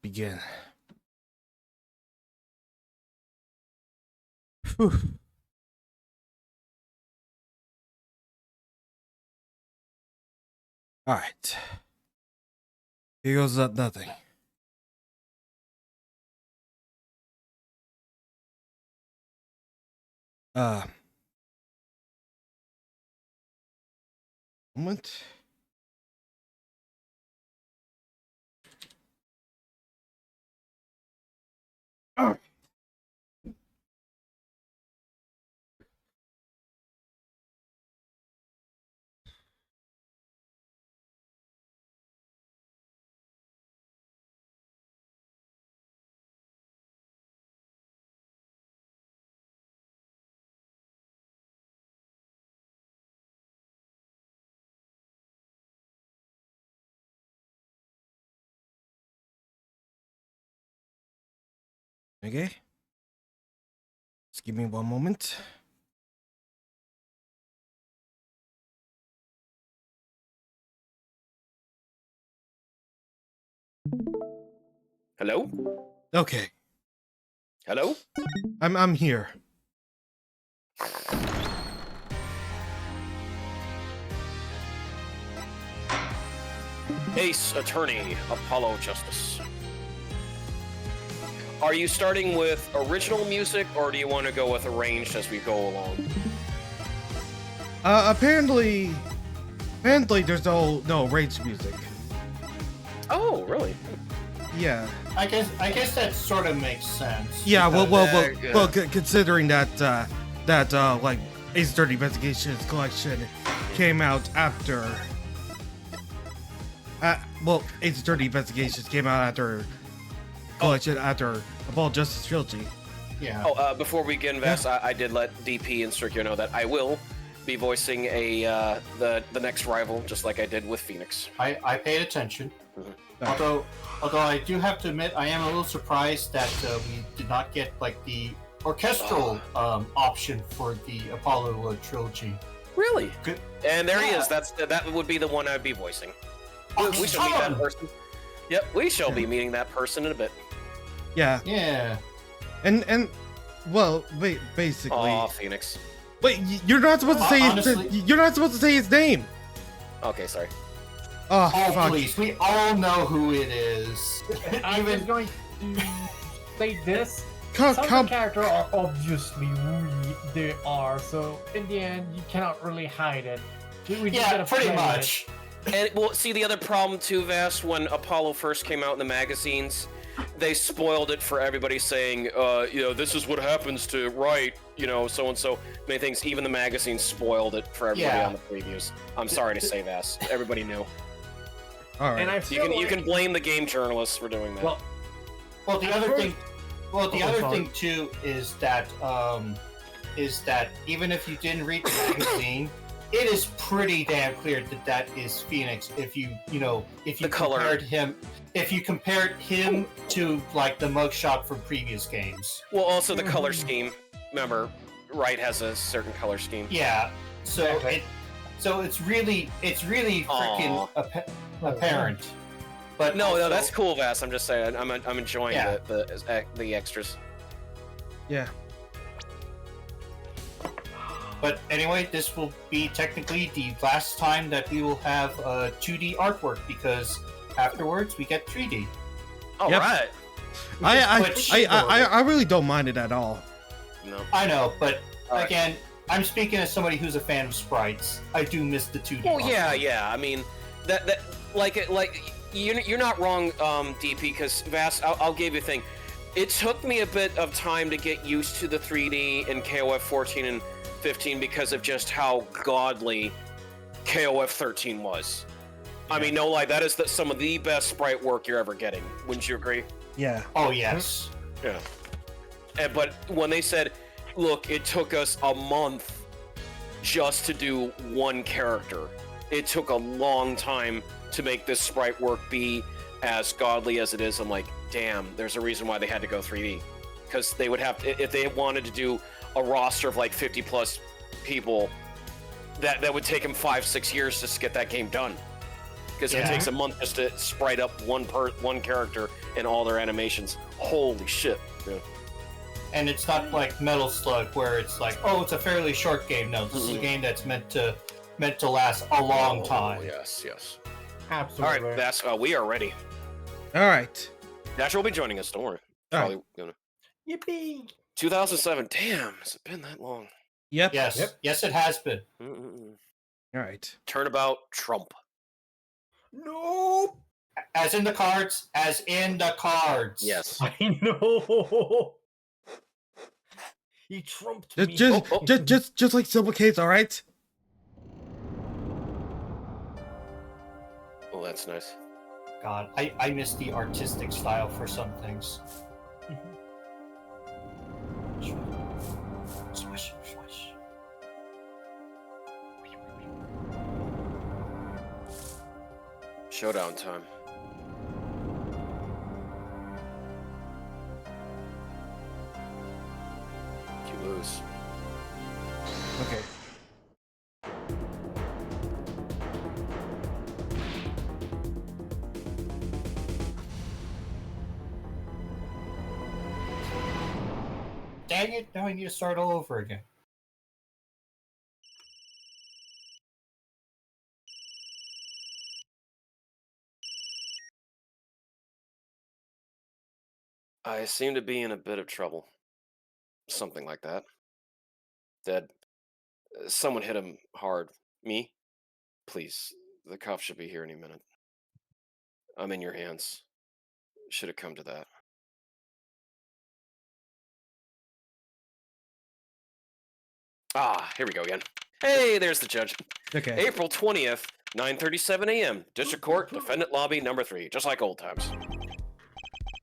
begin. Whew. All right. Here goes that nothing. Moment. Oh. Okay. Just give me one moment. Hello? Okay. Hello? I'm here. Ace Attorney, Apollo Justice. Are you starting with original music, or do you want to go with arranged as we go along? Apparently there's no rage music. Oh, really? Yeah. I guess that sort of makes sense. Yeah. because- Well, considering that like Ace Attorney Investigations Collection came out after. Ace Attorney Investigations came out after collection after Apollo Justice Trilogy. Yeah. Oh, before we get invest, I did let DP and Circular know that I will be voicing the next rival, just like I did with Phoenix. I paid attention. Mhm. Although I do have to admit, I am a little surprised that we did not get like the orchestral option for the Apollo trilogy. Really? Good. And there he Yeah. is. That would be the one I'd be voicing. Oh, We shall meet that son! person. Yep, we shall be meeting that person in a bit. Yeah. Yeah. And well, basically. Aw, Phoenix. Wait, you're not supposed to say Honestly- you're not supposed to say his name. Okay, sorry. Oh, Oh, fuck. please. We all know who it is. I'm just going to say this. Come, Some of come. the characters are obviously who they are, so in the end, you cannot really hide it. We just Yeah, gotta pretty play much. And well, see, the other problem too, Vass, when Apollo first came out in the magazines, they spoiled it for everybody, saying, this is what happens to Wright, so and so many things. Even the magazines spoiled it for everybody Yeah. on the previews. I'm sorry to say, Vass. Everybody knew. All it. right. And I You feel can like, blame the game journalists for doing that. Well, the other thing. Well, the Oh, other sorry. thing too is that even if you didn't read the magazine, it is pretty damn clear that is Phoenix. If you The color. compared him to like the mugshot from previous games. Well, also the color scheme. Remember, Wright has a certain color scheme. Yeah. So Exactly. it's really freaking apparent. But No, also- that's cool, Vass. I'm just saying. I'm enjoying Yeah. the extras. Yeah. But anyway, this will be technically the last time that we will have 2D artwork, because afterwards we get 3D. All Yep. right. I really don't mind it at all. No. I know, but All right. again, I'm speaking as somebody who's a fan of sprites. I do miss the 2D. Oh artwork. yeah. I mean, that you're not wrong, DP. Because Vass, I'll give you a thing. It took me a bit of time to get used to the 3D in KOF 14 and 15 because of just how godly KOF 13 was. I mean, no lie, that is some of the best sprite work you're ever getting. Wouldn't you agree? Yeah. Oh yes. Yeah. But when they said, look, it took us a month just to do one character, it took a long time to make this sprite work be as godly as it is. I'm like, damn, there's a reason why they had to go 3D. Because they would have to, if they wanted to do a roster of like 50 plus people, that would take them 5-6 years just to get that game done. Because Yeah. it takes a month just to sprite up one character and all their animations. Holy shit. Yeah. And it's not like Metal Slug where it's like, oh, it's a fairly short game. No, this is a game that's meant to last a long time. Yes, yes. Absolutely. All right, that's we are ready. All right. Dasher will be joining us. Don't worry. All right. Probably gonna. Yippee! 2007. Damn, has it been that long? Yep. Yes, Yep. yes, it has been. Mm-mm-mm. All right. Turnabout Trump. No. As in the cards, as in the cards. Yes. I know. He trumped me. Just like Silver Case, all right? Oh, that's nice. God, I miss the artistic style for some things. Swish, swish. Showdown time. You lose. Okay. Dang it, now I need to start all over again. I seem to be in a bit of trouble. Something like that. Dead. Someone hit him hard. Me? Please. The cops should be here any minute. I'm in your hands. Should have come to that. Ah, here we go again. Hey, there's the judge. Okay. April 20th, 9:37 a.m. District Court, Defendant Lobby number 3. Just like old times.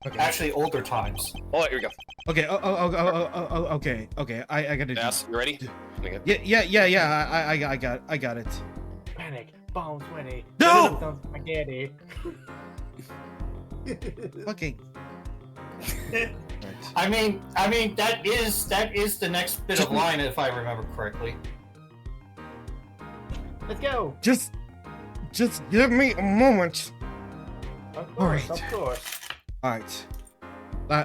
Okay. Actually, older times. Oh, here we go. Okay. Okay. I gotta do. Yes, you ready? Yeah. I got it. Panic. Bomb sweaty. No! Spaghetti. Okay. Right. I mean, that is the next bit of line, if I remember correctly. Let's go. Just give me a moment. Of course, Alright. of course. All right.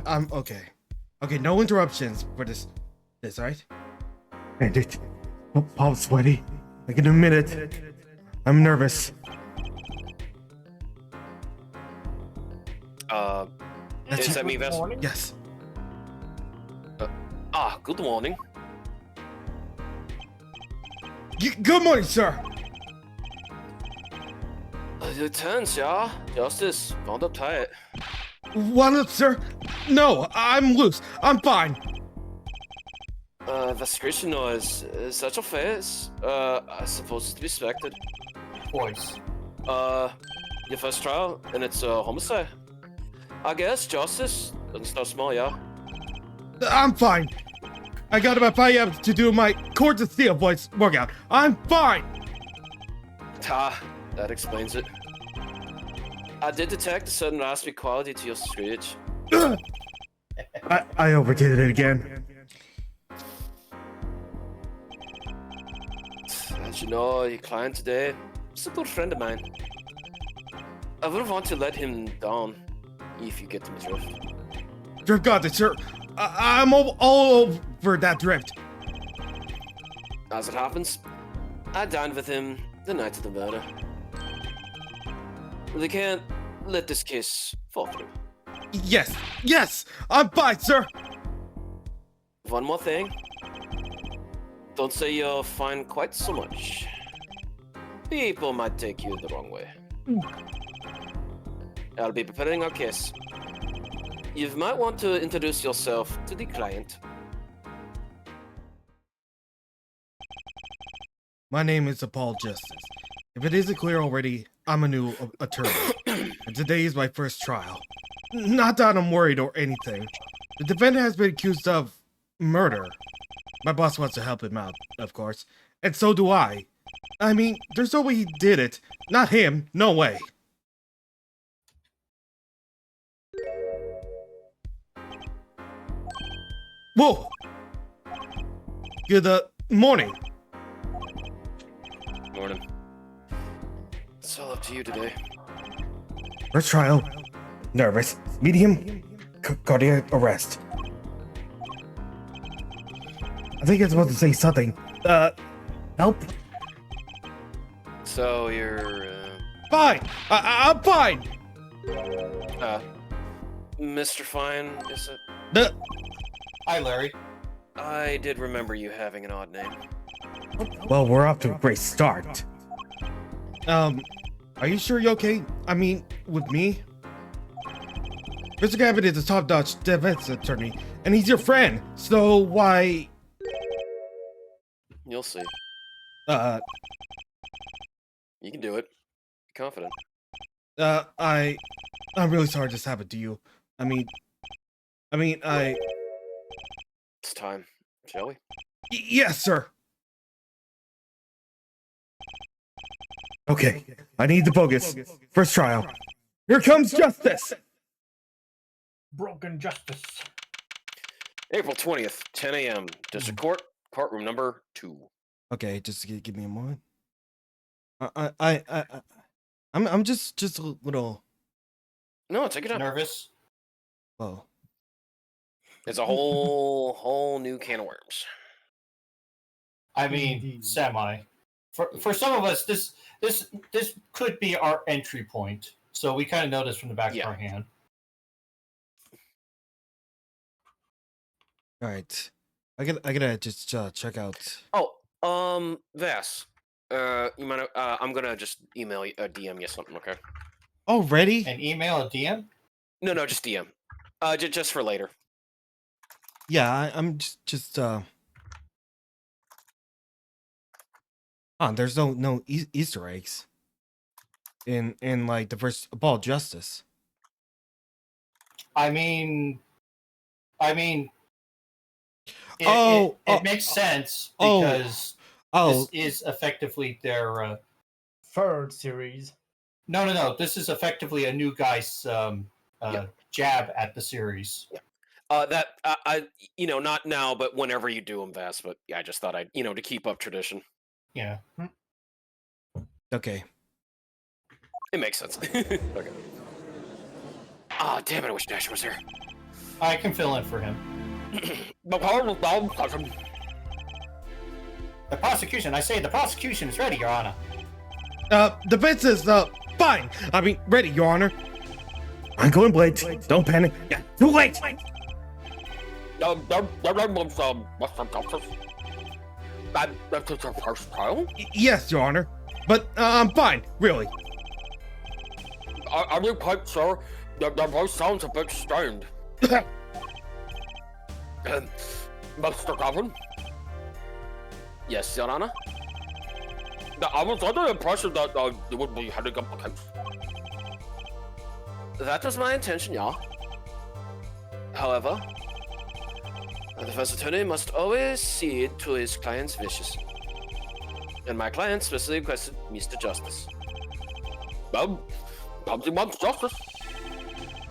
I'm okay. Okay, no interruptions for this, all right? And it, Paul's sweaty. Like in a minute. I'm nervous. Is that me, Good Vess? morning. Yes. Good morning. Good morning, sir. Your turns, ja. Justice, wound up tight. What up, sir? No, I'm loose. I'm fine. Was kriegst du Neues? Is that your face? I suppose it's to be expected. Voice. Your first trial, and it's homicide. I guess, Justice. Doesn't start small, yeah? I'm fine. I got about 5 hours to do my Court of Steel voice workout. I'm fine. That explains it. I did detect a sudden raspy quality to your screech. I overdid it again. As you know, your client today is a good friend of mine. I wouldn't want to let him down, if you get the drift. Drift got it, sir. I'm all over that drift. As it happens, I dined with him the night of the murder. They can't let this case fall through. Yes, I'm fine, sir. One more thing. Don't say you'll find quite so much. People might take you the wrong way. I'll be preparing our case. You might want to introduce yourself to the client. My name is Paul Justice. If it isn't clear already, I'm a new attorney. And today is my first trial. Not that I'm worried or anything. The defendant has been accused of murder. My boss wants to help him out, of course. And so do I. I mean, there's no way he did it. Not him. No way. Whoa! Good morning. Morning. It's all up to you today. First trial. Nervous. Medium. Cardiac arrest. I think I'm supposed to say something. Help? So you're, Fine! I'm fine! Mr. Fine, is it? Hi, Larry. I did remember you having an odd name. Well, we're off to a great start. Are you sure you're okay? I mean, with me? Mr. Gavin is a top-notch defense attorney, and he's your friend, so why... You'll see. Uh, You can do it. Be confident. I'm really sorry this happened to you. I mean, It's time, shall we? yes, sir. Okay, I need the focus. First trial. Here comes justice! Broken justice. April 20th, 10 a.m. District Court, courtroom number 2. Okay, just give me a moment. I'm just a little... No, take it up. Nervous? Oh. It's a whole new can of worms. I mean, Indeed. semi. For some of us, this could be our entry point. So we kind of know this from the back Yeah. of our hand. All right, I gotta just check out. Oh, Vas. You mind? I'm gonna just email you, DM you something, okay? Already? An email, a DM? No, just DM. Just for later. Yeah, I'm just there's no Easter eggs in like the first Ball of Justice. I mean, it, Oh, it makes sense oh, because Oh, this is effectively their. Third series. No. This is effectively a new guy's jab at the series. That I not now, but whenever you do them, Vas. But yeah, I just thought I'd to keep up tradition. Yeah. okay. It makes sense. Okay. Ah, damn it! I wish Dash was here. I can fill in for him. The prosecution, I say the prosecution is ready, Your Honor. Defense is fine. I mean, ready, Your Honor. I'm going Blades. Don't panic. Yeah, too late. That's our first trial. Yes, Your Honor. But I'm fine, really. Are you quite sure? That voice sounds a bit strained. Mr. Gavin? Yes, Your Honor? I was under the impression that you would be heading up the case. That was my intention, yeah. However, the defense attorney must always cede to his client's wishes. And my client specifically requested Mr. Justice. He wants justice.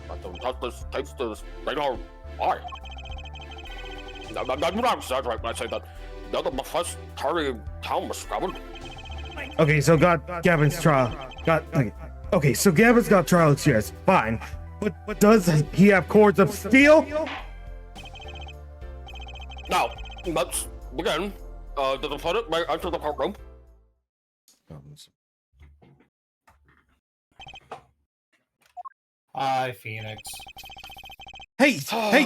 But the justice takes to this regular eye. I'm not exaggerating when I say that. You're the first attorney in town, Mr. Gavin. Okay, so Gavin's trial. Okay, so Gavin's got trial experience. Fine. But does he have cords of steel? Now, let's begin. The defendant may enter the courtroom. Hi, Phoenix. Hey,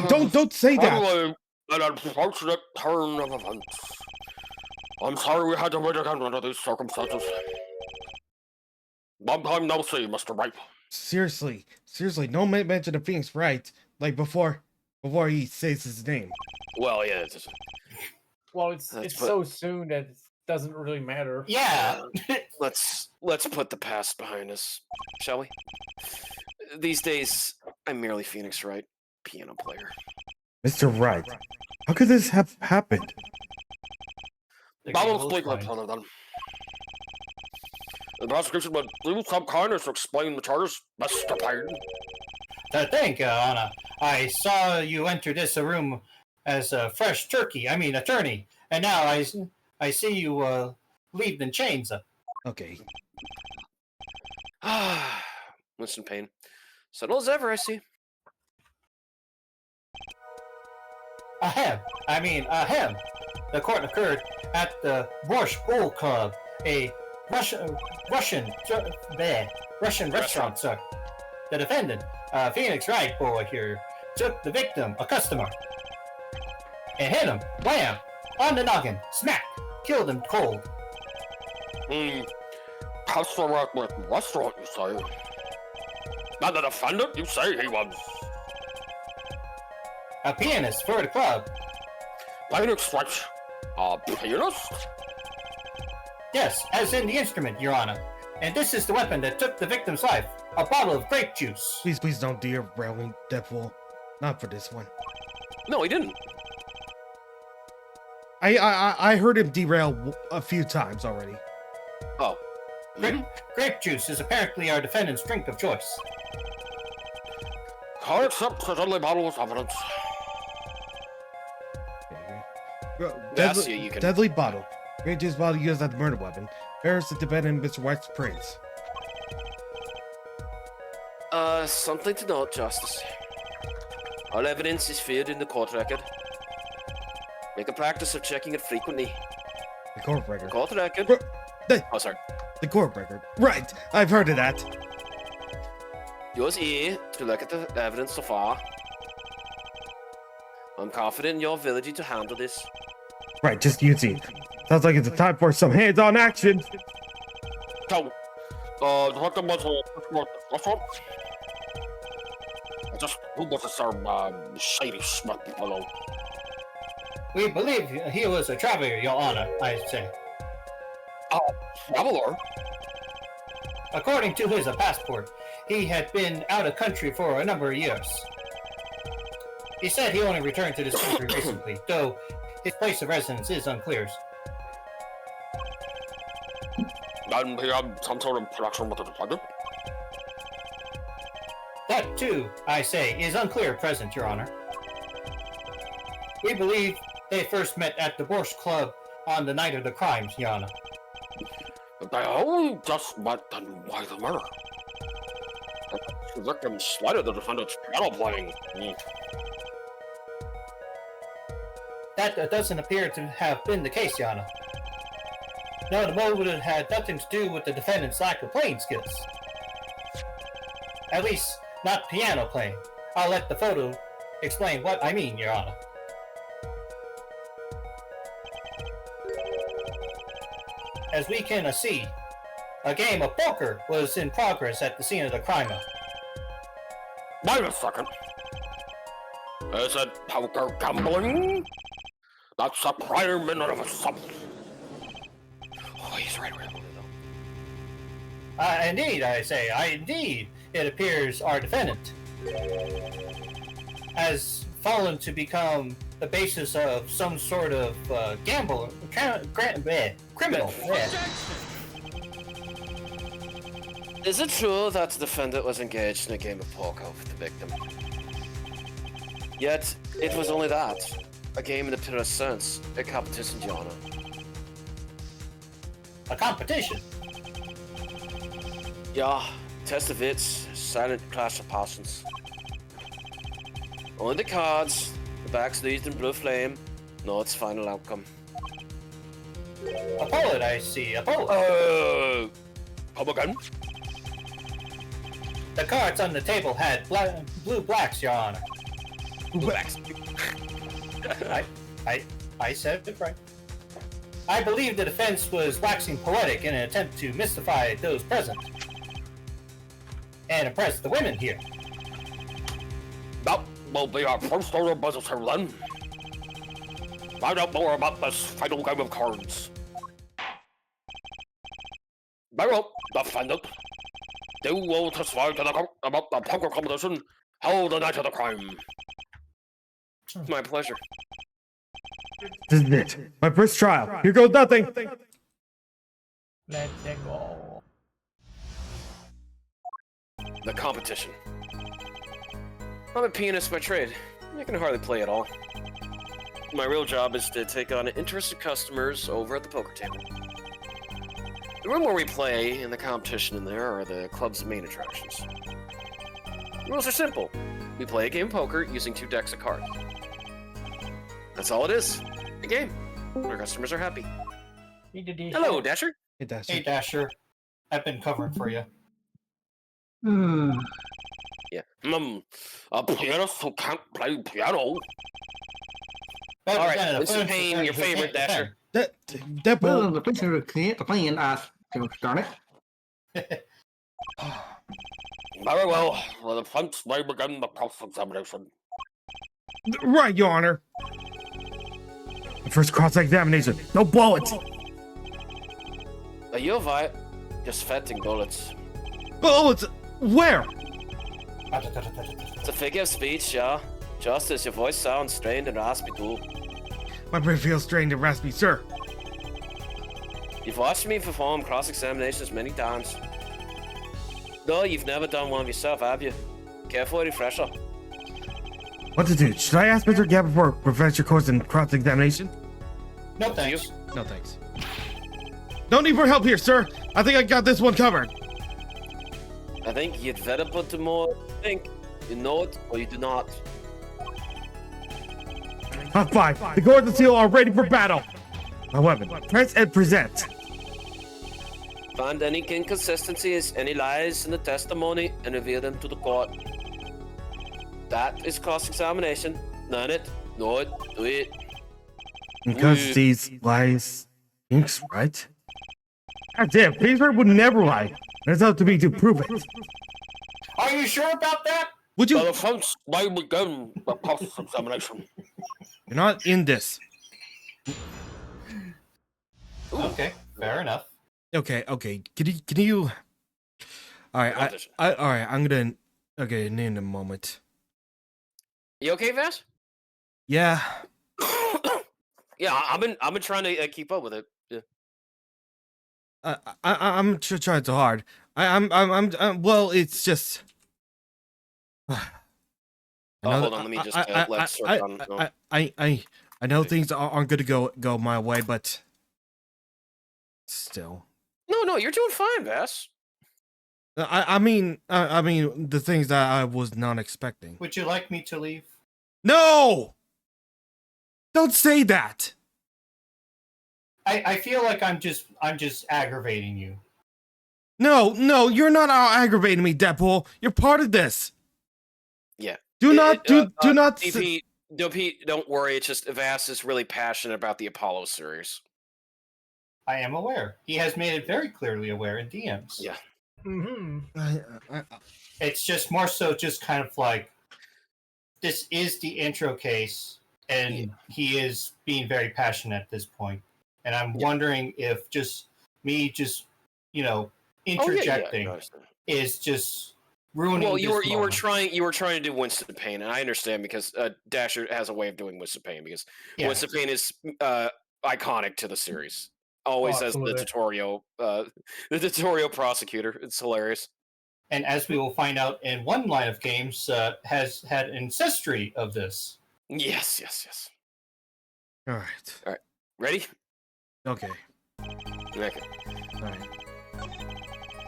don't say that. Anyway, an unfortunate turn of events. I'm sorry we had to wait again under these circumstances. Long time no see, Mr. Wright. Seriously, no mention of Phoenix Wright, like before he says his name. Well, yeah, it's Well, it's so soon that it doesn't really matter. Yeah. let's put the past behind us, shall we? These days, I'm merely Phoenix Wright, piano player. Mr. Wright, how could this have happened? That will speak like one of them. The prosecution would please have kindness to explain the charges, Mr. Payne. Thank you, Anna. I saw you enter this room as a fresh attorney, and now I see you leave in chains. Okay. Listen, Payne. Subtle as ever, I see. Ahem. The court occurred at the Borscht Bull Club, a Russian restaurant, sir. The defendant, Phoenix Wright boy here, took the victim, a customer, and hit him, wham, on the noggin, smack, killed him cold. Customer at the restaurant, you say? Not the defendant, you say he was? A pianist for the club. Phoenix Wright, a pianist? Yes, as in the instrument, Your Honor. And this is the weapon that took the victim's life, a bottle of grape juice. Please don't derail me, Deadpool. Not for this one. No, he didn't. I heard him derail a few times already. Oh. Grape juice is apparently our defendant's drink of choice. Can't accept the deadly bottle as evidence. Vasya, you can- Deadly bottle. Grape juice bottle used as the murder weapon. Bears the defendant Mr. White's praise. Something to note, Justice. All evidence is feared in the court record. Make a practice of checking it frequently. The court record. Court record. Oh, sorry. The court record. Right, I've heard of that. Yours here to look at the evidence so far. I'm confident in your ability to handle this. Right, just use it. Sounds like it's a time for some hands-on action. So, the victim was a restaurant? Who was this, shady Smith fellow? We believe he was a traveler, Your Honor, I say. Traveler? According to his passport, he had been out of country for a number of years. He said he only returned to this country recently, though his place of residence is unclear. And he had some sort of connection with the defendant? That, too, I say, is unclear at present, Your Honor. We believe they first met at the Borscht Club on the night of the crimes, Your Honor. They only just met, then why the murder? The victim slighted the defendant's piano playing. That doesn't appear to have been the case, Your Honor. No, the motive had nothing to do with the defendant's lack of playing skills. At least, not piano playing. I'll let the photo explain what I mean, Your Honor. As we can see, a game of poker was in progress at the scene of the crime. Wait a second. Is it poker gambling? That's a prime in and of itself. Oh, he's right around though. Indeed, I say, indeed, it appears our defendant has fallen to become the basis of some sort of criminal. Is it true that the defendant was engaged in a game of poker with the victim? Yet, it was only that. A game in the purest sense. A competition, Your Honor. A competition? Yeah, test of wits, silent clash of passions. Only the cards, the backs used in blue flame, know its final outcome. A bullet, I see, a bullet. Come again? The cards on the table had blue blacks, Your Honor. Blue backs. I said it right. I believe the defense was waxing poetic in an attempt to mystify those present and impress the women here. That will be our first order of business here then. Find out more about this final game of cards. Very well, defendant. You will testify to the court about the poker competition held the night of the crime. My pleasure. This is it. My first trial. Here goes nothing. Let's go. The competition. I'm a pianist by trade. I can hardly play at all. My real job is to take on interested customers over at the poker table. The room where we play and the competition in there are the club's main attractions. Rules are simple. We play a game of poker using 2 decks of cards. That's all it is. A game. Our customers are happy. Hello, Dasher. Hey, Dasher. Hey, Dasher. I've been covering for you. Yeah. A pianist who can't play piano. Better All right, than a Mr. fluent Payne, attorney your who favorite, can't Dasher. Deadpool. Well, the place are playing darn it. Very well. The defense may begin the cross-examination. Right, Your Honor. First cross-examination. No bullets. You're right. Just fetting bullets. Bullets? Where? It's a figure of speech, yeah. Just as your voice sounds strained and raspy too. My brain feels strained and raspy, sir. You've watched me perform cross-examinations many times. No, you've never done one yourself, have you? Care for a refresher? What to do? Should I ask Mr. Gabber for a refresher course in cross-examination? No thanks. No, thanks. No need for help here, sir. I think I got this one covered. I think you'd better put to more think. You know it or you do not. Hot 5. The guards and seal are ready for battle. My weapon. Press and present. Find any inconsistencies, any lies in the testimony, and reveal them to the court. That is cross-examination. Learn it, know it, do it. Because these lies inks, right? God damn, Pittsburgh would never lie. It's up to me to prove it. Are you sure about that? Would The you? defense may begin the cross-examination. You're not in this. Okay, fair enough. Okay. Can you? All right. All right. I'm gonna. Okay. In a moment. You okay, Vash? Yeah. Yeah, I've been trying to keep up with it. Yeah. I'm trying so hard. I'm. Well, it's just. Hold on, let me just let search on. I know things aren't going to go my way, but still. No, you're doing fine, Vash. I mean the things that I was not expecting. Would you like me to leave? No! Don't say that. I feel like I'm just aggravating you. No, you're not aggravating me, Deadpool. You're part of this. Yeah. Do not. DP, don't worry. It's just Vass is really passionate about the Apollo series. I am aware. He has made it very clearly aware in DMs. Yeah. It's just more so just kind of like, this is the intro case, and he is being very passionate at this point. And I'm wondering if just me interjecting is just ruining. Well, you were moment. trying to do Winston Payne, and I understand because Dasher has a way of doing Winston Payne because Winston Payne is iconic to the series. Always as the tutorial prosecutor. It's hilarious. And as we will find out in one line of games, has had ancestry of this. Yes. All right. Ready? Okay. Okay.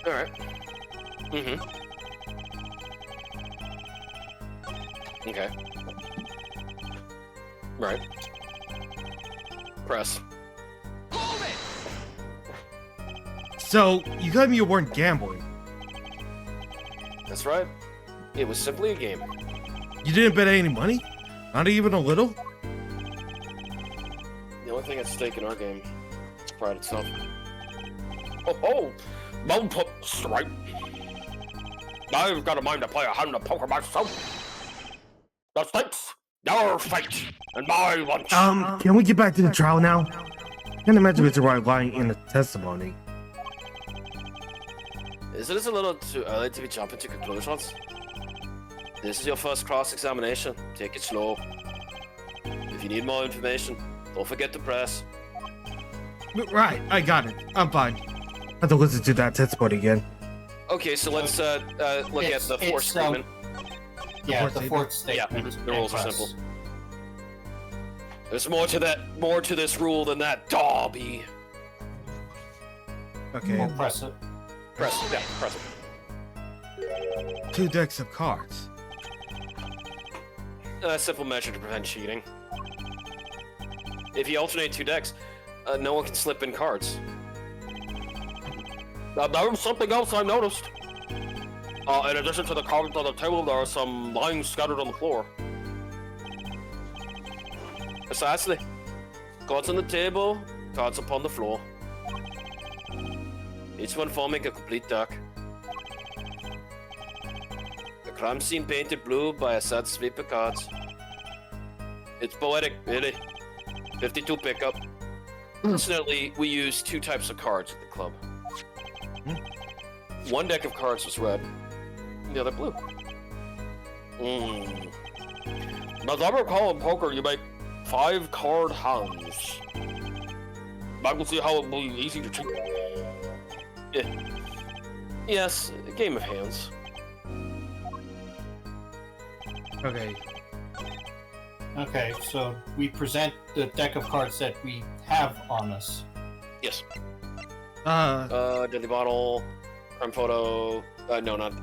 All right. Mm-hmm. Okay. Right. Press. So you claim you weren't gambling. That's right. It was simply a game. You didn't bet any money? Not even a little? The only thing at stake in our game is pride itself. Don't put straight. I've got a mind to play a hand of poker myself. The stakes, your fate, and my lunch. Can we get back to the trial now? I can't imagine Mr. Wright lying in the testimony. Isn't this a little too early to be jumping to conclusions? This is your first cross-examination. Take it slow. If you need more information, don't forget to press. Right, I got it. I'm fine. I have to listen to that testimony again. Okay, so let's look at the fourth statement. Yeah, the fourth statement. Yeah, the rules are simple. There's more to this rule than that, Dobby. Okay. We'll press it. Press it. 2 decks of cards? A simple measure to prevent cheating. If you alternate 2 decks, no one can slip in cards. There was something else I noticed. In addition to the cards on the table, there are some lines scattered on the floor. Precisely. Cards on the table, cards upon the floor. Each one forming a complete deck. The crime scene painted blue by a sad sweep of cards. It's poetic, really. 52 pickup. Incidentally, we use 2 types of cards at the club. 1 deck of cards was red, and the other blue. As I recall in poker, you make 5 card hands. I can see how it will be easy to cheat. Yes, a game of hands. Okay. Okay, so we present the deck of cards that we have on us. Yes. Uh, Deadly Bottle, crime photo. No, not.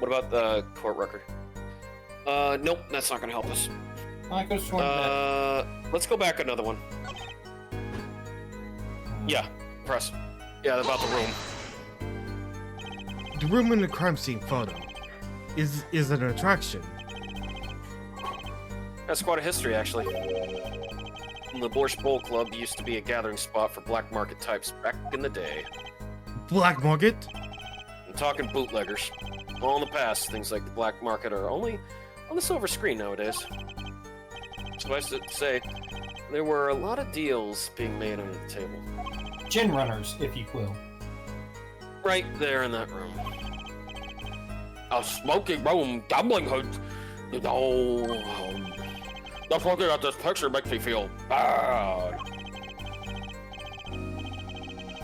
What about the court record? Nope, that's not gonna help us. I could have sworn that. Let's go back another one. Yeah, press. Yeah, about the room. the room in the crime scene photo is an attraction. That's quite a history, actually. The Borscht Bowl Club used to be a gathering spot for black market types back in the day. Black market? I'm talking bootleggers. All in the past, things like the black market are only on the silver screen nowadays. Suffice it to say, there were a lot of deals being made under the table. Gin runners, if you will. Right there in that room. A smoking room, gambling hood. Just looking at this picture makes me feel bad.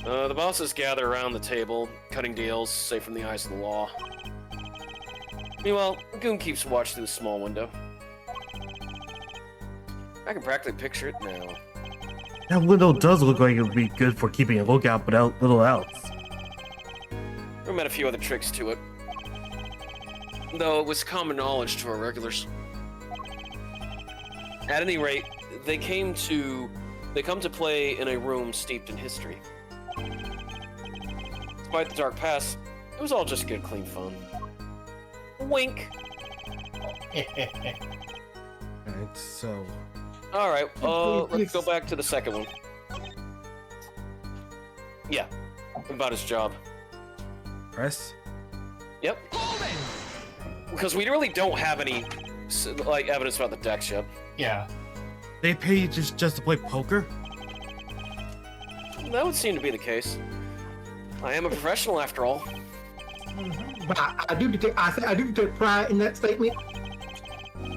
The bosses gather around the table, cutting deals, safe from the eyes of the law. Meanwhile, Goon keeps watch through the small window. I can practically picture it now. That window does look like it would be good for keeping a lookout, but little else. We met a few other tricks to it, though it was common knowledge to our regulars. At any rate, they come to play in a room steeped in history. Despite the dark past, it was all just good, clean fun. Wink. Alright, so... Alright, let's go back to the second one. Yeah, about his job. Press? Yep. Because we really don't have any, like, evidence about the decks yet. Yeah. They pay you just to play poker? That would seem to be the case. I am a professional, after all. But I do take pride in that statement.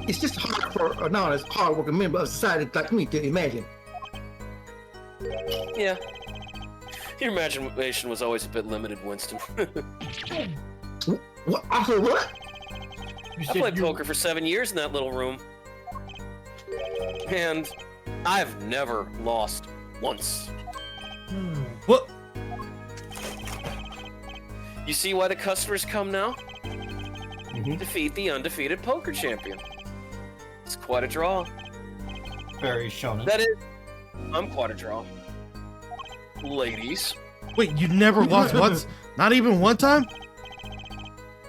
It's just hard for an honest, hard-working member of society like me to imagine. Yeah. Your imagination was always a bit limited, Winston. What? I said what? You I said played poker for 7 years in that little room. And I've never lost once. What? You see why the customers come now? Defeat the undefeated poker champion. It's quite a draw. Very shonen. That is, I'm quite a draw. Ladies, Wait, you never lost once? Not even one time?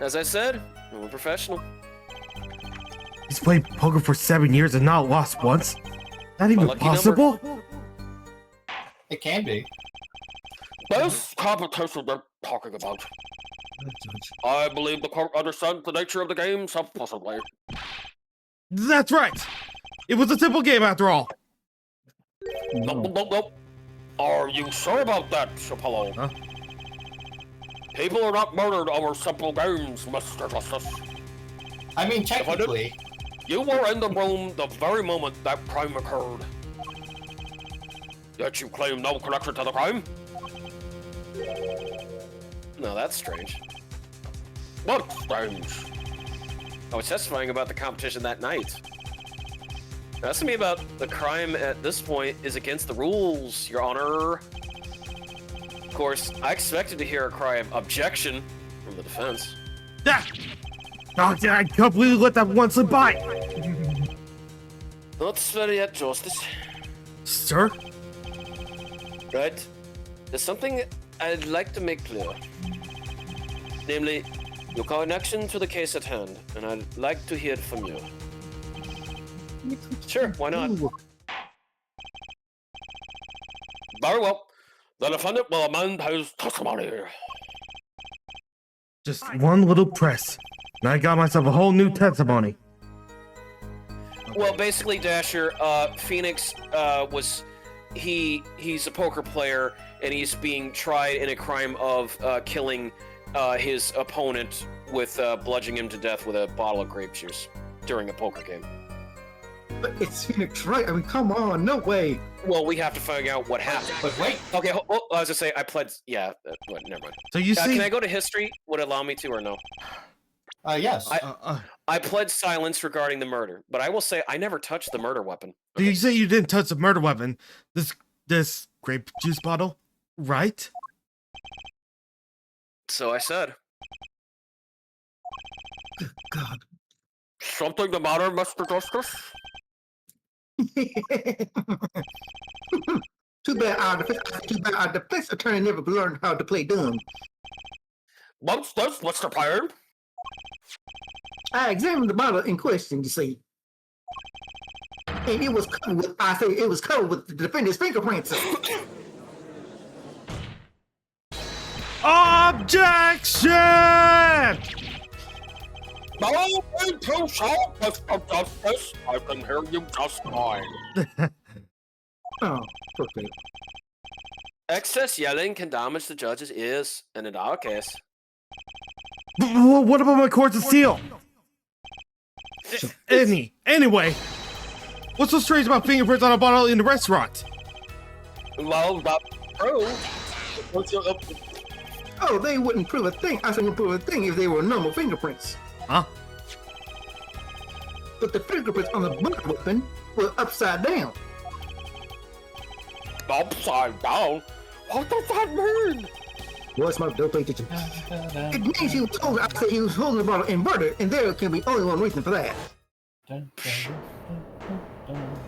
as I said, I'm a professional. He's played poker for 7 years and not lost once? Not even lucky possible? It can be. This competition they're talking about. I believe the court understands the nature of the game sufficiently. That's right! It was a simple game after all! Nope. Are you sure about that, Apollo? Huh? People are not murdered over simple games, Mr. Justice. I mean, technically. You were in the room the very moment that crime occurred. Yet you claim no connection to the crime? No, that's strange. What's strange? I was testifying about the competition that night. Asking me about the crime at this point is against the rules, Your Honor. Of course, I expected to hear a cry of objection from the defense. Ah! Oh, I completely let that one slip by. Not swear yet, Justice. Sir? Right? There's something I'd like to make clear. Namely, your connection to the case at hand, and I'd like to hear it from you. Sure, why not? Very well. The defendant will amend his testimony. Just one little press, and I got myself a whole new testimony. Well, basically, Dasher, Phoenix he's a poker player, and he's being tried in a crime of killing his opponent with bludgeoning him to death with a bottle of grape juice during a poker game. But it's Phoenix, right? I mean, come on, no way. Well, we have to figure out what happened. But wait, Okay, I was gonna say I pled. Yeah, never mind. So you see, Can I go to history? Would it allow me to or no? yes. I pled silence regarding the murder, but I will say I never touched the murder weapon. do you say you didn't touch the murder weapon? This grape juice bottle, right? So I said. God. Something the matter, Mr. Justice? Too bad our defense attorney never learned how to play dumb. What's this, Mr. Payne? I examined the bottle in question, you see. And it was covered with the defendant's fingerprints. Objection! No, be too short, Mr. Justice. I can hear you just fine. Oh, perfect. Excess yelling can damage the judge's ears, and in our case, What about my cords of steel? Anyway, what's so strange about fingerprints on a bottle in the restaurant? Well, that's true. Oh, they wouldn't prove a thing. I wouldn't prove a thing if they were normal fingerprints. Huh? But the fingerprints on the murder weapon were upside down. Upside down? What does that mean? What's my don't pay attention? It means he was holding the bottle inverted, and there can be only one reason for that.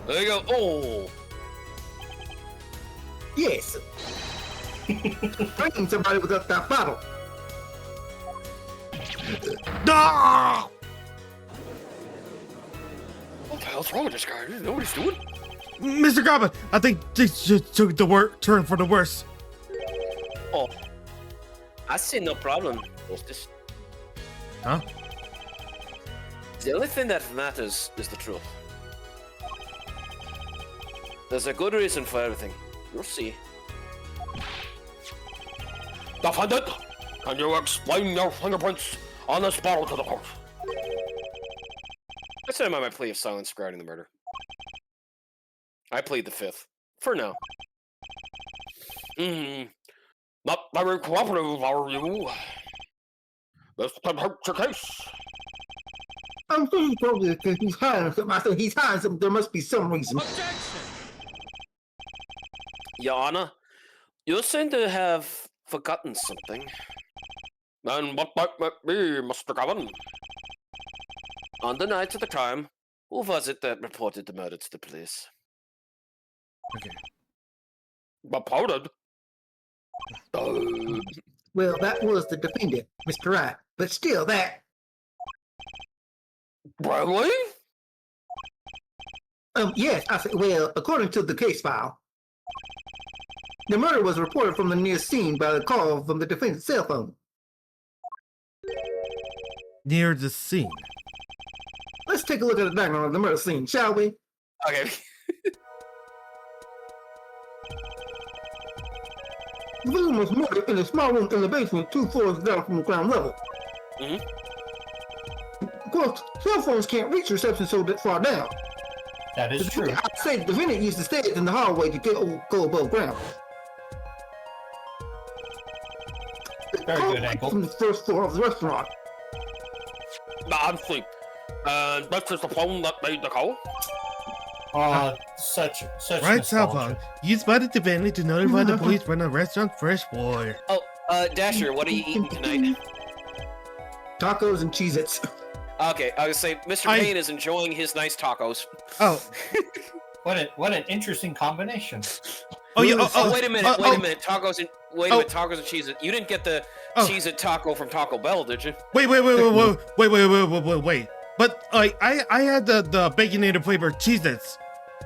there you go. Oh, Yes. Bringing somebody without that bottle. Ah! What the hell's wrong with this guy? You know what he's doing? Mr. Goblin, I think this just took the turn for the worse. oh, I see no problem. Justice. Huh? The only thing that matters is the truth. There's a good reason for everything. You'll see. Defendant, can you explain your fingerprints on this bottle to the court? I said my plea of silence regarding the murder. I plead the fifth. For now. Not very cooperative, are you? This can hurt your case. I'm sure he's probably he's hiding something. I said he's hiding something. There must be some reason. Your Honor, you seem to have forgotten something. And what might that be, Mr. Goblin? On the night of the crime, who was it that reported the murder to the police? Okay. Reported? Well, that was the defendant, Mr. Wright. But still, that. Really? Yes, I said, well, according to the case file, the murder was reported from the near scene by the call from the defendant's cell phone. Near the scene. Let's take a look at the background of the murder scene, shall we? Okay. The victim was murdered in a small room in the basement, 2 floors down from the ground level. Mhm. Of course, cell phones can't reach reception so that far down. That is true. I'd say the defendant used the stairs in the hallway to go above ground. Very good angle. From the first floor of the restaurant. I see. And this is the phone that made the call? Such Right cell phone. nostalgia. Used by the defendant to notify the police when the restaurant fresh water. Oh, Dasher, what are you eating tonight? Tacos and Cheez-Its. Okay, I would say Mr. Payne is enjoying his nice tacos. Oh. What an interesting combination. Oh yeah. Oh, wait a minute. Wait a minute. Tacos and tacos and Cheez-It. You didn't get the Cheez-It taco from Taco Bell, did you? Wait. But I had the baconated flavored Cheez-Its.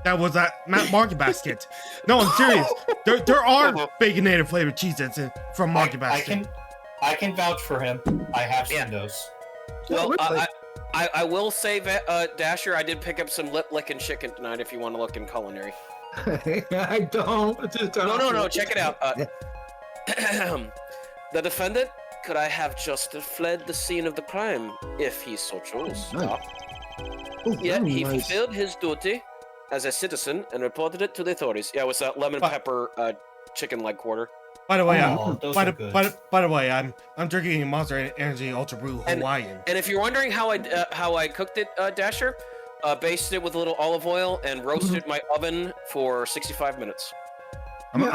That was at Market Basket. No, I'm serious. There are baconated flavored Cheez-Its from Market Basket. I can vouch for him. I have seen those. Well, I will say, Dasher, I did pick up some lip-licking chicken tonight if you want to look in culinary. I don't. No, check it out. The defendant could I have just fled the scene of the crime, if he so chose. Yet he fulfilled his duty as a citizen and reported it to the authorities. Yeah, it was a lemon pepper chicken leg quarter. By the way, by the way, I'm drinking a Monster Energy Ultra Brew Hawaiian. And if you're wondering how I cooked it, Dasher, basted it with a little olive oil and roasted it in my oven for 65 minutes.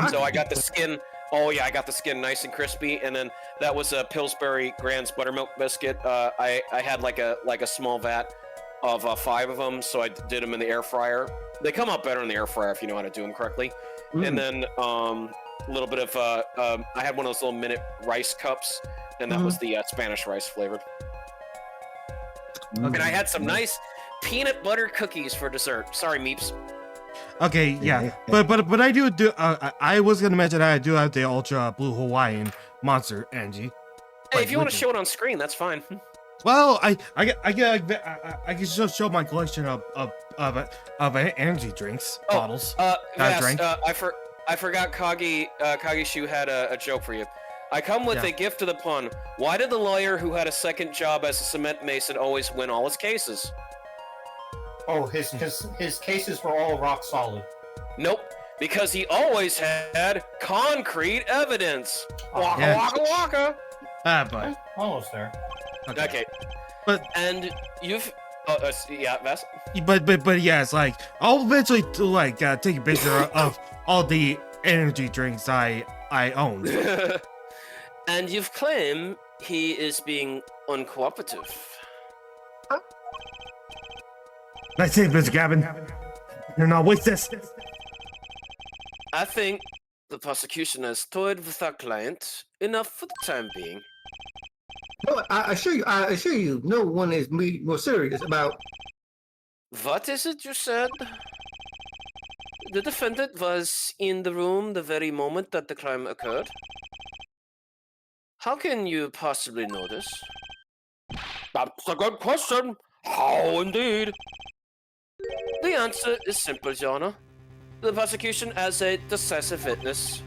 So I got the skin. Oh yeah, I got the skin nice and crispy, and then that was a Pillsbury Grand's buttermilk biscuit. I had like a small vat of 5 of them, so I did them in the air fryer. They come out better in the air fryer if you know how to do them correctly. And then a little bit of I had one of those little minute rice cups, and that was the Spanish rice flavored. And I had some nice peanut butter cookies for dessert. Sorry, Meeps. Okay, yeah. But I do I was gonna mention that I do have the Ultra Blue Hawaiian Monster Energy. Hey, if you want to show it on screen, that's fine. Well, I can just show my collection of energy drinks bottles. I forgot Kagishu had a joke for you. I come with a gift to the pun. Why did the lawyer who had a second job as a cement mason always win all his cases? Oh, his cases were all rock solid. Nope, because he always had concrete evidence. Waka waka waka. But Almost there. Okay. But you've Vest. But yeah, it's like I'll eventually take a picture of all the energy drinks I own. And you've claimed he is being uncooperative. That's it, Mr. Gavin. You're not with this. I think the prosecution has toyed with our client enough for the time being. No, I assure you, no one is more serious about. What is it you said? The defendant was in the room the very moment that the crime occurred. How can you possibly know this? That's a good question. How indeed? The answer is simple, Your Honor. The prosecution has a decisive witness.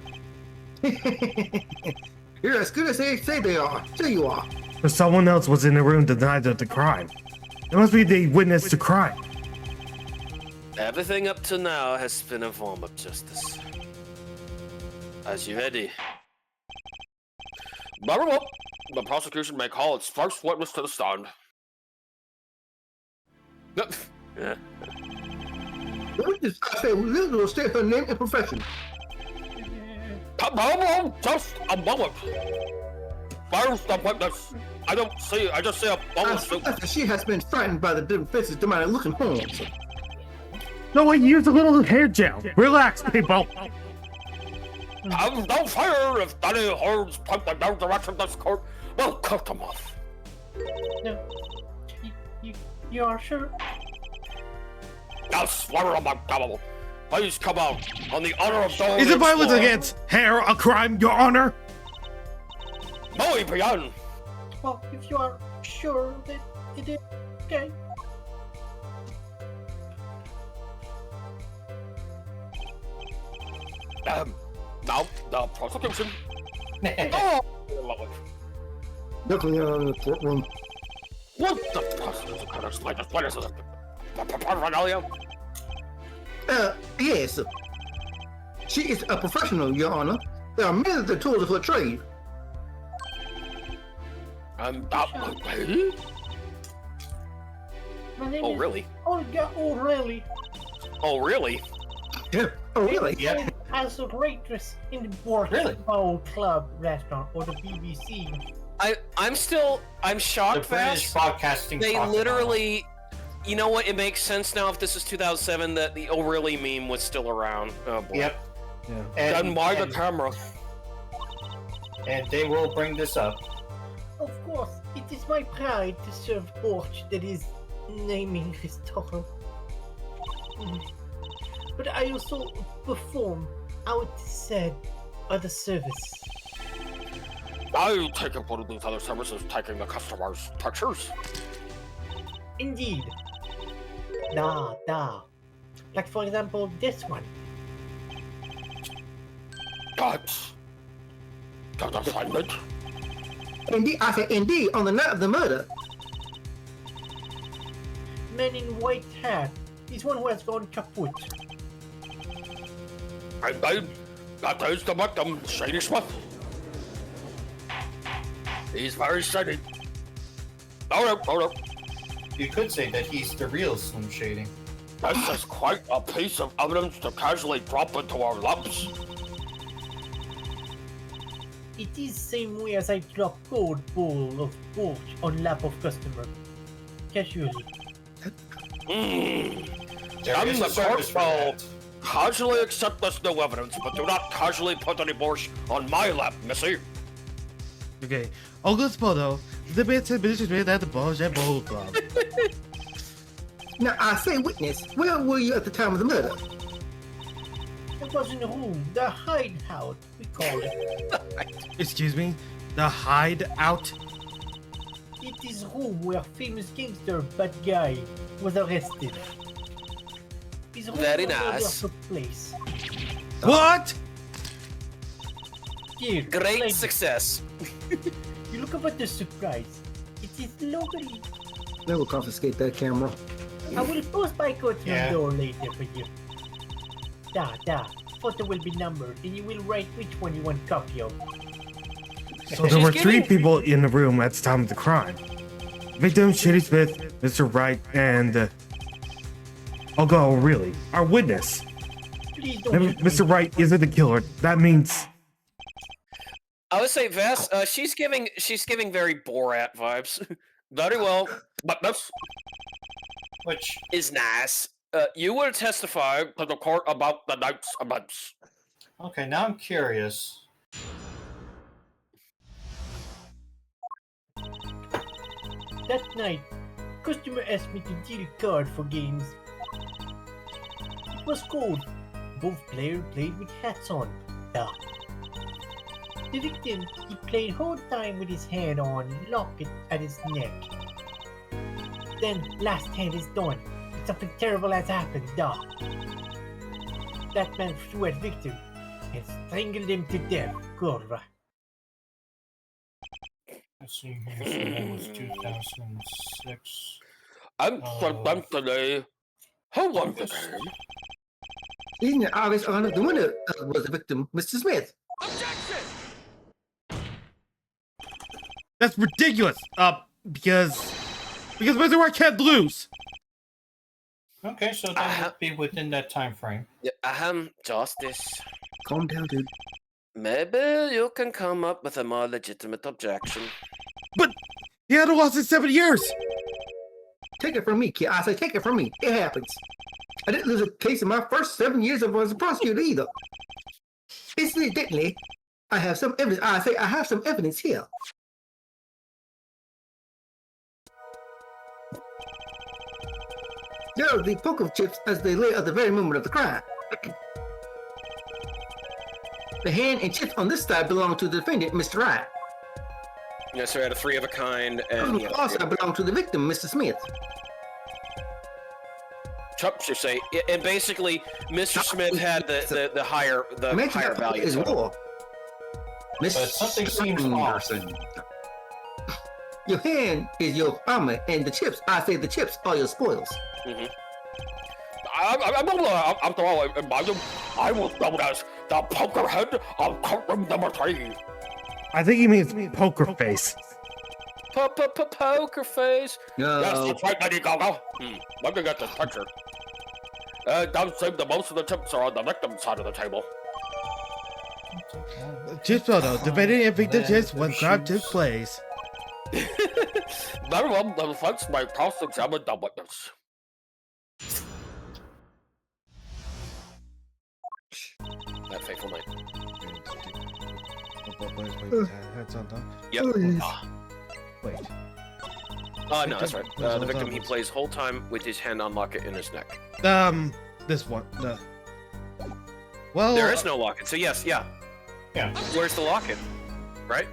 You're as good as they say they are. Say you are. But someone else was in the room the night of the crime. It must be they witnessed the crime. Everything up to now has been a form of justice. As you ready? Very well. The prosecution may call its first witness to the stand. Yeah. The witness, I say, will state her name and profession. Hold on, just a moment. First the witness. I just see a bubble suit. She has been frightened by the defense's demonic looking horns. No, wait, use a little hair gel. Relax, people. Have no fear if any horns point in their direction this court. We'll cut them off. No. You are sure? I'll swear on my devil. Please come out on the honor of those. Is it violence against hair a crime, Your Honor? Muy bien. Well, if you are sure that it is, okay. Now the prosecution. Nothing in the courtroom. What the prosecution can explain this? What is it? Paraphernalia? Yes. She is a professional, Your Honor. There are many of the tools of her trade. And that would be? My name Oh, is really? Olga O'Reilly. Oh, really? Yeah. Oh, really? Yeah. As a waitress in the Board Really? Bowl Club restaurant or the BBC. I'm The shocked, British Vash. Broadcasting. They talked about it. literally, you know what? It makes sense now if this is 2007 that the "oh really" meme was still around. Oh boy. Yep. Yeah. Then why the camera? And they will bring this up. Of course, it is my pride to serve Orch that is naming his daughter. But I also perform outside other service. I take up one of these other services, taking the customers' pictures. Indeed. Like for example, this one. That's assignment. Indeed, I said indeed on the night of the murder. Man in white hat. He's one who has gone kaput. And then, that is the victim, Shady Smith. He's very shady. No. You could say that he's the real Slim Shady. This is quite a piece of evidence to casually drop into our laps. It is same way as I drop cold bowl of Orch on lap of customer. Casually. There I'm is the a service for corporal. that. Casually accept this new evidence, but do not casually put any borscht on my lap, missy. Okay. August photo. The bit said Mr. Smith at the Bullshit Bowl Club. Now I say witness, where were you at the time of the murder? It was in the room, the hideout, we call it. Excuse me? The hideout? It is room where famous gangster bad guy was arrested. His room Very where murder nice. took place. What? Here, Great slide- success. You look about the surprise. It is lovely. They will confiscate that camera. I will post my code Yeah. door later for you. Photo will be numbered, and you will write which one you want copy of. So there were She's three giving- people in the room at the time of the crime. Victim, Shady Smith, Mr. Wright, and... really, our witness. Please don't shoot me. Mr. Wright isn't the killer. That means... I would say Vess. She's giving very Borat vibes. Very well, but this Which Is nice. you will testify to the court about the night's events. okay, now I'm curious. That night, customer asked me to deal card for games. It was cold. Both players played with hats on. The victim, he played whole time with his hand on locket at his neck. Then last hand is done. Something terrible has happened. That man threw at victim and strangled him to death. Kurva. Let's see here. So that was 2006. And Oh. Anthony, who won the game? Isn't it obvious the winner was the victim, Mr. Smith? That's ridiculous! Because Mr. Wright can't lose! Okay, so that would be within that time frame. Justice. Calm down, dude. Maybe you can come up with a more legitimate objection. But he hadn't lost in 7 years! Take it from me, kid. I say take it from me. It happens. I didn't lose a case in my first 7 years as a prosecutor either. Incidentally, I have some evidence. I say I have some evidence here. There are the poker chips as they lay at the very moment of the crime. The hand and chips on this side belong to the defendant, Mr. Wright. Yeah, so we had a three of a kind, Those and on the far side belong to the victim, Mr. Smith. Chups, you say, and basically, Mr. Smith had the higher Imagine value. is to him. war. But something seems off. Your hand is your armor, and the chips, I say the chips, are your spoils. After all, in my room, I was known as the poker head of courtroom number 3. I think he means poker face. Poker face. Yes, No, that's right, Lady Gaga. Let me get this picture. It does seem that most of the chips are on the victim's side of the table. Chips photo. Defendant and victim chips when crime took place. Very well, the defense may cross-examine the witness. That fateful night. Heads on top. Yep. Please. Wait. No, that's right. The victim, he plays whole time with his hand on locket in his neck. This one. Well, There is no locket, so yes, yeah. Yeah. Where's the locket? Right?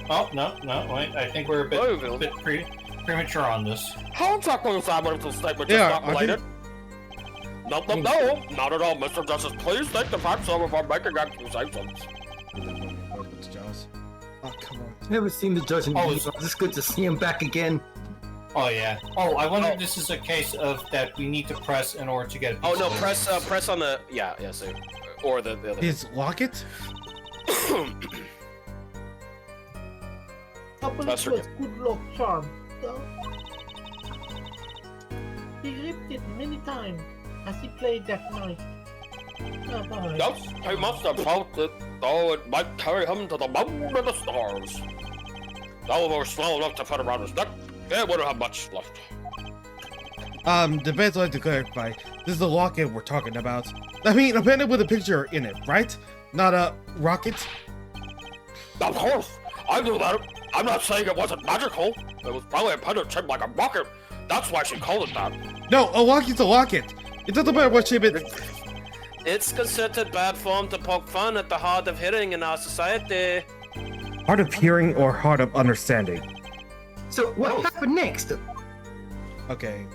Oh, no, wait. I think we're a Oh, bit premature on this. How exactly is that if the statement Yeah, is not I related? No, not at all, Mr. Justice. Please take the facts over before making accusations. Oh, come on. Never seen the judge in Oh, video. It's good to see him back again. Oh, yeah. Oh, I wonder if this is a case of that we need to press in order to get a piece Oh no, of press on the so, or the other. His locket? I believe Buster. it was good luck charm. He ripped it many times as he played that night. Bye-bye. Yes, he must have felt it, though it might carry him to the moon of the stars. Though it was slow enough to fit around his neck, it wouldn't have much left. Defense like to clarify. This is the locket we're talking about. I mean, a pendant with a picture in it, right? Not a rocket? Of course, I knew that. I'm not saying it wasn't magical. It was probably a pendant shaped like a rocket. That's why she called it that. No, a locket's a locket. It doesn't matter what shape it. It's considered bad form to poke fun at the hard of hearing in our society. Hard of hearing or hard of understanding? So what happened next? Okay.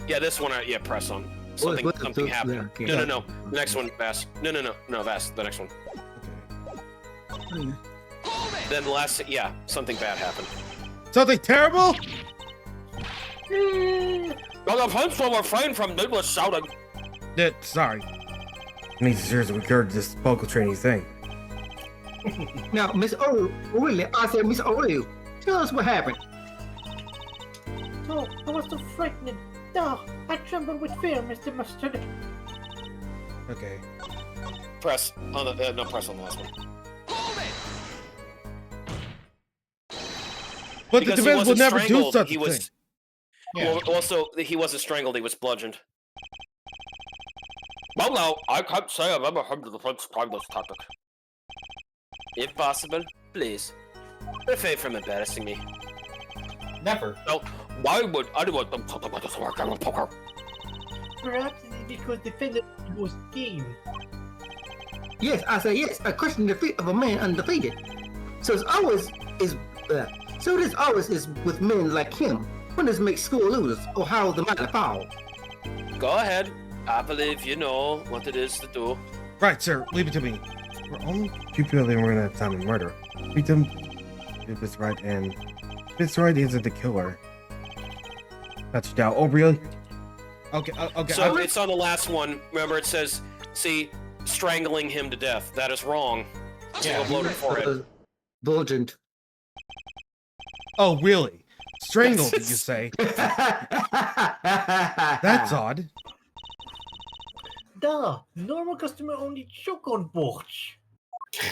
Yeah, this one, press on. Something happened. okay. No. The next one, Vass. No, Vass. The next one. Okay. Then the last, something bad happened. Something terrible? The defense will refrain from needless shouting. Sorry. I need to seriously regard this vocal training thing. Now, Miss O'Reilly, I said, Miss O'Reilly, tell us what happened. Oh, I was so frightened. Oh, I trembled with fear, Mr. Mustard. Okay. Press on the, no, press on the last one. But Because the he defense will wasn't never do strangled, such he a was, thing. Yeah. Well, also, he wasn't strangled, he was bludgeoned. Well, now, I can't say I've ever heard the defense try this tactic. If possible, please. Refrain from embarrassing me. Never. Now, why would anyone think something like this work out of poker? Perhaps it is because defendant was game. Yes, I say yes. A question defeat of a man undefeated. So it's always is. So it is always is with men like him. Winners make school losers, or how the mighty fall. Go ahead. I believe you know what it is to do. Right, sir. Leave it to me. We're only two people that were in that time of murder. Victim, if it's right, and if it's right, isn't the killer. That's doubt. Oh, really? Okay. Okay. So it's on the last one. Remember, it says, see, strangling him to death. That is wrong. Yeah. Bloated forehead. Bulgent. Oh, really? Strangled, did you say? That's odd. Duh, normal customer only choke on borch.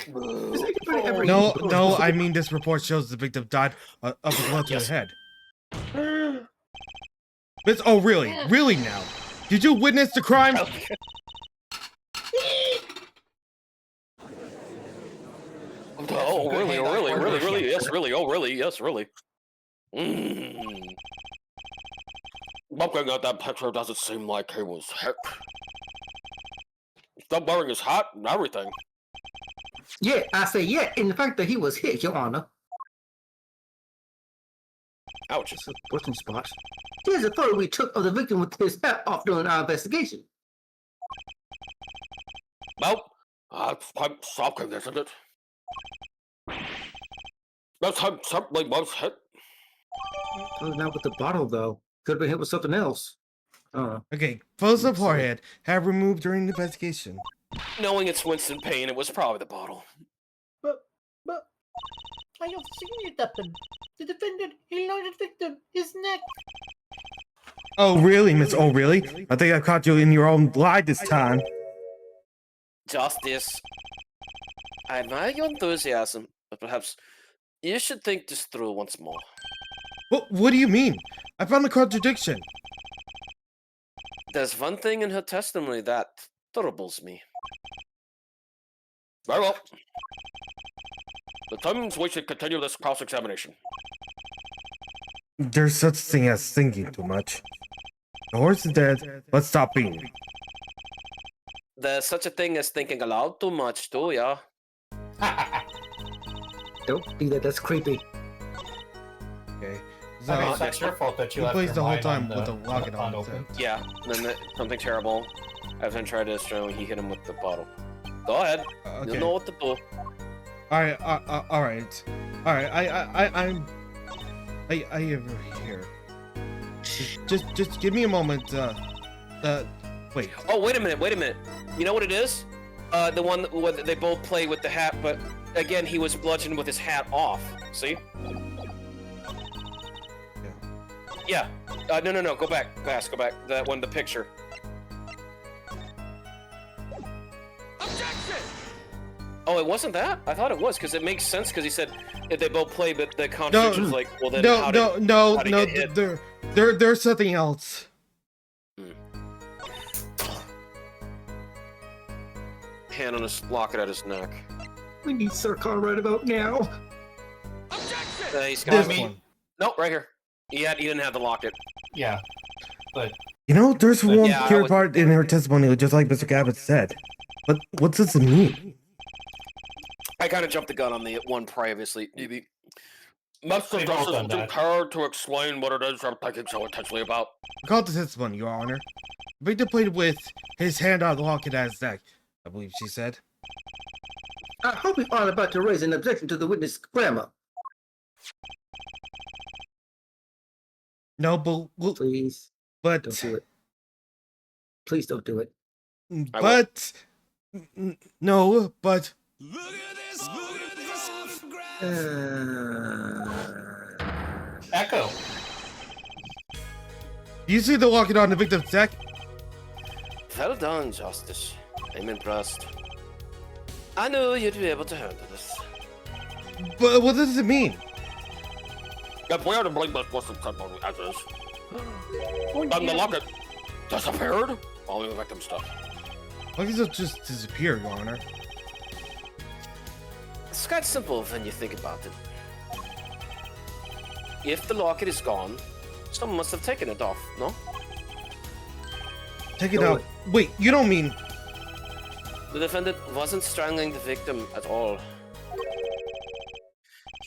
No, I mean this report shows the victim died of a blow to the head. Miss, oh, really? Really now? Did you witness the crime? Oh, really, yes, really, oh, really, yes, really. Looking at that picture doesn't seem like he was hit. He's still wearing his hat and everything. Yeah, I say yeah, in the fact that he was hit, Your Honor. Ouch. It's a working spot. Here's a photo we took of the victim with his hat off during our investigation. Well, that's quite shocking, isn't it? This head simply was hit. Oh, not with the bottle, though. Could have been hit with something else. Okay, photos of forehead have removed during the investigation. Knowing it's Winston Payne, it was probably the bottle. But, I have seen it happen. The defendant, he loaded victim, his neck. Oh, really, Miss? Oh, really? I think I caught you in your own lie this time. Justice. I admire your enthusiasm, but perhaps You should think this through once more. What do you mean? I found a contradiction. There's one thing in her testimony that troubles me. Very well. The times we should continue this cross-examination. There's such thing as thinking too much. The horse is dead. Let's stop being. There's such a thing as thinking aloud too much, too, yeah? Don't do that. That's creepy. Okay. Okay, so that's your fault that you left plays your the whole mind time on with the the locket on. open. Yeah, and then something terrible. After I tried to destroy him, he hit him with the bottle. Go ahead. Okay. You know what to do. All right. All right. I am here. Just give me a moment. Wait. Oh, wait a minute. You know what it is? The one where they both play with the hat, but again, he was bludgeoned with his hat off. See? Yeah. No. Go back. Go back. That one, the picture. Objection! Oh, it wasn't that? I thought it was, because it makes sense, because he said if they both play, but the contradiction was like, well then how did he get hit? There's something else. Hand on his locket at his neck. We need Sarkar right about now. Objection! He's got This me. one. Nope, right here. He didn't have the locket. Yeah, but You know, there's one yeah, I clear was- part in her testimony, just like Mr. Cabot said. But what does it mean? I kind of jumped the gun on the one previously. Maybe. Mr. They've all Justice, done do you that. care to explain what it is you're thinking so intensely about? Recall the testimony, Your Honor. Victor played with his hand on the locket at his neck, I believe she said. I hope you aren't about to raise an objection to the witness' grammar. No, but Please, but don't do it. Please don't do it. but no, but Echo. do you see the locket on the victim's neck? Well done, Justice. I'm impressed. I knew you'd be able to handle this. But what does it mean? If we are to believe this was testimony as is, Oh, then the yeah. locket disappeared following the victim's death. Lockets don't just disappear, Your Honor. It's quite simple when you think about it. If the locket is gone, someone must have taken it off, no? Take it No. out. Wait, you don't mean... The defendant wasn't strangling the victim at all.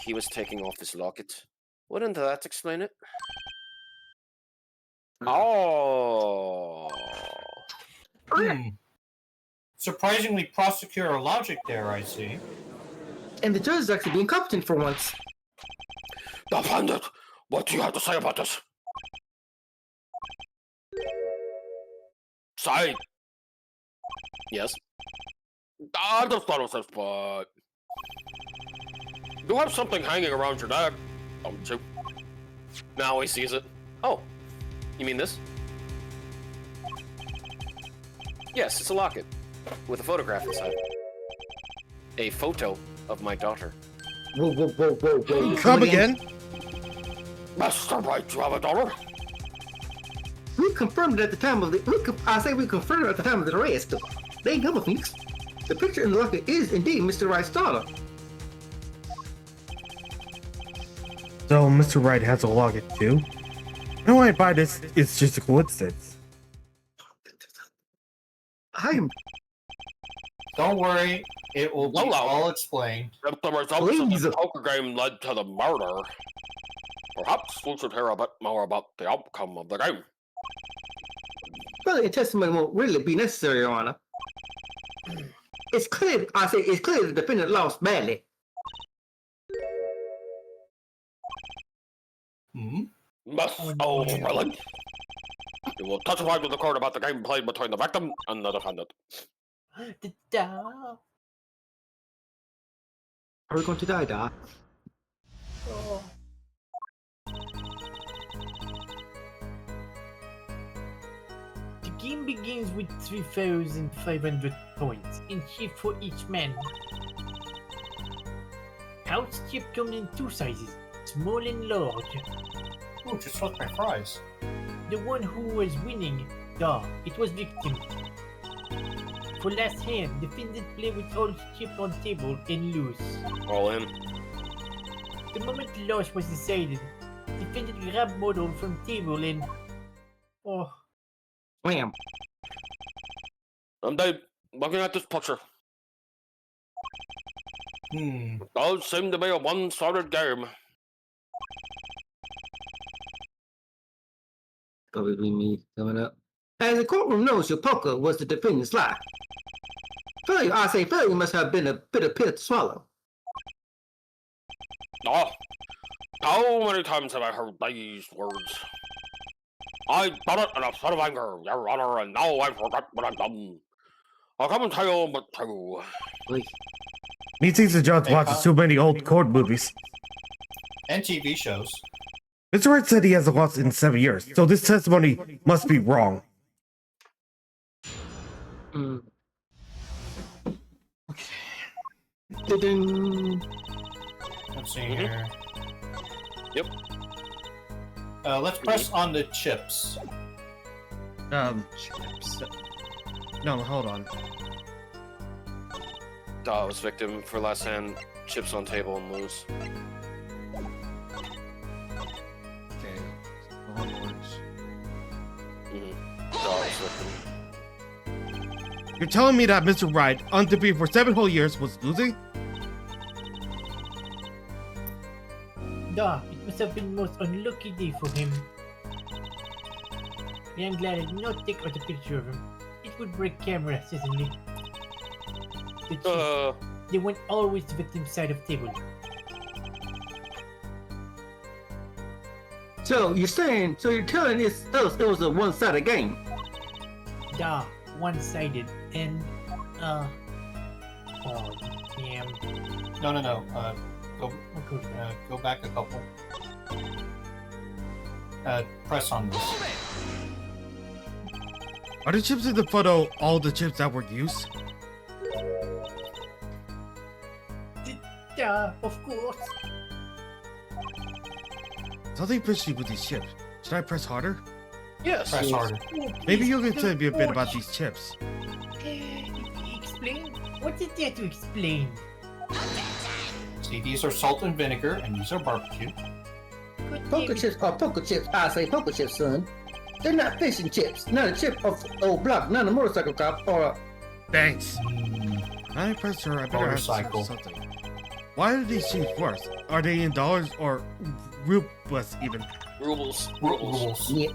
He was taking off his locket. Wouldn't that explain it? Oh. Surprisingly prosecutor logic there, I see. And the judge is actually being competent for once. Defendant, what do you have to say about this? Say, Yes. I just thought it was this, but you have something hanging around your neck, don't you? Now he sees it. Oh. You mean this? Yes, it's a locket. With a photograph inside. A photo of my daughter. Whoa. Come again? Mr. Wright, you have a daughter? We confirmed it at the time of the. We confirmed it at the time of the arrest. They ain't come Phoenix. The picture in the locket is indeed Mr. Wright's daughter. So Mr. Wright has a locket too? No, I buy this. It's just a coincidence. I am. Don't worry, it will be Lolo. all explained. If the results of Please. the poker game led to the murder, perhaps we should hear a bit more about the outcome of the game. Well, your testimony won't really be necessary, Your Honor. It's clear. It's clear the defendant lost badly. Miss O'Reilly, you will testify to the court about the game played between the victim and the defendant. Da-da. Are we going to die, Doc? Oh. The game begins with 3,500 points, and here for each man. Pouch chip comes in 2 sizes, small and large. Ooh, just like my fries. The one who was winning, it was victim. For last hand, defendant play with all chip on table and lose. All in. The moment the loss was decided, defendant grabbed model from table and... Oh, Wham. I'm Dave. Looking at this picture. Hmm. It does seem to be a one-sided game. Probably me coming up. As the courtroom knows, your poker was the defendant's lie. Failure must have been a bitter pill to swallow. Oh, how many times have I heard these words? I done it in a fit of anger, Your Honor, and now I forgot what I've done. I'll come and tell you but true. Like, Me thinks the judge Hey, watches Kyle. too many old court movies. And TV shows. Mr. Wright said he hasn't lost in 7 years, so this testimony must be wrong. mm. Ding. Let's see here. Yep. Let's press on the chips. No, hold on. Was victim for last hand, chips on table and lose. Okay. Hold on. Was victim. You're telling me that Mr. Wright, undefeated for 7 whole years, was losing? it must have been the most unlucky day for him. I am glad I did not take out a picture of him. It would break camera, certainly. The chips, they went always to victim's side of table. So you're telling us it was a one-sided game? One-sided, and, oh, damn. No. Oh, good. Go back a couple. Press on this. Are the chips in the photo all the chips that were used? Of course. Something fishy with these chips. Should I press harder? Yes. Press harder. Oh, Maybe please you can don't tell me a bit watch. about these chips. Explain? What is there to explain? See, these are salt and vinegar, and these are barbecue. Good Poker name. chips are poker chips. I say poker chips, son. They're not fishing chips. Not a chip of old block. Not a motorcycle cop or Thanks. Hmm. I pressed her. I better ask her Motorcycle. something. Why are these chips worse? Are they in dollars or rubles even? Rubles. Rules. yeah.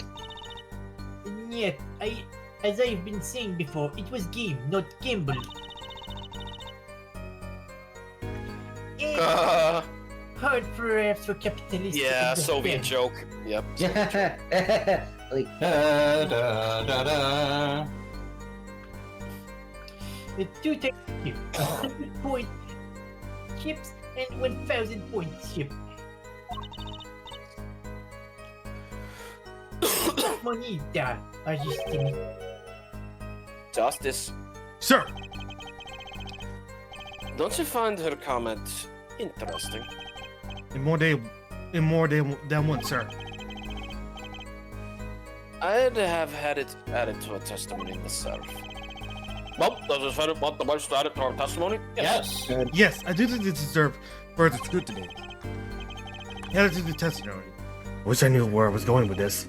Yet, as I've been saying before, it was game, not gamble. Hard perhaps for capitalists. to Yeah, Soviet understand. joke. Yep. Like, Da, da, da, da. The 2 times chip, 100 point chips and 1,000 point chip. Monita, ajustimi. Justice. Sir, Don't you find her comment interesting? in more than one, sir. I'd have had it added to a testimony myself. Well, does this defendant want the most added to our testimony? Yes. Yes, I do think they deserve further scrutiny. Added to the testimony. I wish I knew where I was going with this.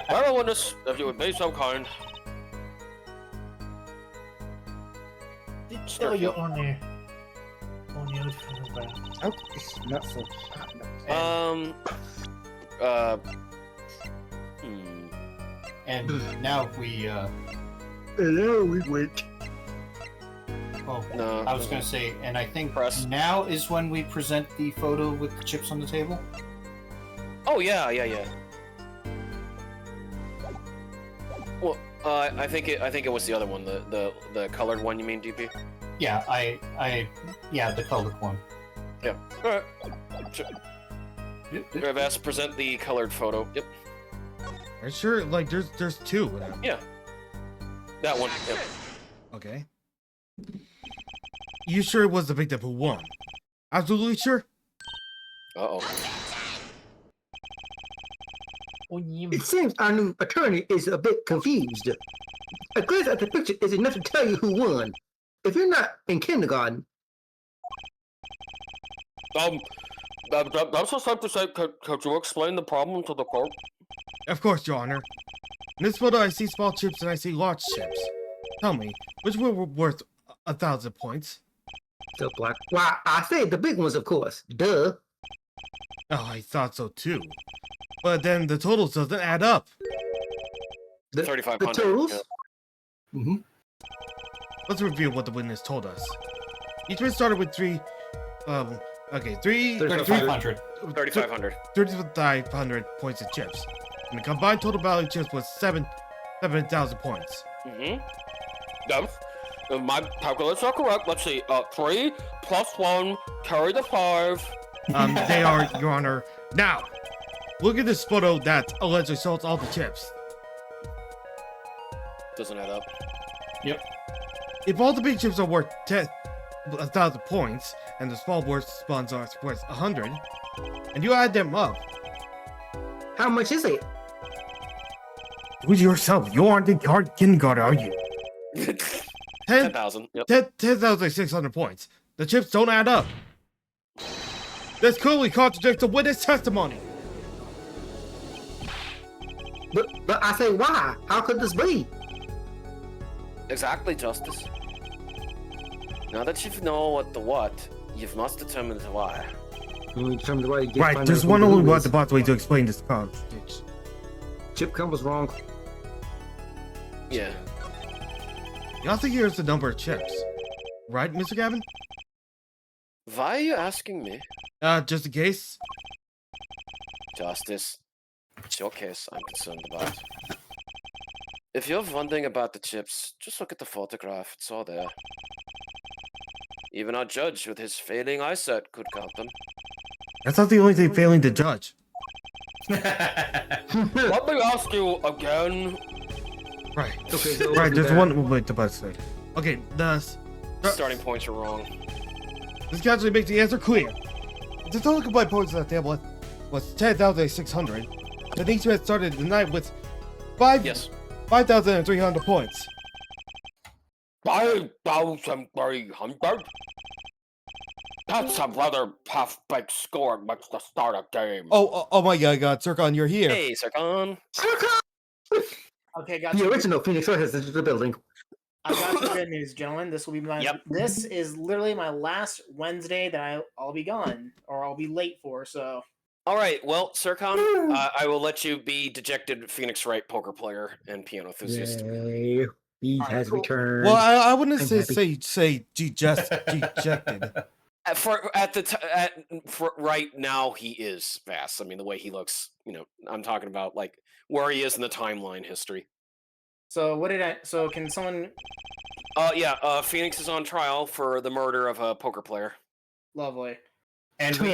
Well, witness, if you would be so kind. Tell your honor. Honor. oh, it's not so hot. And now we, Hello, we wait. well, No. I was gonna say, and I think Press. now is when we present the photo with the chips on the table. Oh yeah. Well, I think it was the other one, the colored one. You mean, DP? Yeah, yeah, the colored one. Yeah. All right. Sure. I've asked to present the colored photo. Yep. Are you sure? Like, there's 2. Yeah. That one. Yep. Okay. You sure it was the victim who won? Absolutely sure? Uh-oh. Oh, yeah. It seems our new attorney is a bit confused. A glance at the picture is enough to tell you who won. If you're not in kindergarten, That's just like to say, could you explain the problem to the court? Of course, Your Honor. In this photo, I see small chips and I see large chips. Tell me, which one were worth 1,000 points? the black. Why, I said the big ones, of course. Duh. Oh, I thought so too. But then the totals doesn't add up. The 3,500. totals? Yeah. Mm-hmm. Let's review what the witness told us. Each one started with 3,500. 3,500 points of chips. And the combined total value of chips was 7,000 points. Mm-hmm. Yes. If my calculations are correct, let's see. 3 plus 1, carry the 5. They are, Your Honor. Now, look at this photo that allegedly shows all the chips. Doesn't add up. If all the big chips are worth 1,000 points, and the small ones are worth 100, and you add them up, How much is it? do it yourself. You aren't in kindergarten, are you? 10,000. Yep. 10,600 points. The chips don't add up. This clearly contradicts the witness testimony. But I say, why? How could this be? Exactly, Justice. Now that you know what the what, you must determine the why. Right, there's one only way to explain this contradiction. Chip count was wrong. Yeah. You also here's the number of chips. Right, Mr. Gavin? Why are you asking me? Just in case. Justice. It's your case I'm concerned about. If you're wondering about the chips, just look at the photograph. It's all there. Even our judge, with his failing eyesight, could count them. That's not the only thing failing to judge. Let me ask you again. Right. Okay, so Right, there's that- one wait to say. Okay, Starting points are wrong. this actually makes the answer clear. The total combined points on the table was 10,600. The each man started the night with Yes. 5,300 points. 5,300? That's a rather half-baked score at which to start a game. Oh my God, Sircon, you're here. Hey, Sarkon. Okay, got The you. original Phoenix Wright has entered the building. I got the good news, gentlemen. This will be my. Yep. This is literally my last Wednesday that I'll be gone, or I'll be late for. So All right, well, Sircon, I will let you be dejected Phoenix Wright poker player and piano enthusiast. Yay. He Alright, has cool. returned. Well, I wouldn't I'm say dejected. For right now, he is fast. I mean, the way he looks, I'm talking about like where he is in the timeline history. what did I? So can someone? Phoenix is on trial for the murder of a poker player. Lovely. And we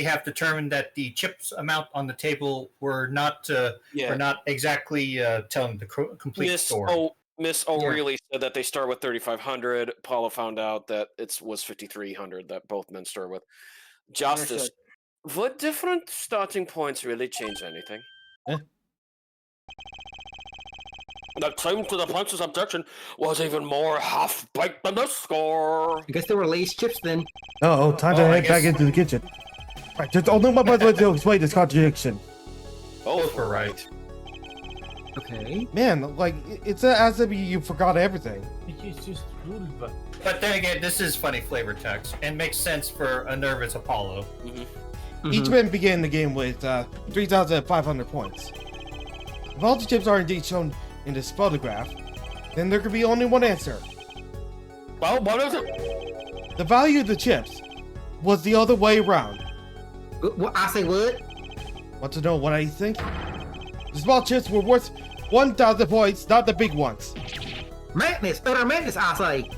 have determined that the chips amount on the table were not exactly telling the complete story. Miss O'Reilly said that they start with 3,500. Paula found out that it was 5,300 that both men start with. Justice, would different starting points really change anything? That claim to the punch's objection was even more half-baked than the score. I guess they were Lay's chips then. Time to Oh, I head back guess- into the kitchen. Right, there's only one way to explain this contradiction. Both were right. Okay. Man, like, it's as if you forgot everything. It is just rule, but But then again, this is funny flavor text and makes sense for a nervous Apollo. Each man began the game with 3,500 points. If all the chips are indeed shown in this photograph, then there could be only one answer. Well, what is it? The value of the chips was the other way around. What, I say what? Want to know what I think? The small chips were worth 1,000 points, not the big ones. Madness, utter madness, I say.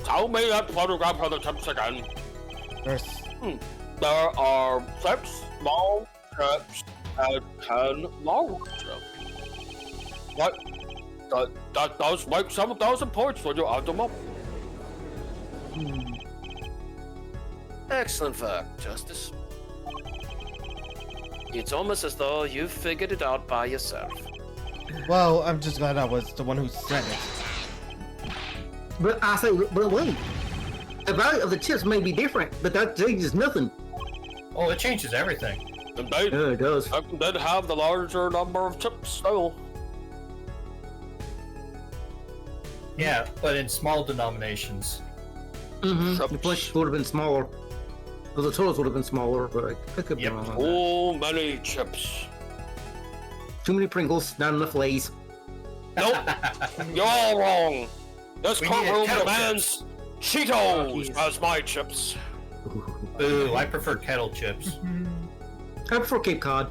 Tell me that photograph of the chips again. There's There are 6 small chips and 10 large chips. What? That does make 7,000 points when you add them up. Excellent work, Justice. It's almost as though you figured it out by yourself. Well, I'm just glad I was the one who said it. But I say, but wait. The value of the chips may be different, but that changes nothing. Oh, it changes everything. Indeed. Yeah, it does. I did have the larger number of chips still. Yeah, but in small denominations. Mm-hmm. Chips. The place would have been smaller. Well, the totals would have been smaller, but I could be Yep. wrong on that. Too many chips. Too many Pringles, not enough Lays. Nope. You're all wrong. This We need courtroom kettle demands Oh, Cheetos jeez. as my chips. Ooh, I prefer kettle chips. I prefer Cape Cod.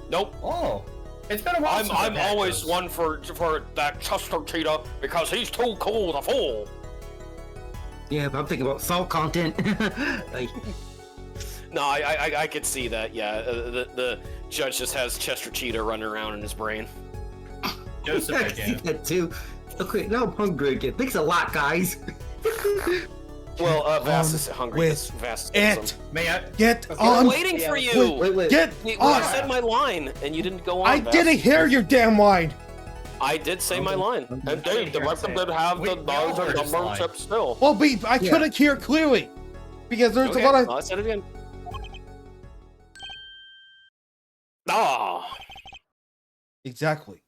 Nope. Oh, it's been a while since I've I'm had always those. one for that Chester cheetah because he's too cool to fool. Yeah, but I'm thinking about salt content. Like, No, I could see that. Yeah, the judge just has Chester Cheetah running around in his brain. Joseph I can see again. that too. Okay, now I'm hungry again. Thanks a lot, guys. Well, Vass is hungry. with Vass is It! May I? Get I'm on! waiting for you. Wait. Get Well, I on! said my line, and you didn't go on. I Vass. didn't hear your damn line! I did say my line. Indeed, the rest of them have the We all larger heard his number of line. chips still. Well, I Yeah. couldn't hear clearly. Because there's Okay, a lot of... well, I said it again. Ah, Exactly.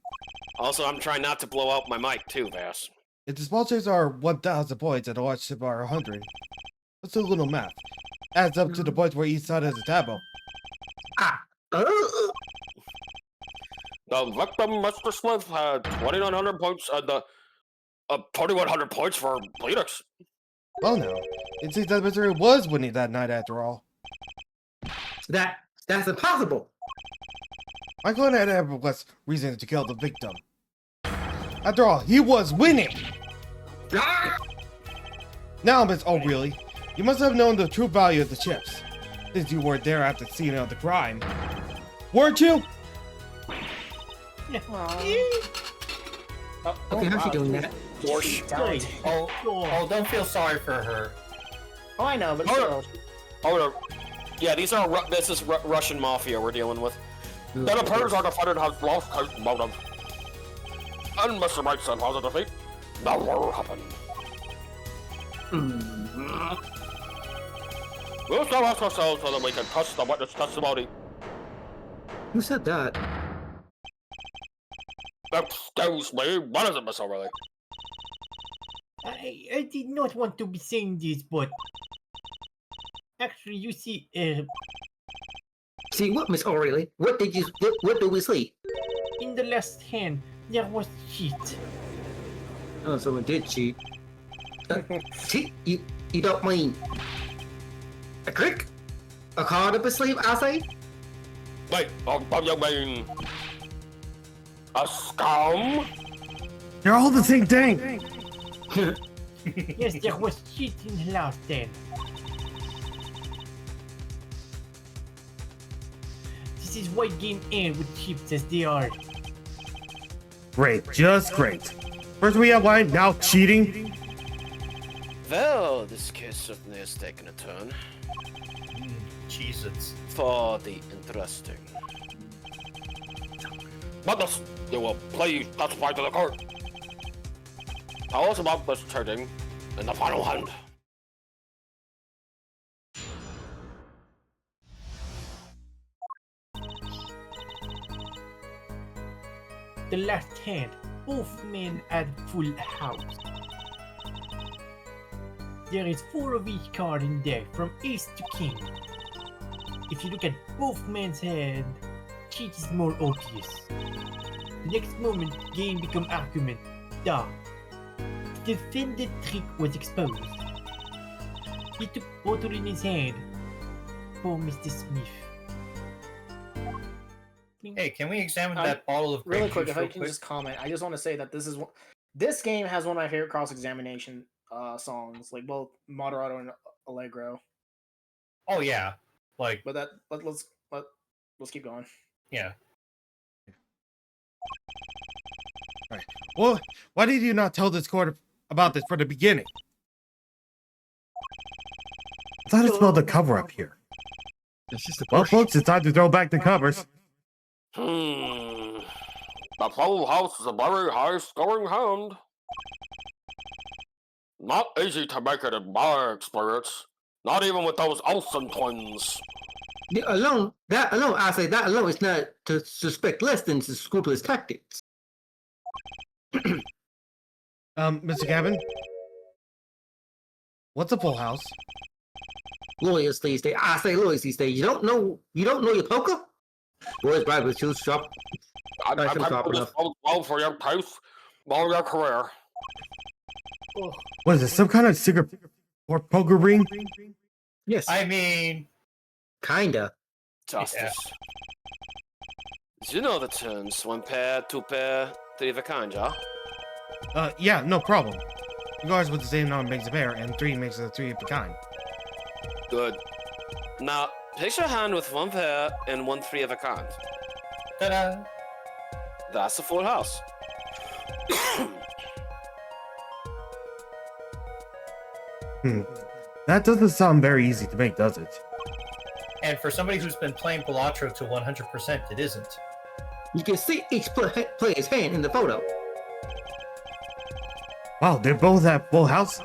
Also, I'm trying not to blow out my mic too, Vass. If the small chips are 1,000 points and the large chips are 100, let's do a little math. Adds up to the points where each side has a tableau. Uh, the victim, Mr. Smith, had 2,900 points and the 2,100 points for Phoenix. Well, now, it seems that Mr. was winning that night after all. that's impossible. My client had ever less reason to kill the victim. After all, he was winning! Ah! Now, Miss O'Reilly, you must have known the true value of the chips, since you weren't there at the scene of the crime. Weren't you? Okay, how's she doing that? Dorsch. Don't. Oh, don't feel sorry for her. Oh, I know, but Oh, still. Oh, Yeah, this is Russian mafia we're dealing with. then it appears our defendant has lost his motive. And Mr. Brightson has a defeat. Never happened. We'll still ask ourselves so that we can trust the witness testimony. Who said that? Excuse me, what is it, Miss O'Reilly? I did not want to be saying this, but actually, you see, See what, Miss O'Reilly? What do we see? in the last hand, there was cheat. Oh, someone did cheat. Cheat? You don't mean a trick? A card up his sleeve, I say? Wait, you mean a scam? They're all the same thing! Yes, there was cheat in the last hand. This is why game end with chips as they are. Great, just great. First we have line, now cheating? Well, this case certainly has taken a turn Jesus. for the interesting. Witness, you will please testify to the court. Tell us about this cheating in the final hand. The last hand, both men had full house. There is 4 of each card in deck, from ace to king. If you look at both men's hand, cheat is more obvious. The next moment, game become argument. Da. The defended trick was exposed. He took bottle in his hand. Poor Mr. Smith. Hey, can we examine Um, that bottle of Really grape quick, juice if I real can quick? just comment, I just want to say that this game has one of my favorite cross-examination songs, like both Moderato and Allegro. Oh yeah, like But let's keep going. yeah. Well, why did you not tell this court about this from the beginning? thought I smelled a cover up here. It's just a Well, push. folks, it's time to throw back the covers. The Full House is a very high-scoring hand. Not easy to make it in my experience. Not even with those Olsen twins. That alone, I say that alone is not to suspect less than scrupulous tactics. Mr. Gavin? What's a full house? Lawyers these days. I say lawyers these days. You don't know your poker? Boys, right with you, shop. I Nice and think sharp this enough. bodes well for your taste, or your career. Oh, What is this, some kind of secret poker ring? Yes, I mean, kinda. Justice. You know the tunes. 1 pair, 2 pair, 3 of a kind, yeah? Yeah, no problem. Regardless with the same number makes a pair, and 3 makes a 3 of a kind. Good. Now, picture a hand with 1 pair and 1 3 of a kind. ta-da. That's a full house. That doesn't sound very easy to make, does it? And for somebody who's been playing Pilatro to 100%, it isn't. You can see each player's hand in the photo. Wow, they're both at full house?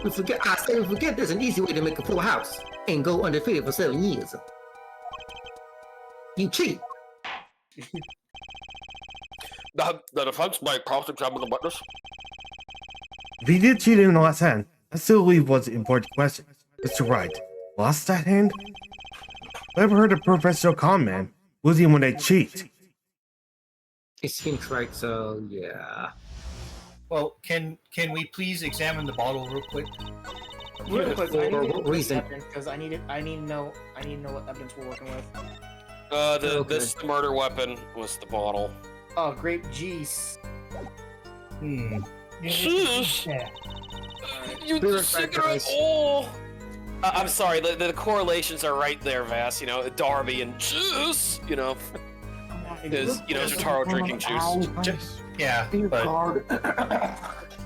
We forget there's an easy way to make a full house and go undefeated for 7 years. You cheat. The defense may cross-examine the witness. If he did cheat in the last hand, that still leaves was an important question. Mr. Wright, lost that hand? I ever heard of professional con man losing when they cheat? It seems right, so yeah. Well, can we please examine the bottle real quick? real quick, I For need what reason? because I need to know what evidence we're working with. This murder weapon was the bottle. Oh, grape juice. Sheesh. Yeah. You Spirit cigarette. factories. Oh. I'm sorry. The correlations are right there, Vass. You know, Darby and juice. You know, is Jotaro drinking juice. Yeah, but Hold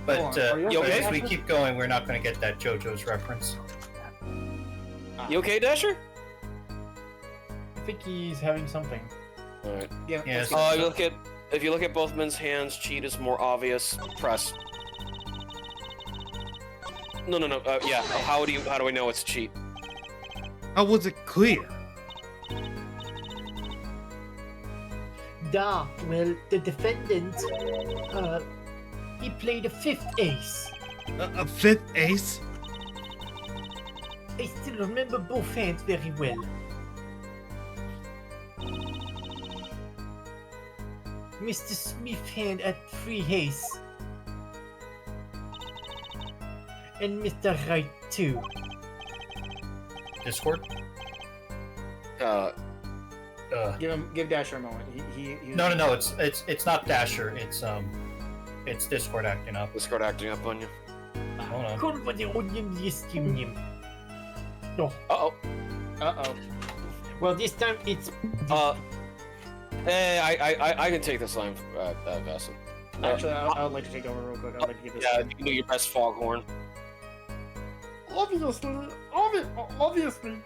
on, are you okay, if we Asher? keep going, we're not going to get that JoJo's reference. You okay, Dasher? I think he's having something. All right. Yeah. Yes. If you look at both men's hands, cheat is more obvious. Press. No. Yeah. How do we know it's cheat? How was it clear? Well, the defendant, he played a 5th ace. A 5th ace? I still remember both hands very well. Mr. Smith hand at 3 ace. And Mr. Wright too. Discord? Give Dasher a moment. He No. It's not Dasher. It's Discord acting up. Discord acting up on you. Hold on. No. Uh-oh. Well, this time it's Hey, I can take this line, Vasson. Actually, I would like to take over real quick. I'd like to give this. Yeah, you can do your best foghorn. Obviously,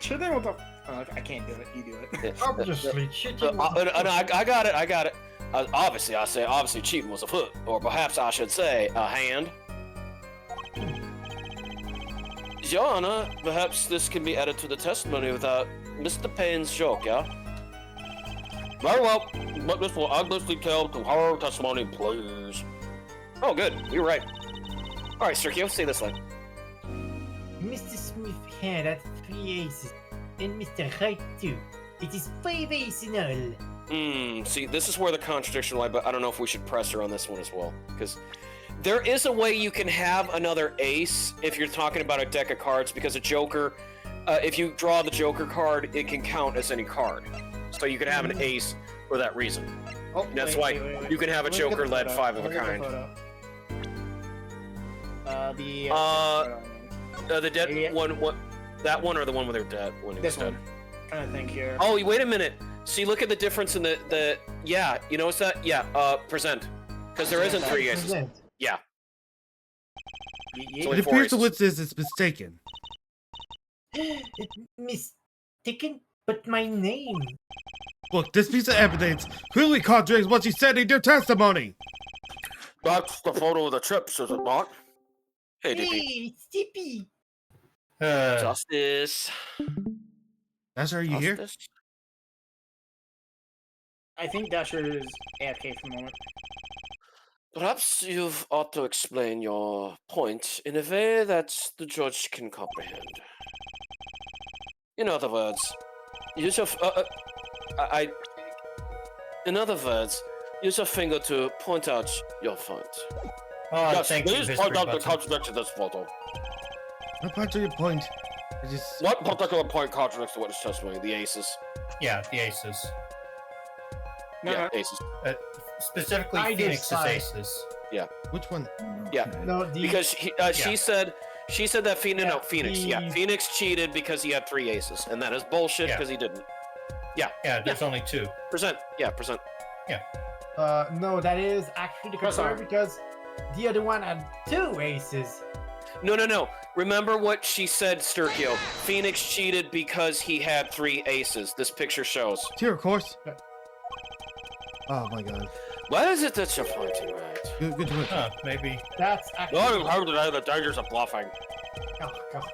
cheating with the. I can't do it. You do it. Obviously, cheating. I got it. Obviously cheating was a foot, or perhaps I should say a hand. Your Honor, perhaps this can be added to the testimony without Mr. Payne's joke, yeah? Very well, but this will add this detail to her testimony, please. Oh, good. You're right. All right, Sergio, say this line. Mr. Smith hand at 3 aces, and Mr. Wright too. It is 5 aces in all. See, this is where the contradiction lies, but I don't know if we should press her on this one as well, because there is a way you can have another ace if you're talking about a deck of cards, because a Joker, if you draw the Joker card, it can count as any card. So you can have an ace for that reason. Oh, That's why you can have a Let me get the Joker-led photo. 5 of a Let me get kind. the photo. The dead Idiot. one, what? That one or the one with her dead? When he was This dead? one. Trying to think here. Oh, wait a minute. See, look at the difference in the. Yeah, you notice that? Yeah. Present, because there isn't 3 aces. Yeah. Ye- It's ye- only It 4 appears the aces. witness is mistaken. Mistaken, but my name. Look, this piece of evidence clearly contradicts what you said in your testimony. That's the photo of the chips, is it not? Hey, DP. Hey, it's Tippy. Justice. Dasher, are you here? Justice? I think Dasher is AFK for the moment. Perhaps you've ought to explain your point in a way that the judge can comprehend. In other words, use your in other words, use your finger to point out your point. Oh, Yes, thank you, please Mr. point out the Button. contradiction to this photo. What part of your point? I just... What particular point contradicts the witness testimony? The aces. Yeah, the aces. No, Yeah, no, aces. Specifically, I Phoenix's decide. aces. Which one? Yeah, No, the because she said that Phoenix. Yeah, No, Phoenix. Yeah, the- Phoenix cheated because he had 3 aces, and that is bullshit Yeah. because he didn't. Yeah, there's only 2. Percent. Yeah, percent. no, that is actually the contrary because the other one had 2 aces. No. Remember what she said, Sturkio. Phoenix cheated because he had 3 aces. This picture shows. Here, of course. Oh my god. What is it that you're pointing at? Good to Huh, maybe. That's actually. No, you've heard today the dangers of bluffing. Oh, God.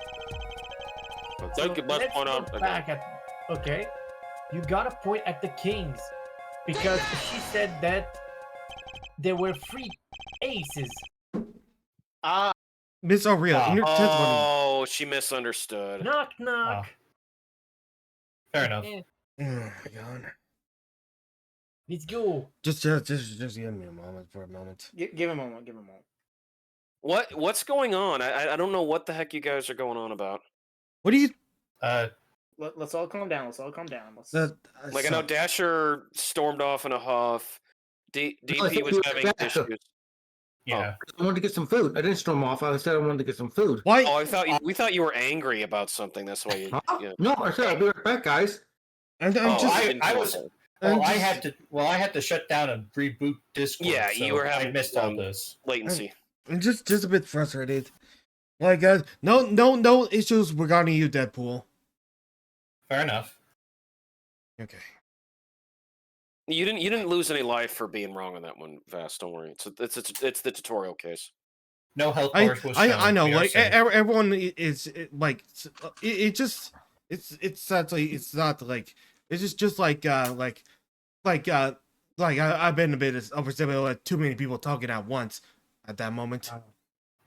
But So thank you, let's point go out again. back at. Okay, you gotta point at the kings because she said that there were 3 aces. ah, Miss O'Reilly, in your testimony. Oh, she misunderstood. Knock knock. Fair enough. Eh, Oh my god. let's go. Just give me a moment for a moment. give him a moment. Give him a moment. What's going on? I don't know what the heck you guys are going on about. What do you... Let's all calm down. Let's all calm down. Let's. Like I know Dasher stormed off in a huff. DP was having issues. Yeah. I wanted to get some food. I didn't storm off. I said I wanted to get some food. Why? Oh, we thought you were angry about something. That's why you. Huh? Yeah. No, I said I'll be right back, guys. I'm Oh, just... didn't I know was- that. Well, I'm I just- had to shut down and reboot Discord. Yeah, so you were I having missed all this. latency. I'm just a bit frustrated. Like, no issues regarding you, Deadpool. Fair enough. Okay. You didn't lose any life for being wrong on that one, Vast. Don't worry. It's the tutorial case. No health bars was shown. I know, We are like safe. everyone is like it's actually it's not like it's just like I've been a bit overstimulated, like too many people talking at once at that moment.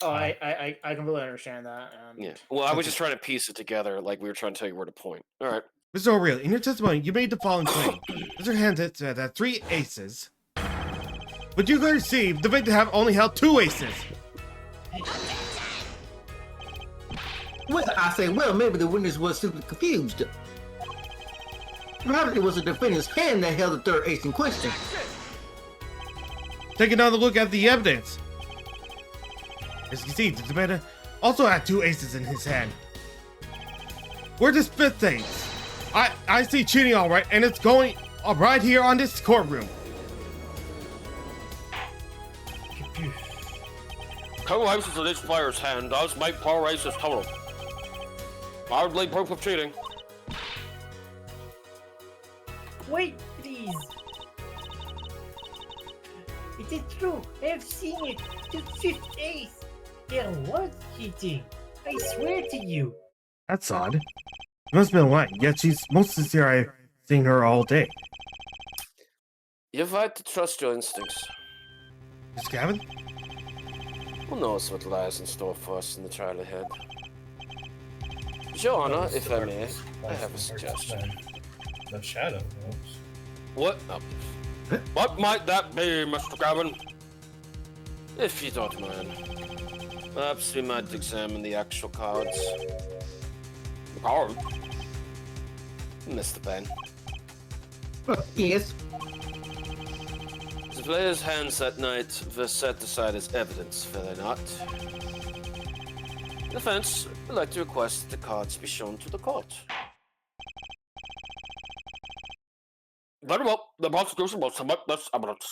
Oh, I completely understand that. And Yeah. Well, I was just trying to piece it together, like we were trying to tell you where to point. All right. Mr. O'Reilly, in your testimony, you made the following claim: Mr. Handit said that 3 aces, but you could see the victim have only held 2 aces. Well, I say, well, maybe the witness was simply confused. Perhaps it was the defendant's hand that held the 3rd ace in question. Take another look at the evidence. As you can see, the defendant also had 2 aces in his hand. Where's this 5th ace? I see cheating all right, and it's going right here on this courtroom. Two aces in each player's hand does make 4 aces total. Hardly proof of cheating. Wait, please. It is true. I have seen it. The 5th ace. There was cheating. I swear to you. That's odd. She must have been lying, yet she's most sincere. I've seen her all day. You're right to trust your instincts. Miss Gavin? Who knows what lies in store for us in the trial ahead? Your Honor, if I may, I have a suggestion. The shadow knows. What? What might that be, Mr. Gavin? If you don't mind. Perhaps we might examine the actual cards. The card? Mr. Ben. Yes. The players' hands that night were set aside as evidence, were they not? In defense, would like to request that the cards be shown to the court. Very well, the prosecution will submit this evidence.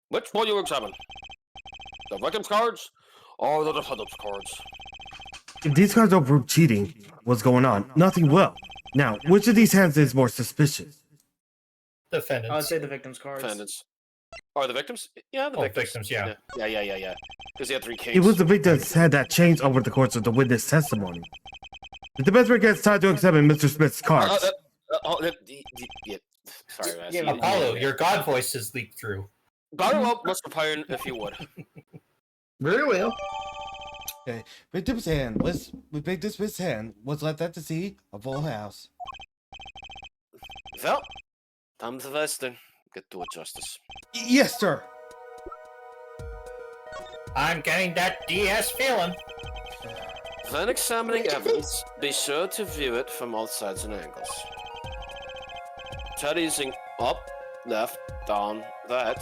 Which will you examine? The victim's cards or the defendant's cards? If these cards don't prove cheating, what's going on? Nothing will. Now, which of these hands is more suspicious? Defendants. I would say the victim's cards. Defendants. Are the victims? Yeah, the victims. Yeah. Yeah. Because he had 3 kings. It was the victim's head that changed over the course of the witness testimony. The defense gets time to examine Mr. Smith's cards. Yeah. Sorry, man. Yeah, Apollo, your god voice has leaked through. Very well, Mr. Pine, if you would. Very well. Okay, victim's hand was with Victim Smith's hand was left at the sea, a full house. Well, time to Western. Get to it, Justice. Yes, sir. I'm getting that DS feeling. When examining evidence, be sure to view it from all sides and angles. Try using up, left, down, right,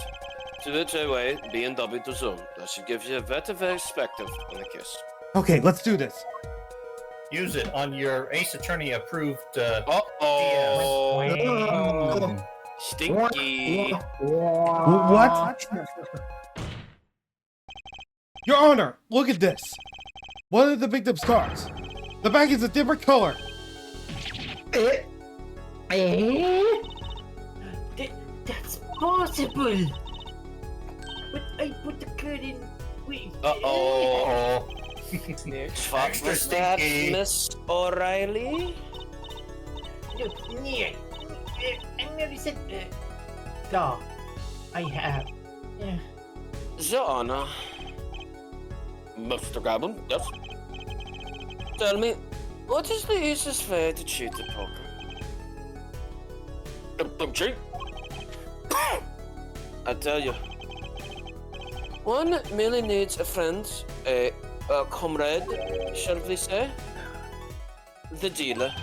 to which way B and W to zoom. That should give you a better perspective on the case. Okay, let's do this. Use it on your Ace Attorney approved. Oh. Stinky. What? Your Honor, look at this. One of the victim's cards. The back is a different color. That's possible. But I put the card in. Wait. Oh. What Extra was that, stinky. Miss O'Reilly? Look, yeah. I'm gonna set. No, I have. Yeah. Your Honor. Mr. Goblin, yes? Tell me, what is the easiest way to cheat at poker? Don't cheat. I tell you. One merely needs a friend, a comrade, shall we say? The dealer.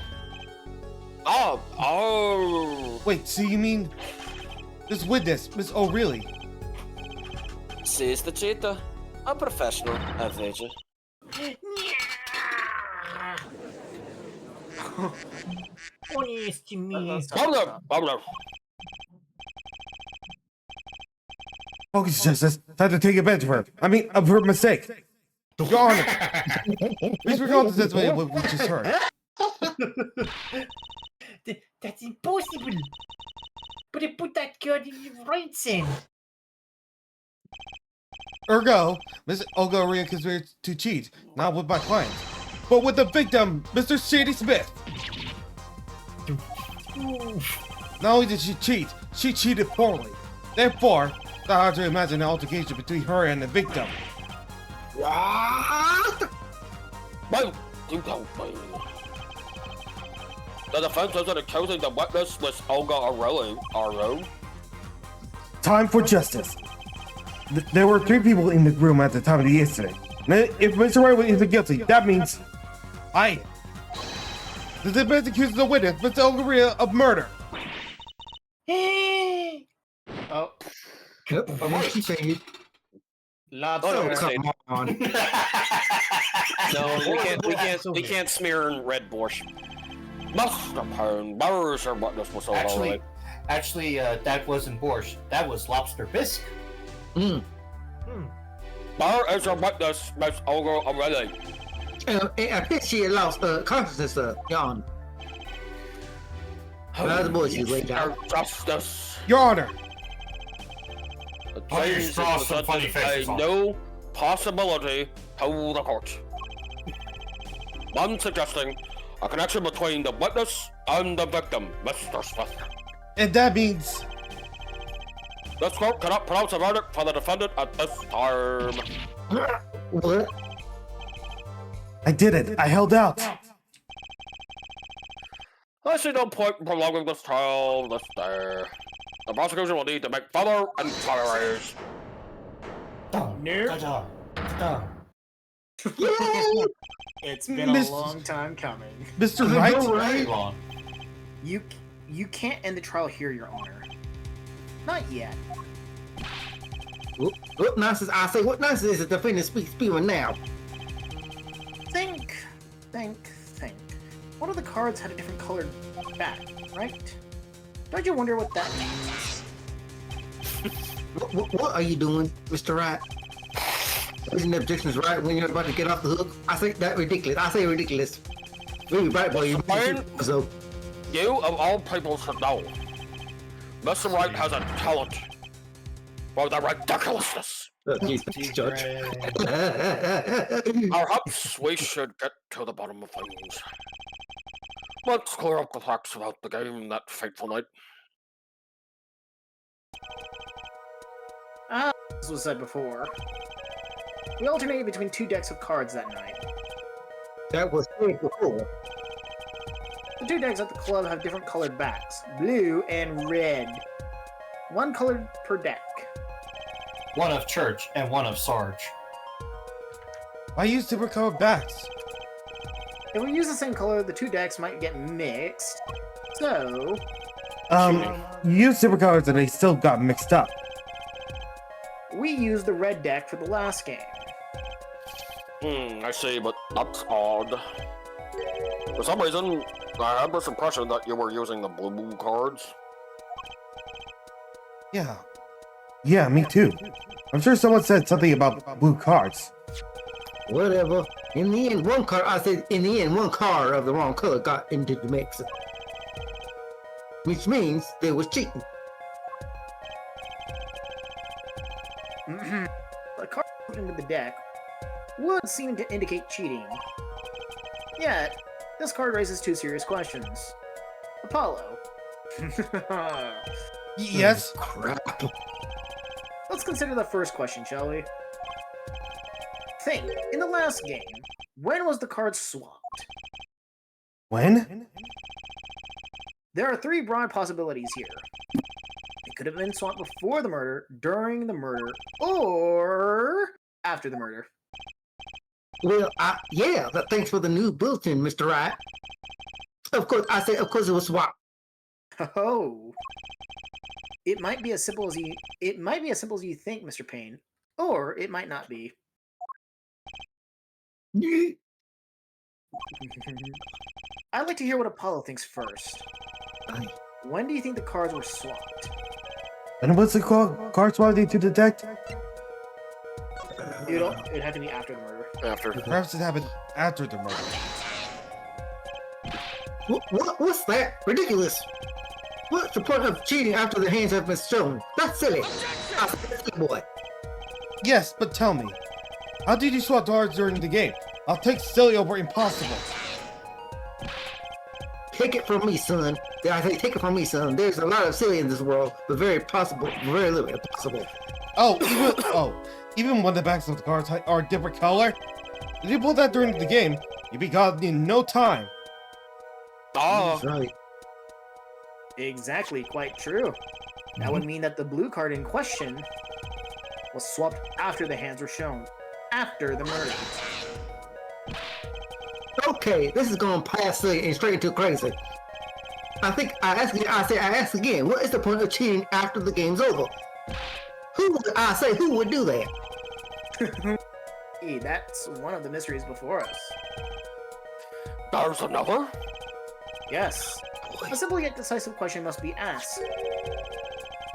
Oh. Wait, so you mean this witness, Miss O'Reilly? She is the cheater. A professional, I wager. Honest me. Problem. Focus, Justice. Time to take advantage of her. I mean, of her mistake. Your Honor. Please recall the sense of what we just heard. That's impossible. But I put that card in the right hand. Ergo, Miss O'Reilly considered to cheat, not with my client, but with the victim, Mr. Shady Smith. Not only did she cheat, she cheated poorly. Therefore, it's not hard to imagine an altercation between her and the victim. Well, you don't mean. The defense isn't accusing the witness, Miss Olga Arroyo. Time for justice. There were 3 people in the room at the time of the incident. Now, if Mr. Ray isn't guilty, that means I am. The defense accuses the witness, Mr. O'Reilly, of murder. Oh, She figured. lobster. Oh, no, Oh, come on. No, we can't smear in red borscht. Mr. Pine, where is your witness, Miss O'Reilly? Actually, that wasn't borscht. That was lobster bisque. Where is your witness, Miss Olga O'Reilly? I think she had lost consciousness, Your Honor. Another voice you laid out. Justice. Your Honor. The Put your change straws is some funny presented faces a on. no possibility to the court. I'm suggesting a connection between the witness and the victim, Mr. Smith. And that means This court cannot pronounce a verdict for the defendant at this time. What? I did it. I held out. I see no point in prolonging this trial this day. The prosecution will need to make further inquiries. Yay! It's been Miss- a long time coming. Mr. I Wright? know, Very right? long. You can't end the trial here, Your Honor. Not yet. What nonsense? I say, what nonsense is the defendant spewing now? Think. One of the cards had a different colored back, right? Don't you wonder what that means? What are you doing, Mr. Wright? Raising the objections right when you're about to get off the hook. I say that ridiculous. I say ridiculous. Really right, boy. Mr. Payne? So, You of all people should know. Mr. Wright has a talent for the ridiculousness. Jesus, Judge. Perhaps we should get to the bottom of things. Let's clear up the facts about the game that fateful night. This was said before. We alternated between 2 decks of cards that night. That was said before. The 2 decks at the club have different colored backs, blue and red. 1 colored per deck. One of Church and one of Sarge. Why use different colored backs? If we use the same color, the 2 decks might get mixed. So, You used different colors and they still got mixed up. we used the red deck for the last game. I see, but that's odd. For some reason, I had this impression that you were using the blue cards. Yeah. Yeah, me too. I'm sure someone said something about blue cards. Whatever. In the end, one card, I said, in the end, one card of the wrong color got into the mix. Which means there was cheating. The card put into the deck would seem to indicate cheating. Yet, this card raises 2 serious questions. Apollo. Yes? Crap. Let's consider the first question, shall we? Think, in the last game, when was the card swapped? When? There are 3 broad possibilities here. It could have been swapped before the murder, during the murder, or after the murder. Well, yeah, thanks for the new bulletin, Mr. Wright. Of course, I said, of course it was swapped. Oh. It might be as simple as you think, Mr. Payne, or it might not be. I'd like to hear what Apollo thinks first. When do you think the cards were swapped? And what's the card swapped into the deck? It'd have to be after the murder. After. Perhaps it happened after the murder. What's that? Ridiculous. What's the point of cheating after the hands have been shown? That's silly. I said, silly boy. Yes, but tell me, how did you swap cards during the game? I'll take silly over impossible. Take it from me, son. I say, take it from me, son. There's a lot of silly in this world, but very little impossible. Even when the backs of the cards are a different color? If you pull that during the game, you'd be gone in no time. That's right. Exactly, quite true. That would mean that the blue card in question was swapped after the hands were shown, after the murder. Okay, this is going past silly and straight into crazy. I think I ask again, what is the point of cheating after the game's over? Who would do that? Hey, that's one of the mysteries before us. There's another? Yes. A simple yet decisive question must be asked.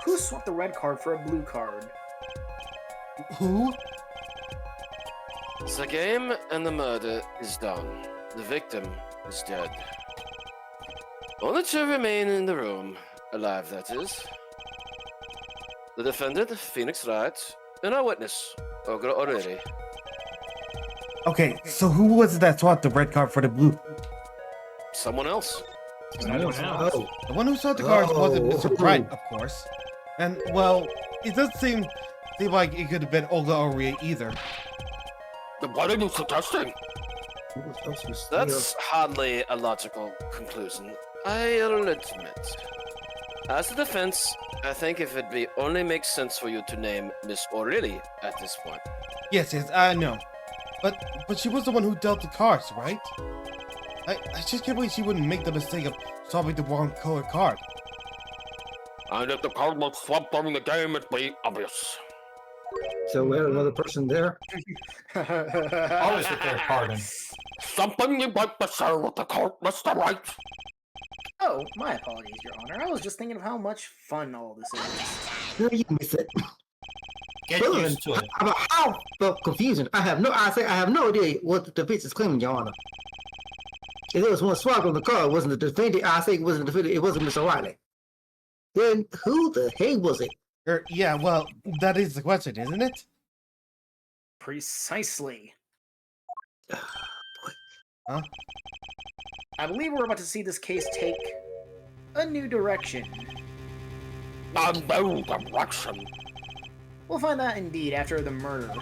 Who swapped the red card for a blue card? Who? The game and the murder is done. The victim is dead. Only 2 remain in the room, alive that is. The defendant, Phoenix Wright, and our witness, Ogre O'Reilly. Okay, so who was it that swapped the red card for the blue? Someone else. Oh, The one who swapped the cards wasn't Mr. Bright, of course. And, well, it doesn't seem like it could have been Olga O'Reilly either. Then what are you suggesting? That's hardly a logical conclusion, I'll admit. As a defense, I think if it be only makes sense for you to name Miss O'Reilly at this point. Yes, I know. But she was the one who dealt the cards, right? I just can't believe she wouldn't make the mistake of swapping the wrong color card. And if the card was swapped during the game, it'd be obvious. So we had another person there? Always with their pardon. Something you'd like to share with the court, Mr. Wright? Oh, my apologies, Your Honor. I was just thinking of how much fun all this is. No, you miss it. Get Fun. used to it. About how the confusion. I have no idea what the defense is claiming, Your Honor. If there was one swap on the car, it wasn't the defendant. I say it wasn't the defendant. It wasn't Mr. Riley. Then who the hell was it? Yeah, well, that is the question, isn't it? Precisely. Huh? I believe we're about to see this case take a new direction. A new direction. We'll find that indeed after the murder.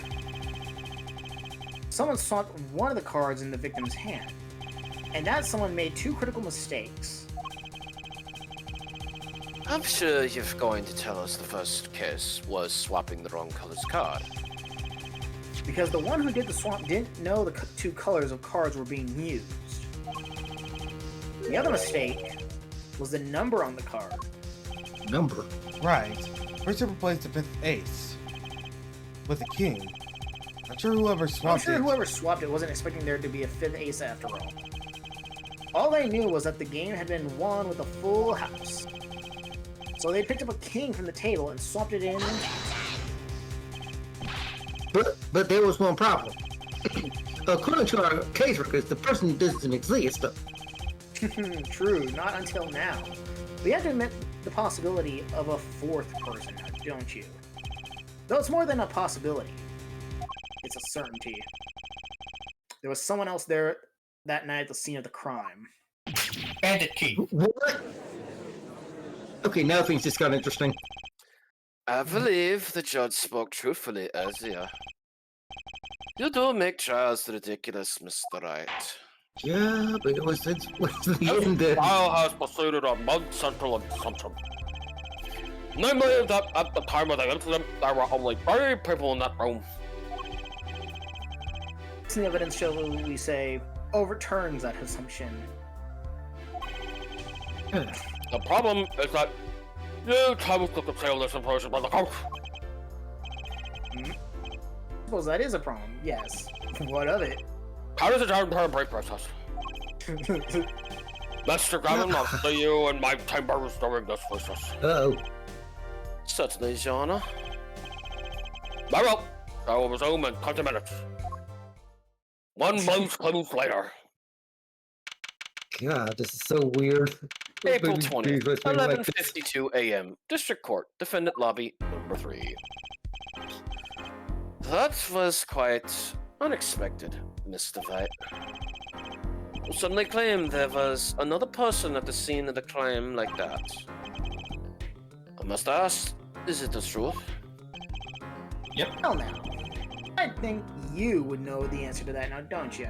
Someone swapped one of the cards in the victim's hand, and that someone made two critical mistakes. I'm sure you're going to tell us the first case was swapping the wrong color's card. Because the one who did the swap didn't know the two colors of cards were being used. The other mistake was the number on the card. Number. Right. First you replaced the 5th ace with a king. Not sure whoever I'm swapped sure it. whoever swapped it wasn't expecting there to be a 5th ace after all. All they knew was that the game had been won with a full house. So they picked up a king from the table and swapped it in. But there was one problem. According to our case records, the person doesn't exist. True, not until now. We have to admit the possibility of a fourth person, don't you? Though it's more than a possibility. It's a certainty. There was someone else there that night at the scene of the crime. Bandit key. What? Okay, now things just got interesting. I believe the judge spoke truthfully, Ezia. You do make trials ridiculous, Mr. Wright. Yeah, but it was the end there. Trial has proceeded on one central assumption. Namely, that at the time of the incident, there were only 3 people in that room. The evidence, shall we say, overturns that assumption. The problem is that you chose to conceal this information by the court. I suppose that is a problem, yes. What of it? How does it turn to a break process? Mr. Gavin, I'll see you in my chambers during this recess. Uh-oh. Certainly, Your Honor. Very well. I will resume in 20 minutes. 1 month clues later. God, this is so weird. April Please, 20th, let's make it like this. 11:52 a.m. District Court, Defendant Lobby number 3. That was quite unexpected, Mr. Vite. You suddenly claimed there was another person at the scene of the crime like that. I must ask, is it the truth? Hell now. I think you would know the answer to that now, don't you?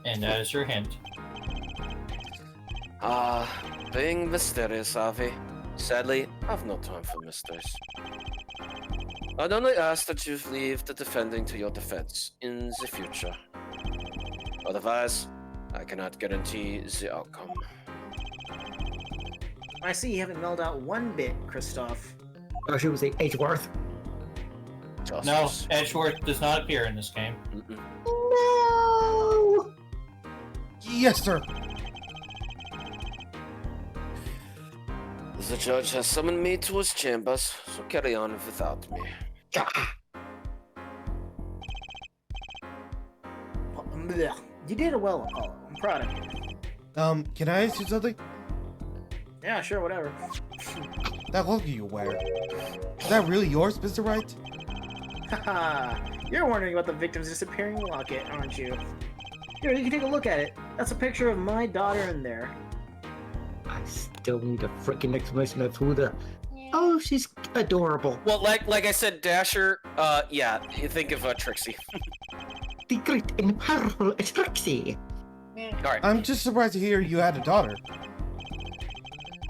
And that is your hint. Being mysterious, Avi. Sadly, I've no time for mysteries. I'd only ask that you leave the defending to your defense in the future. Otherwise, I cannot guarantee the outcome. I see you haven't milled out one bit, Christoph. Or should we say Edgeworth? No, Justice. Edgeworth does not appear in this game. Mm-mm. No! Yes, sir. The judge has summoned me to his chambers, so carry on without me. Blech. You did it well, Apollo. I'm proud of you. Can I ask you something? Yeah, sure, whatever. That logo you wear. Is that really yours, Mr. Wright? Haha, you're wondering about the victim's disappearing locket, aren't you? Here, you can take a look at it. That's a picture of my daughter in there. I still need a freaking explanation of who the... Oh, she's adorable. Well, like I said, Dasher, yeah, you think of Trixie. The great and powerful Trixie. Alright. I'm just surprised to hear you had a daughter.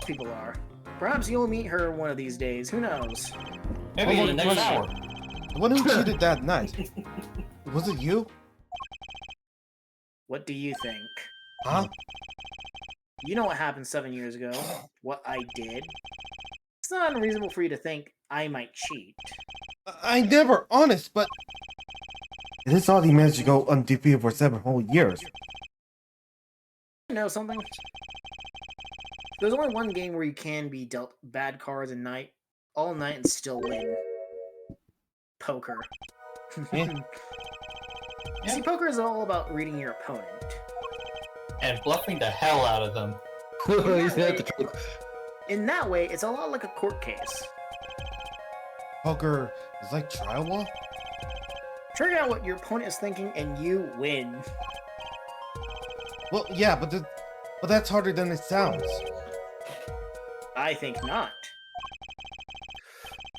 People are. Perhaps you'll meet her one of these days, who knows? Maybe in the next was- hour. The one who cheated that night. Was it you? What do you think? Huh? You know what happened 7 years ago. What I did. It's not unreasonable for you to think I might cheat. I never, honest, but... It is odd he managed to go undefeated for 7 whole years. You know something? There's only one game where you can be dealt bad cards and all night and still win. Poker. Yeah. See, poker is all about reading your opponent. And bluffing the hell out of them. He's not the truth. In that way, it's a lot like a court case. Poker is like trial law? Figure out what your opponent is thinking and you win. Well, yeah, but that's harder than it sounds. I think not.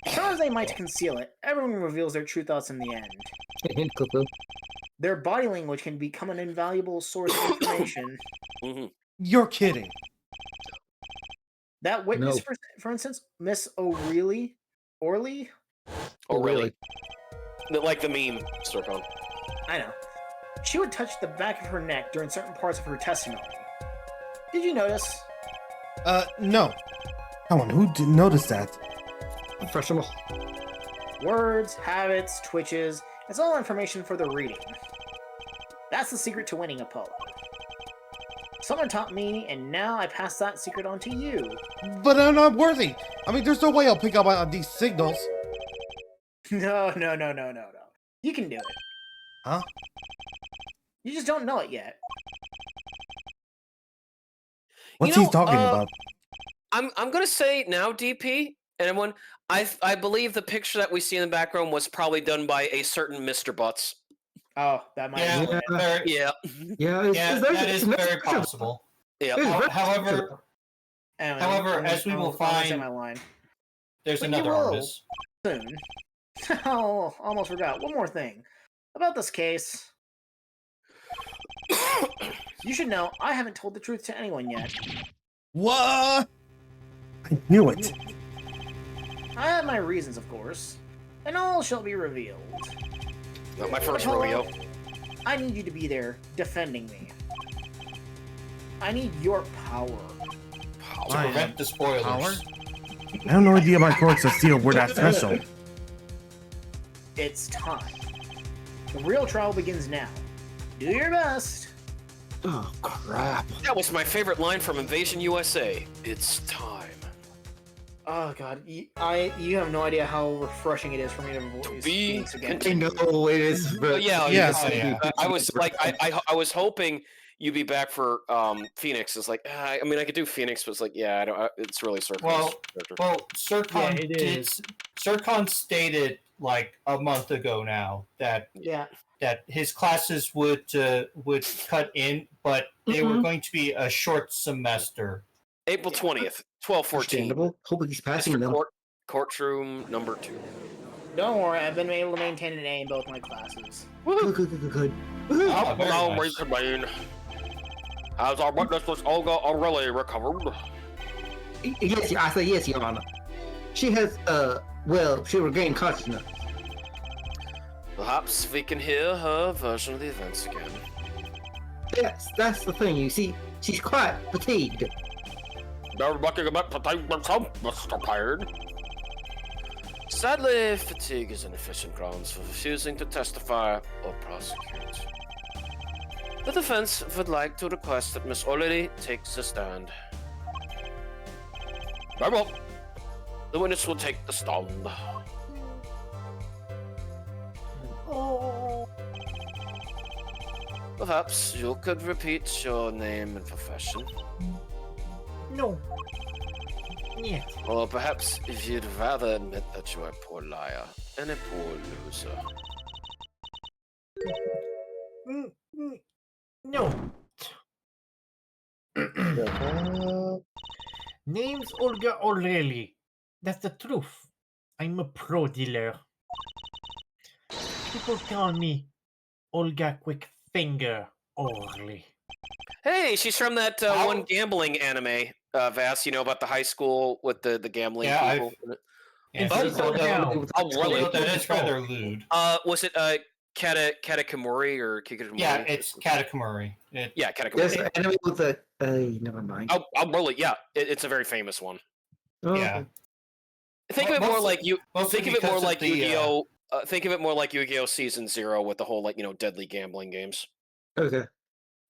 As far as they might conceal it, everyone reveals their true thoughts in the end. Their body language can become an invaluable source of information. You're kidding. That witness, No. for instance, Miss O'Reilly, Orly? Oh, really? Like the meme, Circon. I know. She would touch the back of her neck during certain parts of her testimony. Did you notice? No. Come on, who didn't notice that? Professional. Words, habits, twitches, it's all information for the reading. That's the secret to winning Apollo. Someone taught me, and now I pass that secret on to you. But I'm not worthy. I mean, there's no way I'll pick up on these signals. No. You can do it. Huh? You just don't know it yet. What's You know, he talking about? I'm gonna say now, DP, and everyone, I believe the picture that we see in the background was probably done by a certain Mr. Butts. Oh, that might Yeah, be it. Yeah. that is very possible. Yeah. However, Anyway, as we will I'll say find- my line. there's But you another will. artist. Soon. Oh, almost forgot. One more thing. About this case. You should know, I haven't told the truth to anyone yet. What? I knew it. I have my reasons, of course. And all shall be revealed. Not my first Apollo, rodeo. I need you to be there, defending me. I need your power. To Why? prevent the spoilers. Power? I have no idea my courts of steel were that special. It's time. The real trial begins now. Do your best. Oh crap! That was my favorite line from Invasion USA. It's time. Oh god, you have no idea how refreshing it is for me to voice be Phoenix again. I know it is, but Yeah, Yeah. I was like, I was hoping you'd be back for Phoenix. It's like, I mean, I could do Phoenix, but it's like, yeah, I don't. It's really Circon's character. Well, Circon Yeah, it is. Circon stated like a month ago now that Yeah. his classes would cut in, but they were going to be a short semester. April 20th, 12/14. understandable. Hope he's passing District them. Court, courtroom number 2. Don't worry, I've been able to maintain an A in both my classes. Good. Oh, very Now nice. reconvene. As our witness, Miss Olga O'Reilly recovered. Yes, I say yes, Your Honor. She has, she regained consciousness. Perhaps we can hear her version of the events again. Yes, that's the thing. You see, she's quite fatigued. They're looking a bit fatigued themselves, Mr. Payne. Sadly, fatigue is inefficient grounds for refusing to testify or prosecute. The defense would like to request that Miss O'Reilly takes a stand. Very well. The witness will take the stand. Perhaps you could repeat your name and profession. No. Yet. Or perhaps if you'd rather admit that you're a poor liar and a poor loser. No. Name's Olga O'Reilly. That's the truth. I'm a pro dealer. People call me Olga Quick Finger O'Reilly. Hey, she's from that one gambling anime, Vass, you know, about the high school with the gambling Yeah, people. Yeah, Oh, so no. Oh, really? that is rather lewd. Was it Katakamori or Kikakamori? Yeah, it's Katakamori. Yeah, Katakamori. There's an enemy with a. Never mind. Oh, really? Yeah, it's a very famous one. Oh, Yeah. okay. Think of it more Mostly- like you. mostly Think of it more because of like the, Yu-Gi-Oh. Think of it more like Yu-Gi-Oh! Season 0 with the whole deadly gambling games. Okay.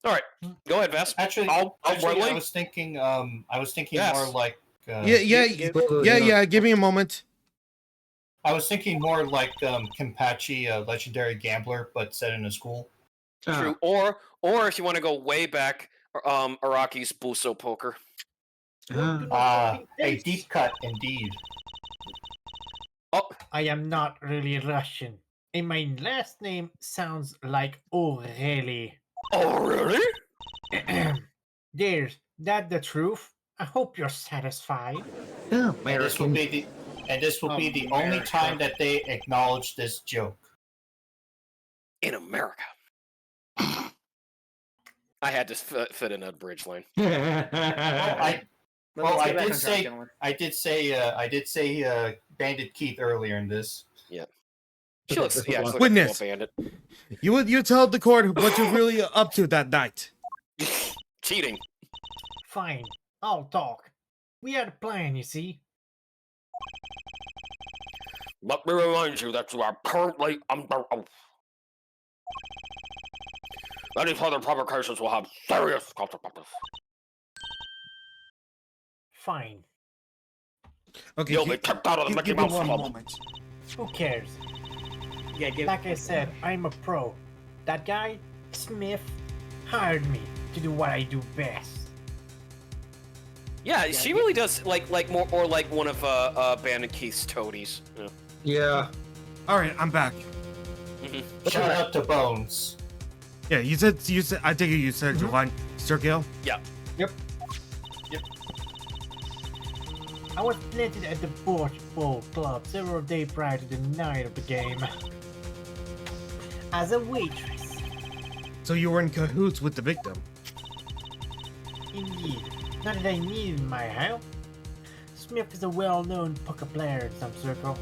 All right, go ahead, Vass. Actually, I'll actually really- I was thinking Yes. more like. Yeah. Give me a moment. I was thinking more like Kenpachi, a legendary gambler, but set in a school. True. Or if you want to go way back, Araki's Buso Poker. A deep cut indeed. Oh, I am not really Russian, and my last name sounds like O'Reilly. oh really? There's that the truth. I hope you're satisfied. Yeah, And this will American. be the only America. time that they acknowledge this joke. In America. I had to fit in a bridge line. Well, Let's I get back did on track, say- gentlemen. I did say Bandit Keith earlier in this. She looks, yeah, she looks like a Witness. little bandit. You tell the court what you're really up to that night. Cheating. Fine, I'll talk. We had a plan, you see. Let me remind you that you are currently under oath. Any further provocations will have serious consequences. Fine. Okay, You'll be kicked out of the Mickey give me Mouse one Club. moment. Who cares? Yeah, give. Like I said, I'm a pro. That guy, Smith, hired me to do what I do best. Yeah, she really does like more or like one of Bandit Keith's toadies. Yeah. Yeah. All right, I'm back. Shout out to Bones. Yeah, you said. I think you said your line, Sir Gale. I was planted at the Borch Bowl Club several days prior to the night of the game. As a waitress, So you were in cahoots with the victim. indeed. Not that I needed my help. Smith is a well-known poker player in some circle.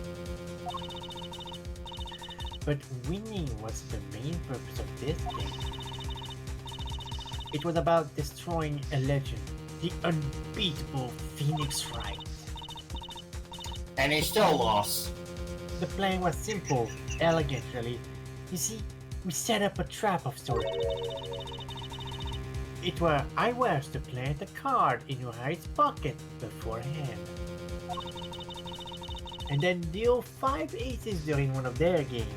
But winning was the main purpose of this game. It was about destroying a legend, the unbeatable Phoenix Wright. And he still lost. The plan was simple, elegant really. You see, we set up a trap of sorts. I was to plant a card in your Wright's pocket beforehand. And then deal 5 aces during one of their games.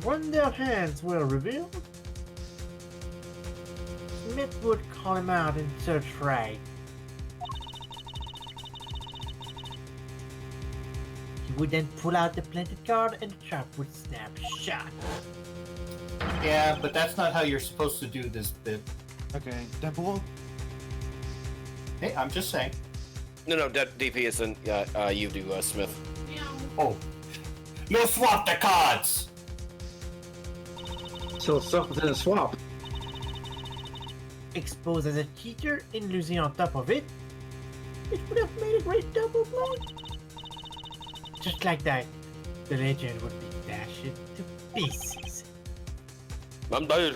When their hands were revealed, Smith would call him out and search Wright. He would then pull out the planted card and the trap would snap shut. Yeah, but that's not how you're supposed to do this bit. Okay, Deadpool. Hey, I'm just saying. No, DP isn't. You do, Smith. Oh, you swap the cards. So something in a swap. Exposed as a cheater and losing on top of it, it would have made a great double blow. Just like that, the legend would be dashed to pieces. Indeed.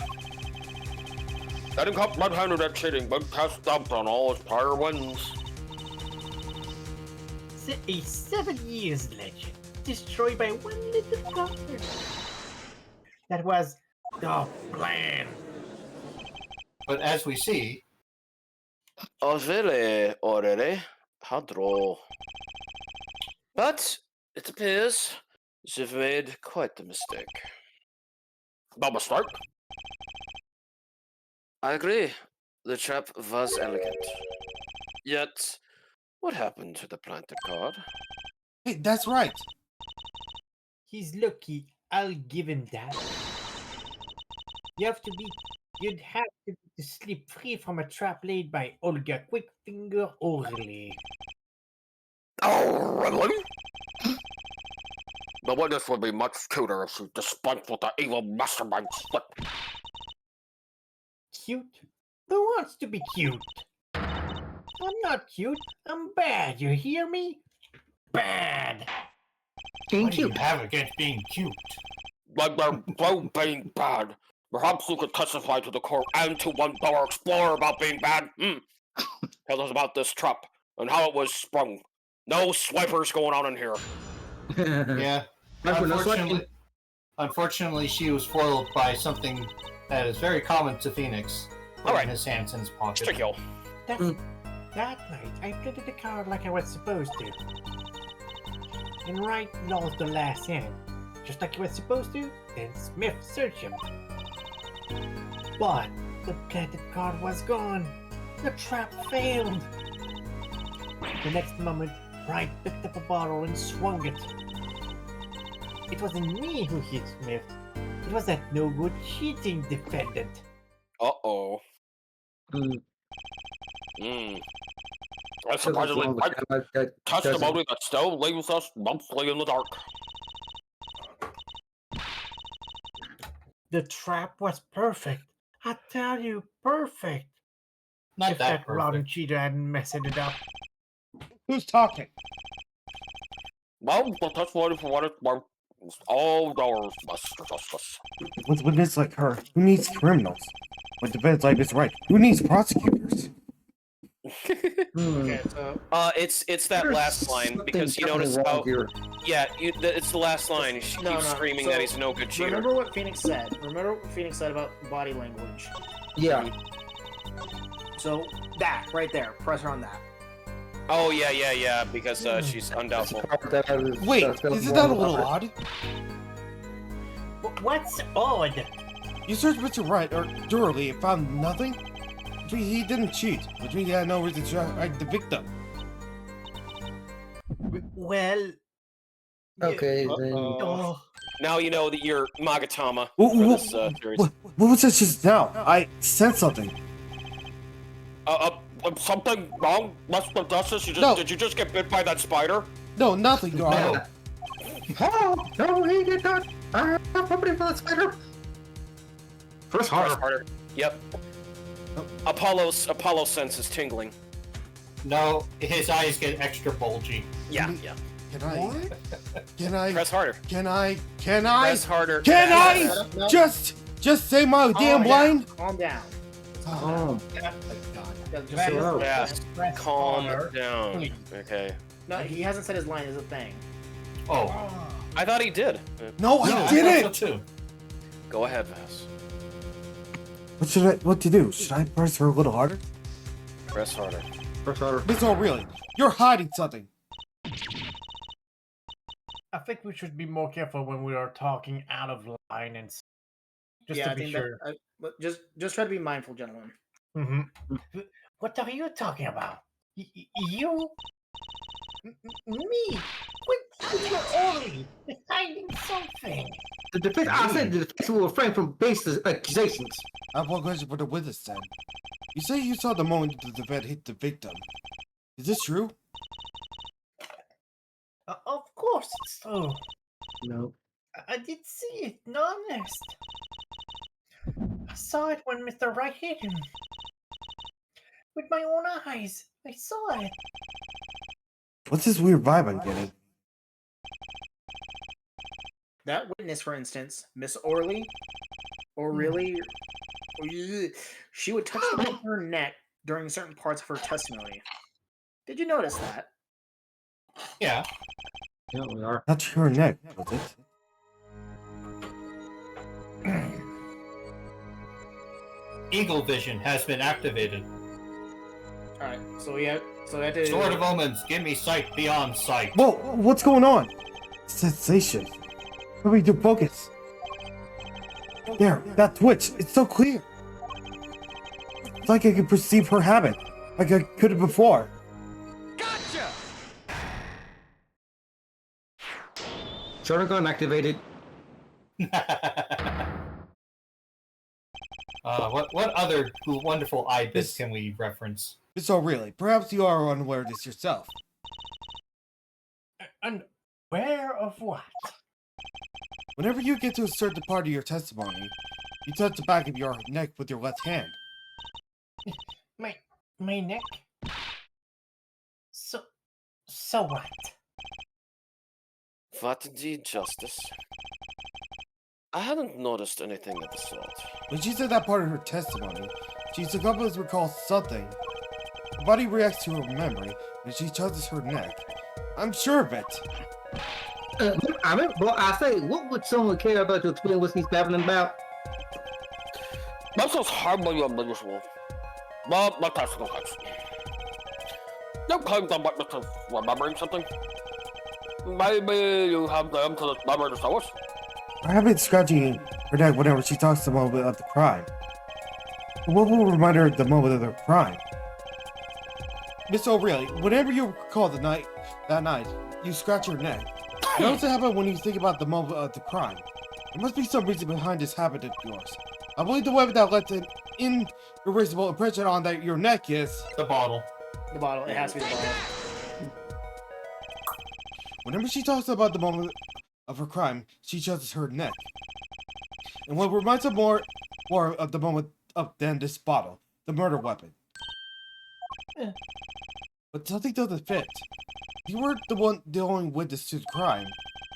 Getting caught red-handed at cheating, but cast doubt on all his prior wins. A 7 years legend, destroyed by one little card. That was the plan. But as we see, Oh, really? Already? How droll. But it appears you've made quite the mistake. No mistake. I agree. The trap was elegant. Yet, what happened to the planted card? Hey, that's right. He's lucky, I'll give him that. You'd have to slip free from a trap laid by Olga Quickfinger Orley. Oh, really? The witness would be much cuter if she dispensed with the evil mastermind slip. Cute? Who wants to be cute? I'm not cute. I'm bad, you hear me? Bad! Ain't what do you cute. have against being cute? Like they're both being bad. Perhaps you could testify to the court and to one Bower Explorer about being bad. Tell us about this trap and how it was sprung. No swipers going on in here. Yeah. Unfortunately, she was foiled by something that is very common to Phoenix. All right. Putting his hands in his pocket. Mr. Kill. That night, I played the card like I was supposed to. And Wright lost the last hand, just like he was supposed to, then Smith searched him. But the planted card was gone. The trap failed. The next moment, Wright picked up a bottle and swung it. It wasn't me who hit Smith. It was that no-good cheating defendant. Uh-oh. That's surprisingly quite testimony that still leaves us mostly in the dark. The trap was perfect. I tell you, perfect. Not If that that rotten perfect. cheater hadn't messed it up. Who's talking? Well, the testimony for what it's worth is all yours, Mr. Justice. With witness like her, who needs criminals? When defense like this right, who needs prosecutors? Okay, so It's that last line because you notice how it's the last line. She keeps screaming that he's no good cheater. remember what Phoenix said. Remember what Phoenix said about body language. Yeah. So that right there, press her on that. Oh yeah, because she's undoubtful. Wait, isn't that a little odd? What's odd? You searched Mr. Wright thoroughly and found nothing? Which means he didn't cheat, which means he had no reason to strike the victim. Well... Okay, then. Oh, Now you know that you're Magatama Wha- for wha- this series. What was that just now? I said something. Something wrong, Mr. Justice? No. Did you just get bit by that spider? No, nothing, Your Honor. Oh, no, he did not. I have somebody for the spider. Press Press harder. harder. Yep. Apollo's sense is tingling. No, his eyes get extra bulgy. Yeah. Can I? Press harder. Can I? Press harder. Can I? No, Just say my damn line? Calm down. Oh, Just say slow. Yes. Press Calm R. down. Please. Okay. No, he hasn't said his line is a thing. Oh, I thought he did. No, yeah, I I didn't. thought so too. Go ahead, Vass. What to do? Should I press her a little harder? Press harder. press harder. Miss O'Reilly, you're hiding something. I think we should be more careful when we are talking out of line and just yeah, to I be think sure. that. But just try to be mindful, gentlemen. what are you talking about? You? Me? With your orally hiding something. The defense, I said the defense will refrain from baseless accusations. I have one question for the witness then. You say you saw the moment the defendant hit the victim. Is this true? Of course it's true. No. I did see it, honest. I saw it when Mr. Wright hit him. With my own eyes. I saw it. What's this weird vibe I'm getting? That witness, for instance, Miss Orley, or really, she would touch the back of her neck during certain parts of her testimony. Did you notice that? Yeah. Yeah, we are. Not her neck, was it? Eagle vision has been activated. All right, so we had to. Sword of Omens, give me sight beyond sight. Whoa, what's going on? Sensation. Let me do focus. There, that twitch, it's so clear. It's like I can perceive her habit, like I could have before. Shoulder gun activated. What other wonderful eye bits This- can we reference? So really, perhaps you are unaware of this yourself. Unaware of what? Whenever you get to a certain part of your testimony, you touch the back of your neck with your left hand. My neck? So what? What indeed, Justice? I hadn't noticed anything of the sort. When she said that part of her testimony, she's accomplice recalls something. Her body reacts to her memory, and she touches her neck. I'm sure of it. I mean, well, I say, what would someone care about to explain what he's babbling about? This is hardly unusual. Well, let's test. You claim to witness to remembering something. Maybe you have them to the memory to show us. I have been scratching her neck whenever she talks the moment of the crime. What will remind her of the moment of the crime? Miss O'Reilly, whenever you recall that night, you scratch your neck. It also happens when you think about the moment of the crime. There must be some reason behind this habit of yours. I believe the weapon that left an irreversible impression on your neck is... The bottle. The bottle. It has to be the bottle. Whenever she talks about the moment of her crime, she chooses her neck. And what reminds her more of the moment than this bottle, the murder weapon. But something doesn't fit. You were the only witness to the crime.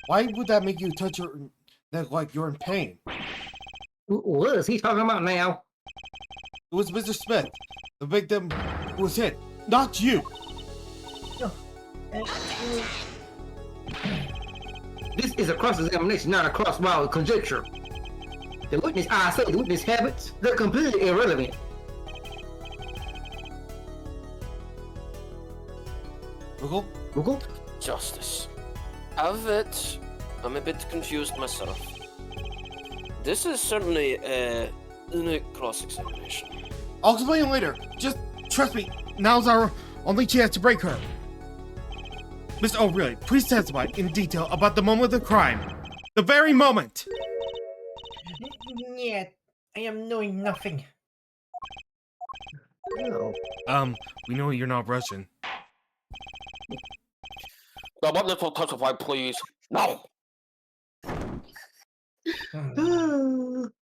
Why would that make you touch your neck like you're in pain? What is he talking about now? It was Mr. Smith, the victim who was hit, not you. This is a cross-examination, not a cross-wild conjecture. The witness habits, they're completely irrelevant. Google? Justice. I'm a bit confused myself. This is certainly a unique cross-examination. I'll explain later. Just trust me. Now's our only chance to break her. Miss O'Reilly, please testify in detail about the moment of the crime. The very moment. Yet, I am knowing nothing. No. We know you're not Russian. The witness will testify, please. No.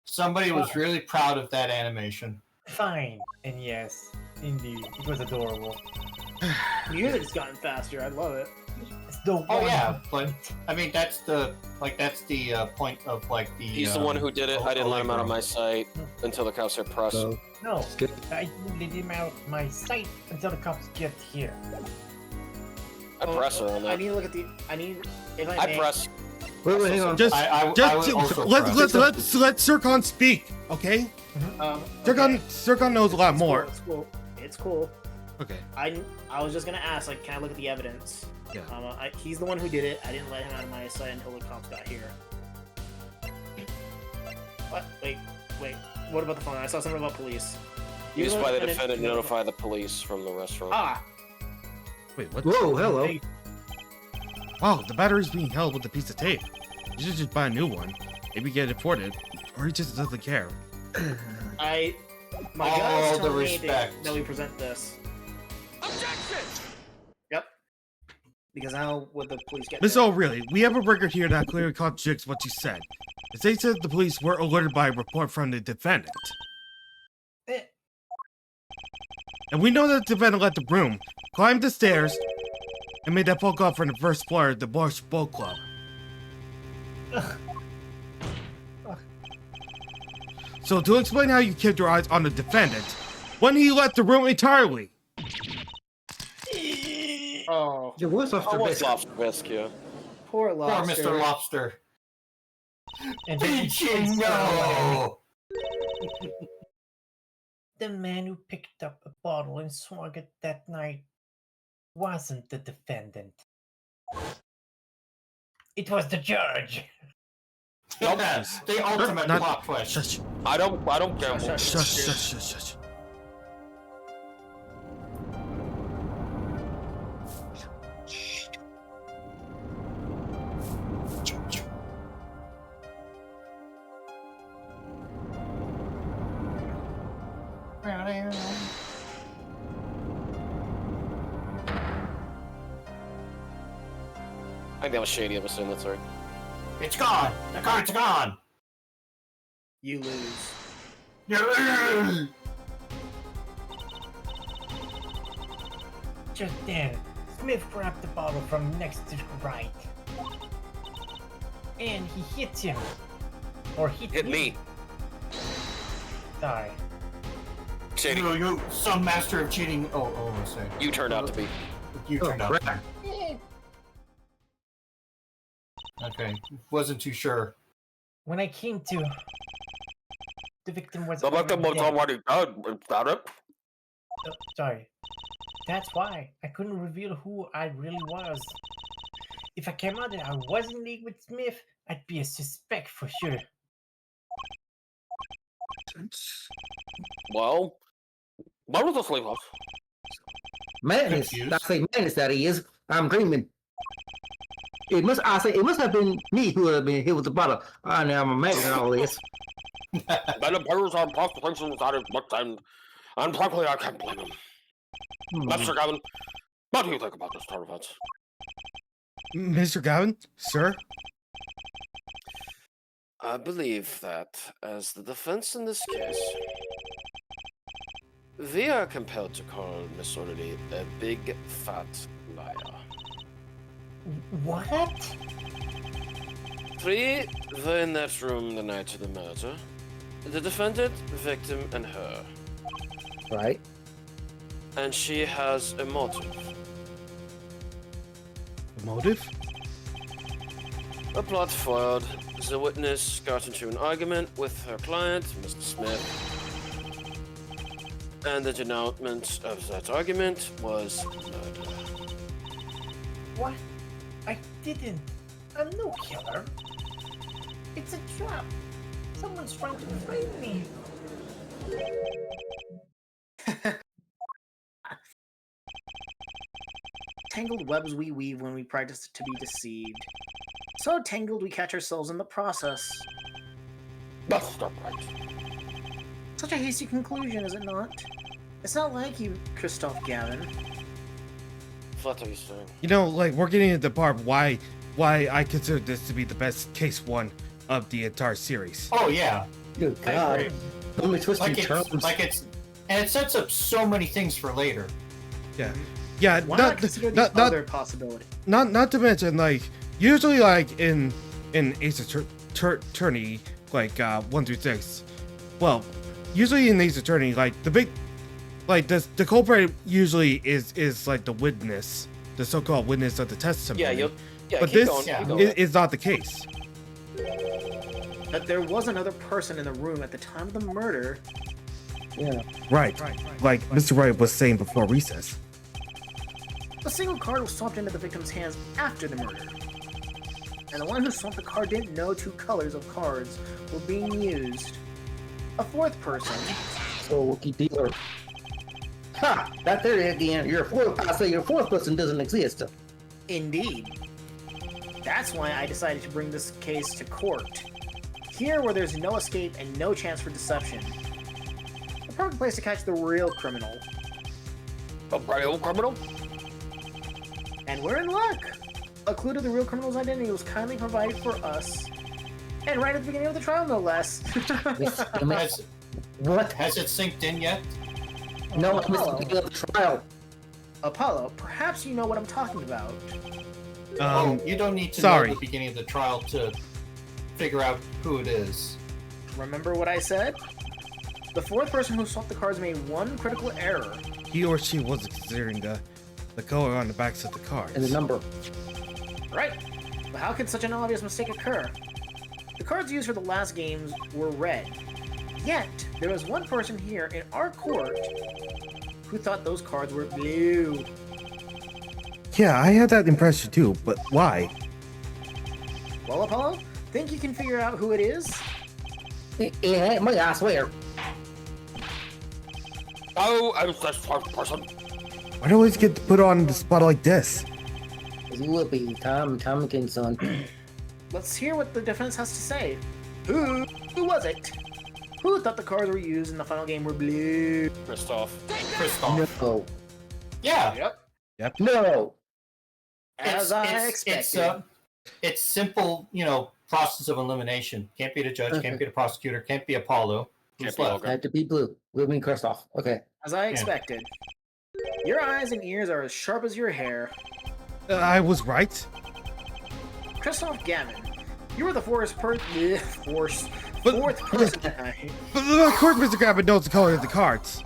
Somebody was really proud of that animation. Fine, and yes, indeed, it was adorable. Music's gotten faster. I love it. It's the Oh one. yeah, but I mean that's the point of like the. He's the one who did it. I didn't let him out of my sight until the cops said press. No, I let him out of my sight until the cops get here. I press her on I that. need to look at the. I need. If I I may, press. Wait, hang on. Just I would also press. let Sircon speak, okay? Sircon knows a lot more. It's cool. It's cool. Okay. I was just gonna ask, like, can I look at the evidence? Yeah. He's the one who did it. I didn't let him out of my sight until the cops got here. What? Wait. What about the phone? I saw something about police. Used know by the what? defendant to notify the police from the restaurant. Ah, Wait, what? Whoa, hello. Wow, the battery's being held with a piece of tape. You should just buy a new one. Maybe get it ported, or he just doesn't care. my All guys the told me respect. that we present this. Objection! Yep. Because how would the police get Miss there? O'Reilly, we have a record here that clearly contradicts what you said. It states that the police were alerted by a report from the defendant. Eh. And we know that the defendant left the room, climbed the stairs, and made that phone call from the first floor of the Bush Boat Club. So to explain how you kept your eyes on the defendant, when he left the room entirely. Oh, Your voice off the Almost best. lobster bisque, yeah. poor Poor lobster. Mr. Lobster. And Teaching no. The man who picked up a bottle and swung it that night wasn't the defendant. It was the judge. Yeah, the ultimate Not- plot twist. Shush, I don't gamble. shush. I think that was shady of us, and that's right. It's gone. The card's gone. You lose. Just then, Smith grabbed the bottle from next to the right. And he hits him. Or hit Hit him. me. Sorry. Shady. You, some master of cheating. Oh, I say. You turned out to be. You turned out. crap. Okay, wasn't too sure. When I came to, the victim was The victim was already dead. already dead. Is that it? Sorry. That's why I couldn't reveal who I really was. If I came out that I wasn't leagued with Smith, I'd be a suspect for sure. Well, why was this leave us? Madness. Confused. I say madness that he is. I'm dreaming. It must have been me who have been hit with the bottle. Now I'm imagining all this. Then appears our prosecution was at its wit's end, and frankly, I can't blame him. Mr. Gavin, what do you think about this turn of events? Mr. Gavin, sir? I believe that, as the defense in this case, we are compelled to call Miss Orderly a big, fat liar. What? 3 were in that room the night of the murder. The defendant, victim, and her. Right. And she has a motive. The motive? A plot foiled. The witness got into an argument with her client, Mr. Smith. And the denouement of that argument was murder. What? I didn't. I'm no killer. It's a trap. Someone's trying to frame me. Tangled webs we weave when we practice to be deceived. So tangled we catch ourselves in the process. That's not right. Such a hasty conclusion, is it not? It's not like you, Christoph Gavin. What are you saying? You know, like, we're getting into the part why I consider this to be the best case 1 of the entire series. Oh yeah. Good I God. agree. So many twisting terms. And it sets up so many things for later. Yeah. Yeah, Why not consider the other possibility? not to mention, like, usually, like, in Ace Attorney, like, 1 through 6, well, usually in Ace Attorney, like, the big, like, the culprit usually is like the witness, the so-called witness of the testimony. But keep this going, keep going. is not the case. But there was another person in the room at the time of the murder. Yeah. Right. Like Mr. Wright was saying before recess. A single card was swapped into the victim's hands after the murder. And the one who swapped the card didn't know 2 colors of cards were being used. A 4th person. So Wookie dealer. Ha! That there at the end. Your 4th person doesn't exist. Indeed. That's why I decided to bring this case to court. Here, where there's no escape and no chance for deception. The perfect place to catch the real criminal. The real criminal? And we're in luck! A clue to the real criminal's identity was kindly provided for us. And right at the beginning of the trial, no less. What? Has it synced in yet? No, I missed the beginning of the trial. Apollo, perhaps you know what I'm talking about. You don't need to sorry. know the beginning of the trial to figure out who it is. Remember what I said? The 4th person who swapped the cards made 1 critical error. He or she wasn't considering the color on the backs of the cards. And the number. Right. But how could such an obvious mistake occur? The cards used for the last games were red. Yet, there was one person here in our court who thought those cards were blue. Yeah, I had that impression too, but why? Well, Apollo, think you can figure out who it is? Yeah, I swear. Oh, I was this 4th person. Why do I always get put on the spot like this? You will be Tom Tompkins' son. Let's hear what the defense has to say. Who was it? Who thought the cards were used in the final game were blue? Christoph. Christoph. No. Yeah. No. As I expected. It's simple, process of elimination. Can't be the judge, can't be the prosecutor, can't be Apollo. Can't Who's be left? Olga. Had to be blue. We'll be Christoph. Okay. As I expected. Your eyes and ears are as sharp as your hair. I was right. Christoph Gavin, you were the fourth person tonight. But of course Mr. Gavin knows the color of the cards.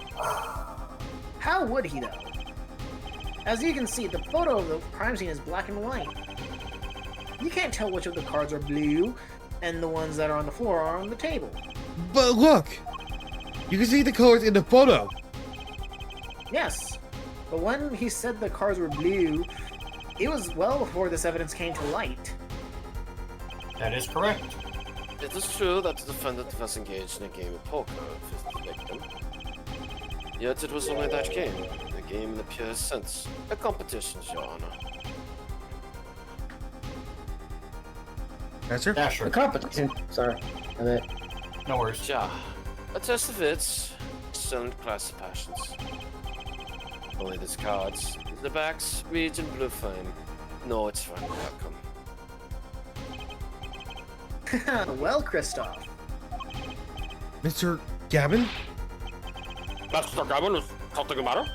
How would he, though? As you can see, the photo of the crime scene is black and white. You can't tell which of the cards are blue, and the ones that are on the floor are on the table. But look! You can see the colors in the photo. Yes, but when he said the cars were blue, it was well before this evidence came to light. That is correct. It is true that the defendant was engaged in a game of poker with the victim. Yet it was only that game, a game in the purest sense, a competition, Your Honor. Dasher? Dasher. The competition. Sorry. I meant. No worries. Ja, a test of wits, excellent class of passions. Only these cards, the backs, read in blue flame. No, it's fine, welcome. Well, Kristoff. Mr. Gavin? Mr. Gavin, is something the matter?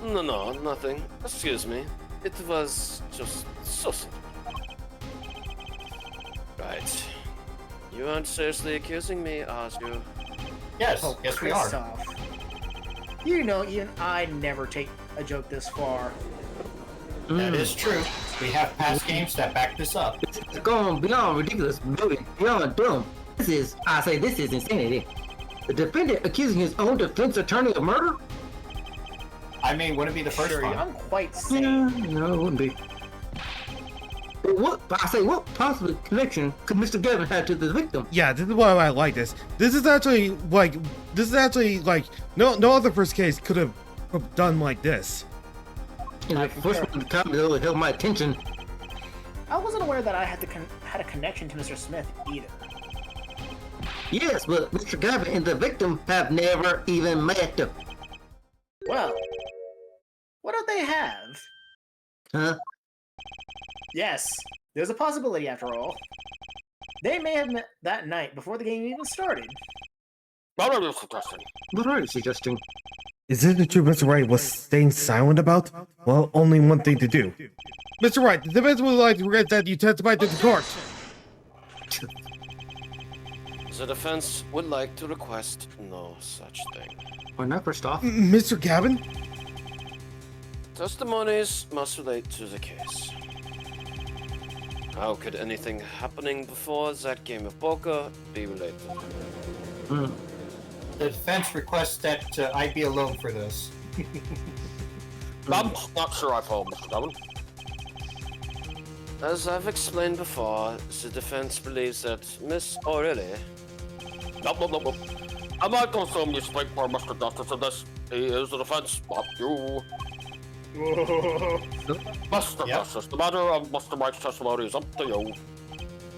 No, nothing. Excuse me. It was just so simple. Right. You aren't seriously accusing me, are you? Yes, Oh, yes we are. Kristoff. You know, even I never take a joke this far. That is true. We have past games that back this up. It's going beyond ridiculous, beyond dumb. This is insanity. The defendant accusing his own defense attorney of murder? I mean, wouldn't be the first Sure, time. I'm quite sane. No, it wouldn't be. But what possible connection could Mr. Gavin have to the victim? Yeah, this is why I like this. This is actually like no other first case could have done like this. And the first one to comment that held my attention. I wasn't aware that I had a connection to Mr. Smith either. Yes, but Mr. Gavin and the victim have never even met. Well, what do they have? Huh? Yes, there's a possibility after all. They may have met that night before the game even started. What are you suggesting? What are you suggesting? Is it the truth Mr. Wright was staying silent about? Well, only one thing to do. Mr. Wright, the defense would like to regret that you testified to the court. The defense would like to request no such thing. Why not, first off? Mr. Gavin? Testimonies must relate to the case. How could anything happening before that game of poker be related? Hmm. The defense requests that I be alone for this. I'm not sure I follow, Mr. Gavin. As I've explained before, the defense believes that Miss O'Reilly... No. I might consume you speak for Mr. Justice in this. He is the defense, not you. Mr. Yep. Justice, the matter of Mr. Wright's testimony is up to you.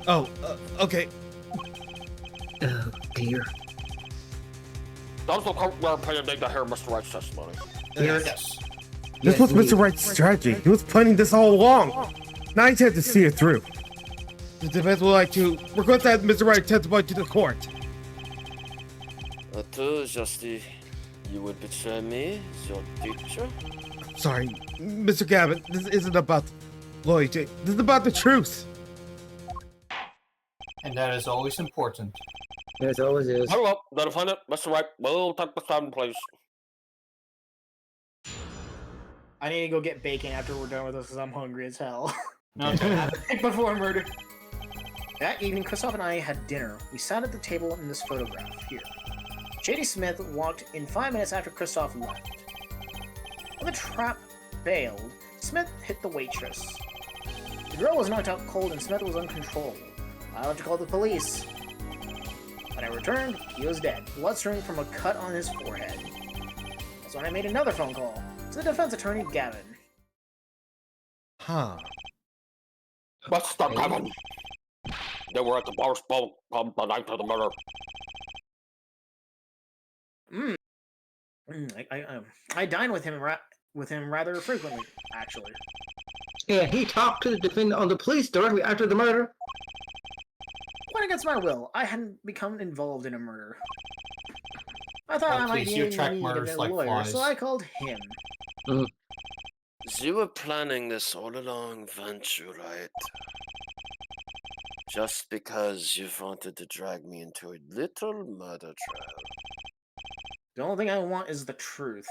Oh, okay. Oh, dear. Does the court wear opinion need to hear Mr. Wright's testimony? Yes. This was Mr. Wright's strategy. He was planning this all along. Now he had to see it through. The defense would like to request that Mr. Wright testify to the court. Justice, you would betray me, your teacher? Sorry, Mr. Gavin, this isn't about loyalty. This is about the truth. And that is always important. Yes, always is. Very well, the defendant, Mr. Wright, will take the stand, please. I need to go get bacon after we're done with this because I'm hungry as hell. No, Before murder. That evening, Kristoff and I had dinner. We sat at the table in this photograph here. J.D. Smith walked in 5 minutes after Kristoff left. When the trap failed, Smith hit the waitress. The girl was knocked out cold and Smith was uncontrollable. I went to call the police. When I returned, he was dead, blood streaming from a cut on his forehead. That's when I made another phone call to the defense attorney, Gavin. Huh. Mr. Gavin, they were at the bar spoke on the night of the murder. I dine with him rather frequently, actually. And he talked to the defendant on the police directly after the murder? Quite against my will, I hadn't become involved in a murder. I thought Oh, I might please, be you in attract need of murders a like lawyer, flies. so I called him. You were planning this all along, weren't you, right? Just because you wanted to drag me into a little murder trial. The only thing I want is the truth.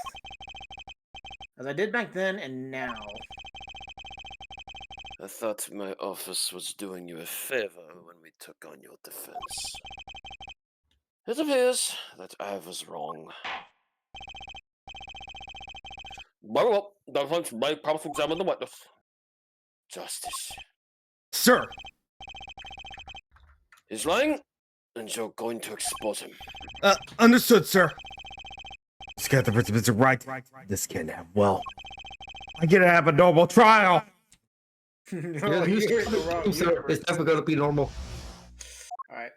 As I did back then and now. I thought my office was doing you a favor when we took on your defense. It appears that I was wrong. Very well. Defense may promise to examine the witness. Justice. Sir, He's lying, and you're going to expose him. understood, sir. Let's get the Mr. Right. This can't have well. I get to have a normal trial. No, you're in the wrong Sir, universe. it's never gonna be normal. Alright.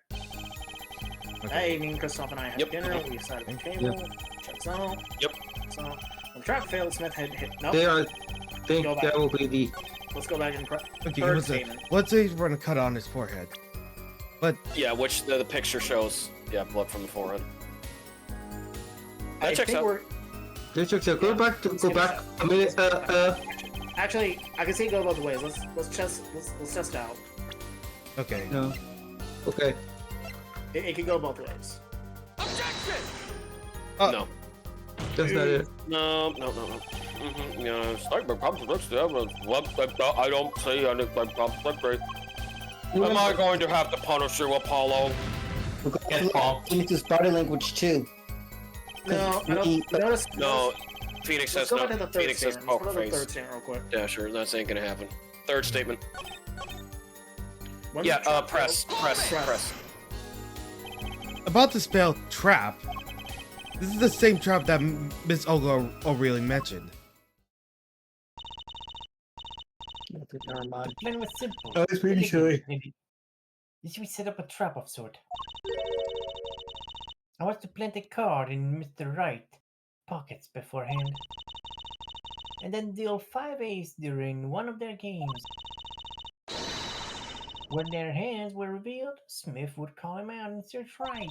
Hey, me and Christoph and I had Yep. dinner. We sat at the table. Checks out. Yep. So, when the trap failed, Smith had hit. Nope. They are. Think Go back. that will be the. Let's go back and Okay, third let's statement. say he's run a cut on his forehead. Yeah, which the picture shows. Yeah, blood from the forehead. I That checks think out. we're Go back. Go back a minute. actually. I can see it go both ways. Let's test it out. Okay. No. Okay. It could go both ways. No. That's not it. No. Yeah, statement contradicts the evidence. I don't see anything contradictory. Am I going to have to punish you, Apollo? Yes, Paul. Phoenix's body language too. No, I don't. Notice. No. Phoenix Let's says go no. back to the third Phoenix says statement. Let's poker go to the third face. statement real quick. Yeah, sure. That ain't gonna happen. Third statement. When Yeah, the trap press. failed- About this failed trap, this is the same trap that Miss Olga O'Reilly mentioned. Never mind. The plan was simple. I was pretty sure. This we set up a trap of sort. I was to plant a card in Mr. Wright's pockets beforehand, and then deal 5 aces during one of their games. When their hands were revealed, Smith would call him out and search Wright.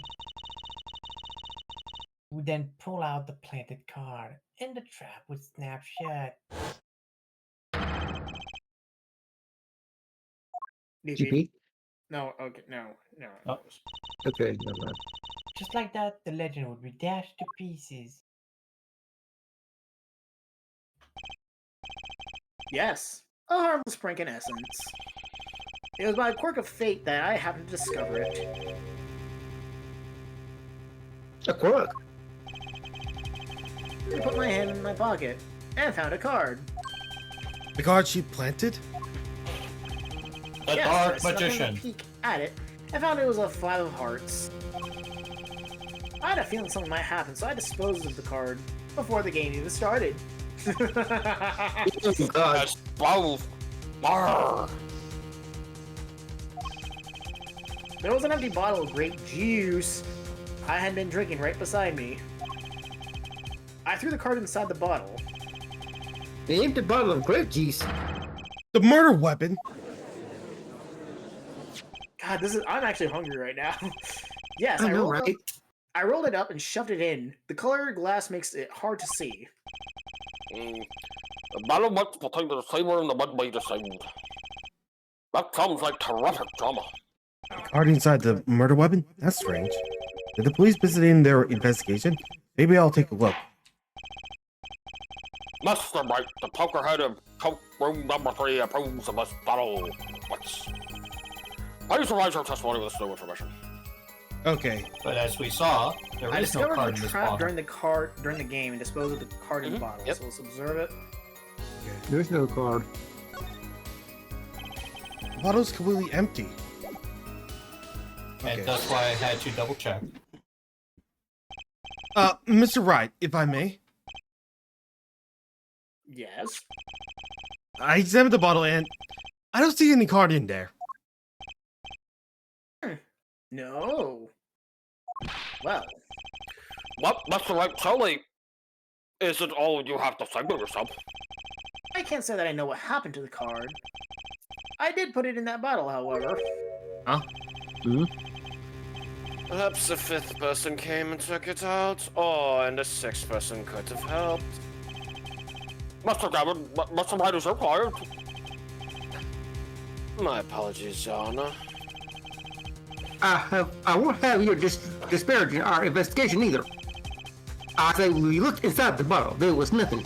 He would then pull out the planted card, and the trap would snap shut. GP. No. Okay. No. Oh. Okay. Never mind. Just like that, the legend would be dashed to pieces. Yes, a harmless prank in essence. It was by a quirk of fate that I happened to discover it. A quirk. I put my hand in my pocket and found a card. The card she planted? The Yes, I Dark snuck in a Magician. peek at it and found it was a 5 of hearts. I had a feeling something might happen, so I disposed of the card before the game even started. Oh God. That's both. Arr. There was an empty bottle of grape juice I had been drinking right beside me. I threw the card inside the bottle. The empty bottle of grape juice. The murder weapon? God, I'm actually hungry right now. Yes, I know, rolled right? I rolled it up and shoved it in. The color glass makes it hard to see. The battle mix between the receiver and the midway disabled. That sounds like terrific drama. Card inside the murder weapon? That's strange. Did the police begin their investigation? Maybe I'll take a look. Mr. Wright, the poker head of coat room number 3 approves of this battle mix. Please revise your testimony with this new information. Okay. But as we saw, there I is no discovered card in the this trap bottle. during the game and disposed of the card in the bottle. Yep. So let's observe it. There's no card. The bottle's completely empty. And Okay. that's why I had to double check. Mr. Wright, if I may. Yes. I examined the bottle and I don't see any card in there. No. Well, What, Mr. Wright, surely isn't all you have to say to yourself? I can't say that I know what happened to the card. I did put it in that bottle, however. Perhaps a 5th person came and took it out, and a 6th person could have helped. Mr. Gavin, Mr. Wright is required. My apologies, Your Honor. I won't have you disparaging our investigation either. I say we looked inside the bottle. There was nothing.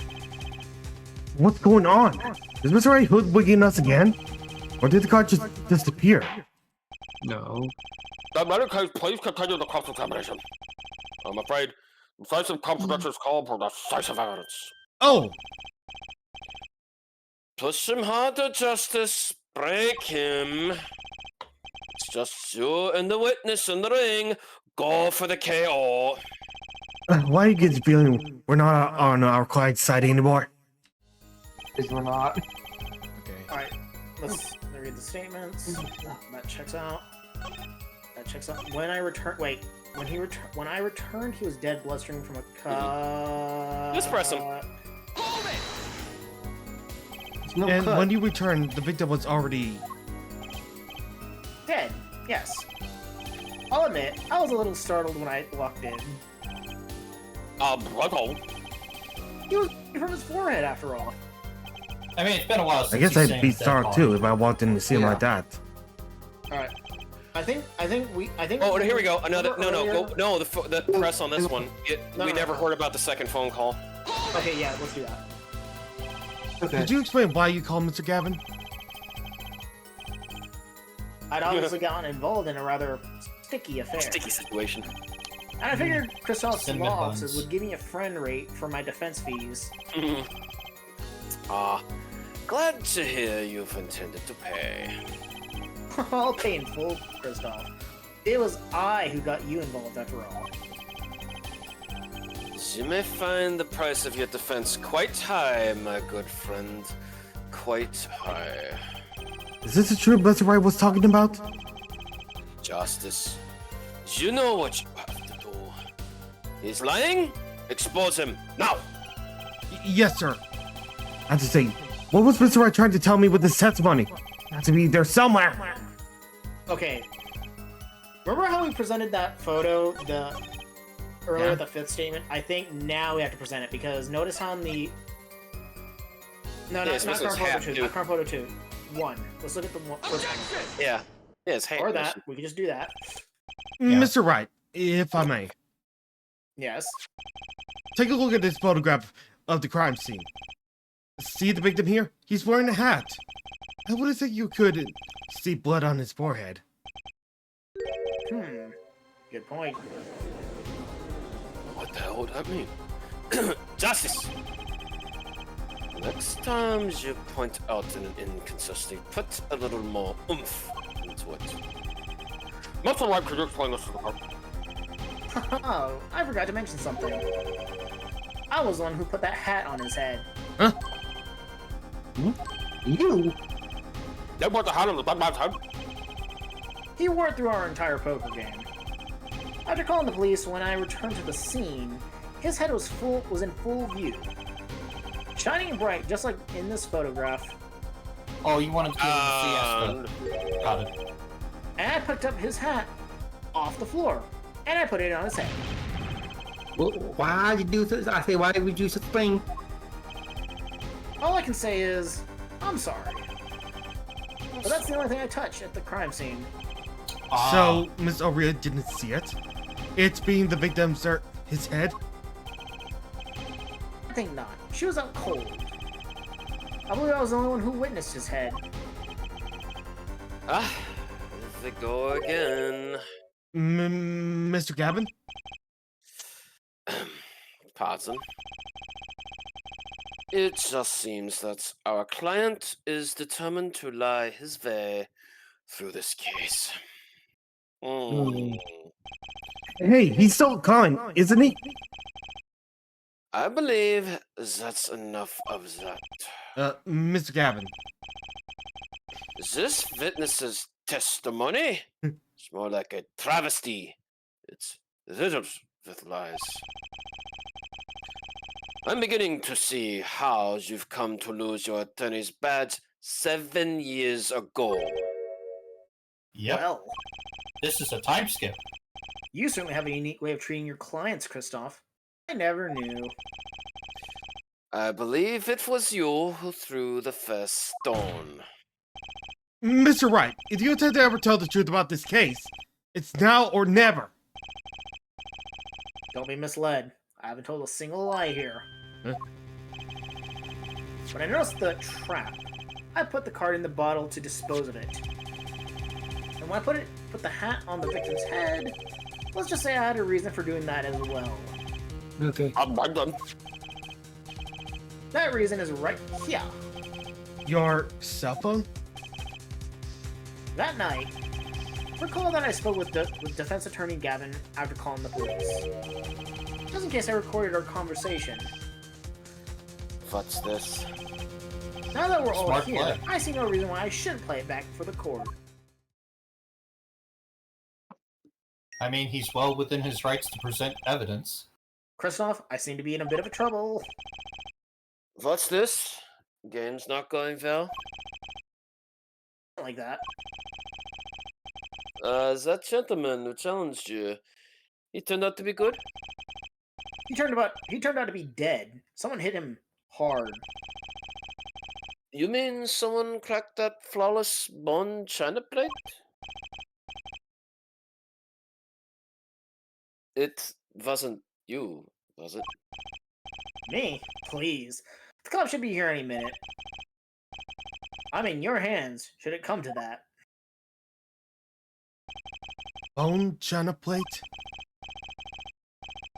What's going on? Is Mr. Wright hoodwinking us again? Or did the card just disappear? No. In any case, please continue the cross-examination. I'm afraid decisive contradictions call for decisive evidence. Oh, Push him harder, Justice. Break him. It's just you and the witness in the ring. Go for the KO. why do you get the feeling we're not on our client's side anymore? Because we're not. Okay. Alright, let's read the statements. That checks out. That checks out. When I return, wait. When I returned, he was dead, bloodstreaming from a cut. Just press him. There's no And cut. when you returned, the victim was already. Dead. Yes. I'll admit, I was a little startled when I walked in. Brother. He was from his forehead, after all. I mean, it's been a while since I guess he's I'd seen be his dead startled body. too if I walked in to see him Yeah. like that. All right. I think. Oh, here we go. Another. No, earlier- go. No, the press on this one. No, We no, never no. heard about the second phone call. Okay, yeah, let's do that. Okay. Could you explain why you called Mr. Gavin? I'd obviously gotten involved in a rather sticky affair. Sticky situation. And I figured Christoph's Cinnamon law buns. offices would give me a friend rate for my defense fees. Glad to hear you've intended to pay. I'll pay in full, Christoph. It was I who got you involved after all. You may find the price of your defense quite high, my good friend. Quite high. Is this the true Mr. Wright was talking about? Justice. You know what you have to do. He's lying? Expose him, now! Yes, sir. I have to say, what was Mr. Wright trying to tell me with this testimony? Has to be there somewhere. Okay. Remember how we presented that photo earlier, Yeah. the fifth statement? I think now we have to present it because notice how in the Yeah, it's not supposed to current photo have 2, to. not current photo 2. 1. Let's look at the first one. Yeah. Yeah, it's Or that. We can just do that. Yeah. Mr. Wright, if I may, Yes. take a look at this photograph of the crime scene. See the victim here? He's wearing a hat. I would have said you could see blood on his forehead. Good point. What the hell would that mean? Justice! Next time you point out an inconsistency, put a little more oomph into it. Mr. Wright, could you explain this to the court? Oh, I forgot to mention something. I was the one who put that hat on his head. You? They put the hat on the dead man's head. He wore it through our entire poker game. After calling the police, when I returned to the scene, his head was in full view. Shining and bright, just like in this photograph. Oh, you wanted to be able to see us. Got it. And I picked up his hat off the floor, and I put it on his head. Well, why did you do this? I say, why would you explain? All I can say is, I'm sorry. But that's the only thing I touched at the crime scene. So, Miss O'Reilly didn't see it? It's being the victim's his head? I think not. She was out cold. I believe I was the only one who witnessed his head. Ah, there they go again. Mr. Gavin? Pardon. It just seems that our client is determined to lie his way through this case. Hey, he's still calling, isn't he? I believe that's enough of that. Mr. Gavin. This witness's testimony? It's more like a travesty. It's riddled with lies. I'm beginning to see how you've come to lose your attorney's badge 7 years ago. Yep. Well, This is a time skip. you certainly have a unique way of treating your clients, Christoph. I never knew. I believe it was you who threw the first stone. Mr. Wright, if you intend to ever tell the truth about this case, it's now or never. Don't be misled. I haven't told a single lie here. Huh? When I noticed the trap, I put the card in the bottle to dispose of it. And when I put the hat on the victim's head, let's just say I had a reason for doing that as well. Okay. I'm done. That reason is right here. Your cell phone? That night, recall that I spoke with Defense Attorney Gavin after calling the police. Just in case I recorded our conversation. What's this? Now that we're all Smart here, play. I see no reason why I shouldn't play it back for the court. I mean, he's well within his rights to present evidence. Kristoff, I seem to be in a bit of a trouble. What's this? Game's not going well? Like that. That gentleman who challenged you, he turned out to be good? He turned out to be dead. Someone hit him hard. You mean someone cracked that flawless bone china plate? It wasn't you, was it? Me? Please. The cops should be here any minute. I'm in your hands, should it come to that. Bone china plate?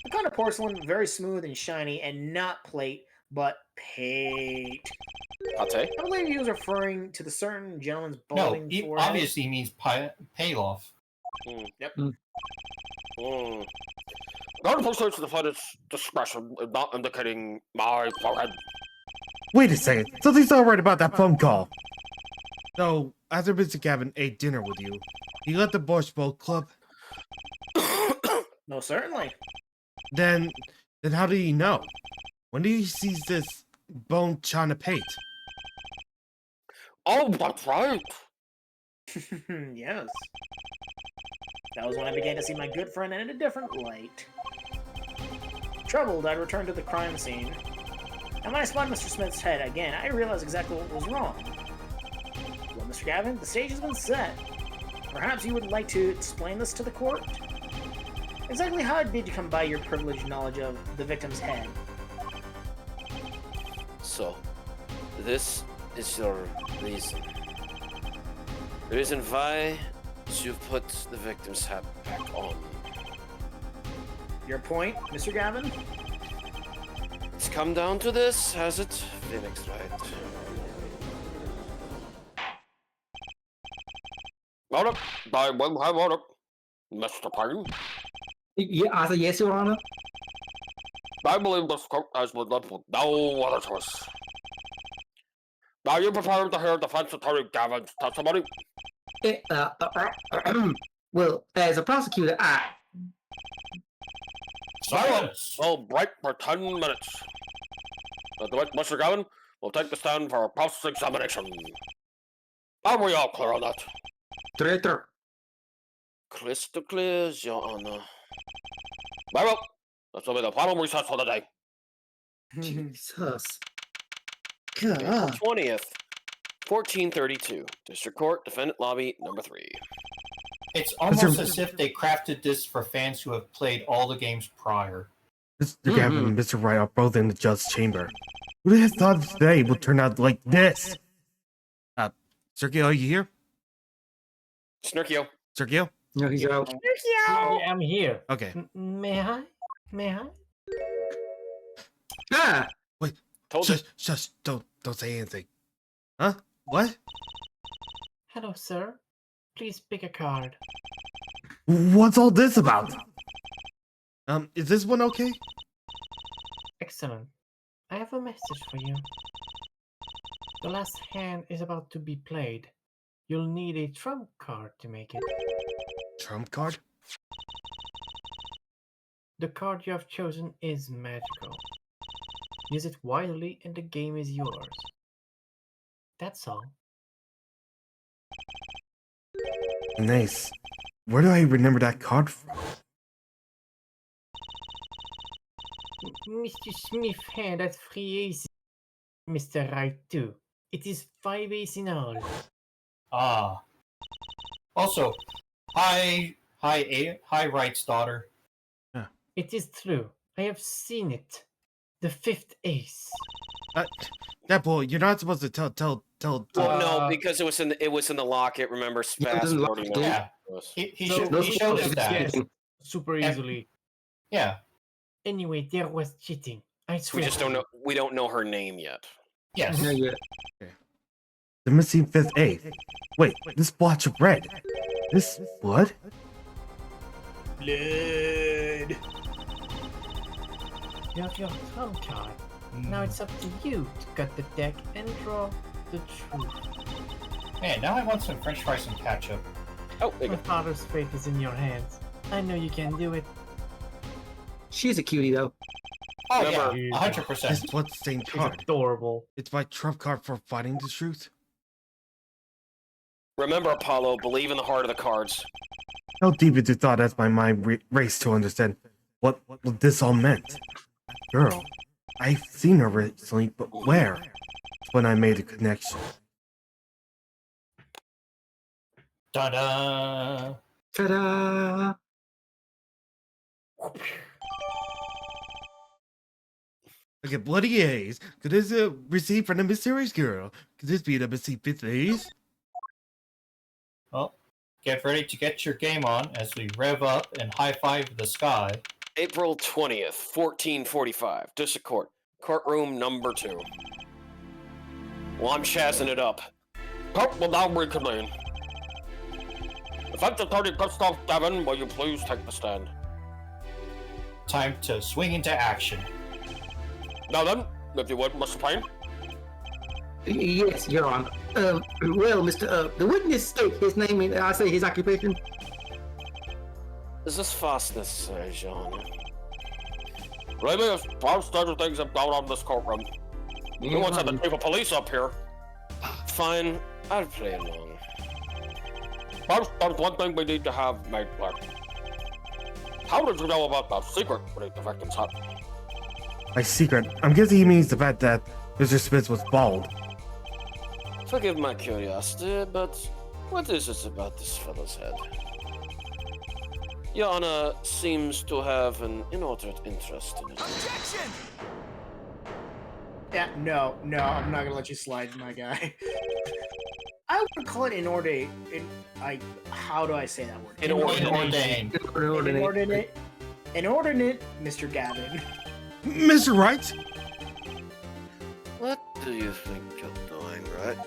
The kind of porcelain, very smooth and shiny, and not plate, but pate. Pate? I believe he was referring to the certain gentleman's No, balding he forehead. obviously means payoff. Yep. Not appreciates the defendant's discretion in not indicating my forehead. Wait a second. Something's not right about that phone call. So, after Mr. Gavin ate dinner with you, he left the Borscht Boat Club. No, certainly. Then how did he know? When did he see this bone china plate? Oh, that's right. Yes. That was when I began to see my good friend in a different light. Troubled, I returned to the crime scene. And when I spotted Mr. Smith's head again, I realized exactly what was wrong. Well, Mr. Gavin, the stage has been set. Perhaps you would like to explain this to the court? Exactly how did you come by your privileged knowledge of the victim's head? So, this is your reason. The reason why is you've put the victim's hat back on. Your point, Mr. Gavin? It's come down to this, has it? Phoenix, right? Hold up. I will have order. Mr. Payne, Yeah, I say yes, Your Honor. I believe this court has been left with no other choice. Are you prepared to hear Defense Attorney Gavin's testimony? Eh, well, as a prosecutor, Silence! We'll break for 10 minutes. Mr. Gavin will take the stand for cross-examination. Are we all clear on that? Traitor. Crystal clear, Your Honor. Very well. This will be the final recess for the day. Jesus. April God. 20th, 1432. District Court, Defendant Lobby, number 3. It's almost as if they crafted this for fans who have played all the games prior. Mr. Gavin and Mr. Wright are both in the judge's chamber. Who would have thought today would turn out like this? Sergio, are you here? Snurkio. Sergio? No, he's out. Yeah, I'm here. Okay. May I? May I? Ah! Told you. Shush, don't say anything. Huh? What? Hello, sir. Please pick a card. What's all this about? Is this one okay? Excellent. I have a message for you. The last hand is about to be played. You'll need a trump card to make it. Trump card? The card you have chosen is magical. Use it wisely and the game is yours. That's all. Nice. Where do I remember that card from? Mr. Smith hand at 3 aces. Mr. Wright too. It is 5 aces in all. Ah. Also, hi, Wright's daughter. It is true. I have seen it. The 5th ace. Deadpool, you're not supposed to tell. Well, no, because it was in the locket. Remember, Yeah, it was in the fast-forwarding locket, that. Yeah. He Those showed us are that. Yes, super easily. Yeah. Anyway, there was cheating. I We swear. just don't know. We don't know her name yet. Yes. Yeah, yeah. The missing fifth eighth. Wait, this blotch of red. This blood? Blood. You have your trump card. Now it's up to you to cut the deck and draw the truth. Man, now I want some French fries and ketchup. Oh, there you My go. father's fate is in your hands. I know you can do it. She's a cutie though. Oh Remember- yeah, This 100%. blood-stained She's card. adorable. It's my trump card for finding the truth. Remember, Apollo. Believe in the heart of the cards. How deep into thought has my mind raced to understand what this all meant? Girl, I've seen her recently, but where? That's when I made a connection. Ta-da! Ta-da! I get bloody A's. Could this receipt from the mysterious girl? Could this be the missing fifth A's? Well, get ready to get your game on as we rev up and high-five the sky. April 20th, 1445. District Court. Courtroom number 2. Well, I'm chazzing it up. Court will now reconvene. Defense attorney Gustav Gavin, will you please take the stand? Time to swing into action. Now then, if you would, Mr. Payne. Yes, Your Honor. Well, Mr. The witness state his name and I say his occupation. Is this fast necessary, John? Really, as far as other things have gone on in this courtroom, we once had the chief of police up here. Fine, I'll play along. First, there's one thing we need to have made clear. How did you know about the secret beneath the victim's hut? My secret. I'm guessing he means the fact that Mr. Smith was bald. Forgive my curiosity, but what is it about this fellow's head? Your Honor seems to have an inordinate interest in it. Yeah, no, I'm not gonna let you slide, my guy. I would call it inordinate. How do I say that word? Ordained. Inordinate, Mr. Gavin. Mr. Wright? What do you think you're doing, right?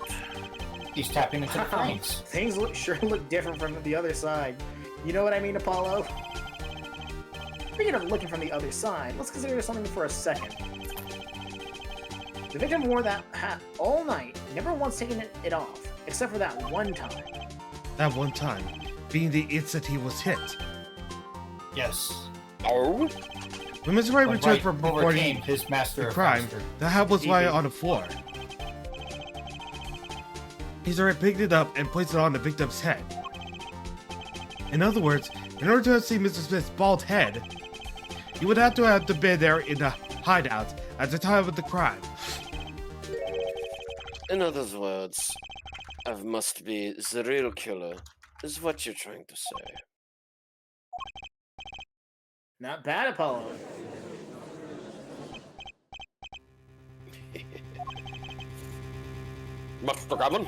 He's tapping into the flames. Things sure look different from the other side. You know what I mean, Apollo? Speaking of looking from the other side, let's consider something for a second. The victim wore that hat all night, never once taking it off, except for that one time. That one time, being the instant he was hit. Yes. Oh? When Mr. Wright When returned Wright from overcame reporting his master the of crime, master. the hat was lying on the floor. Mr. Wright picked it up and placed it on the victim's head. In other words, in order to see Mr. Smith's bald head, he would have to been there in the hideout at the time of the crime. In other words, I must be the real killer, is what you're trying to say. Not bad, Apollo. Mr. Gavin?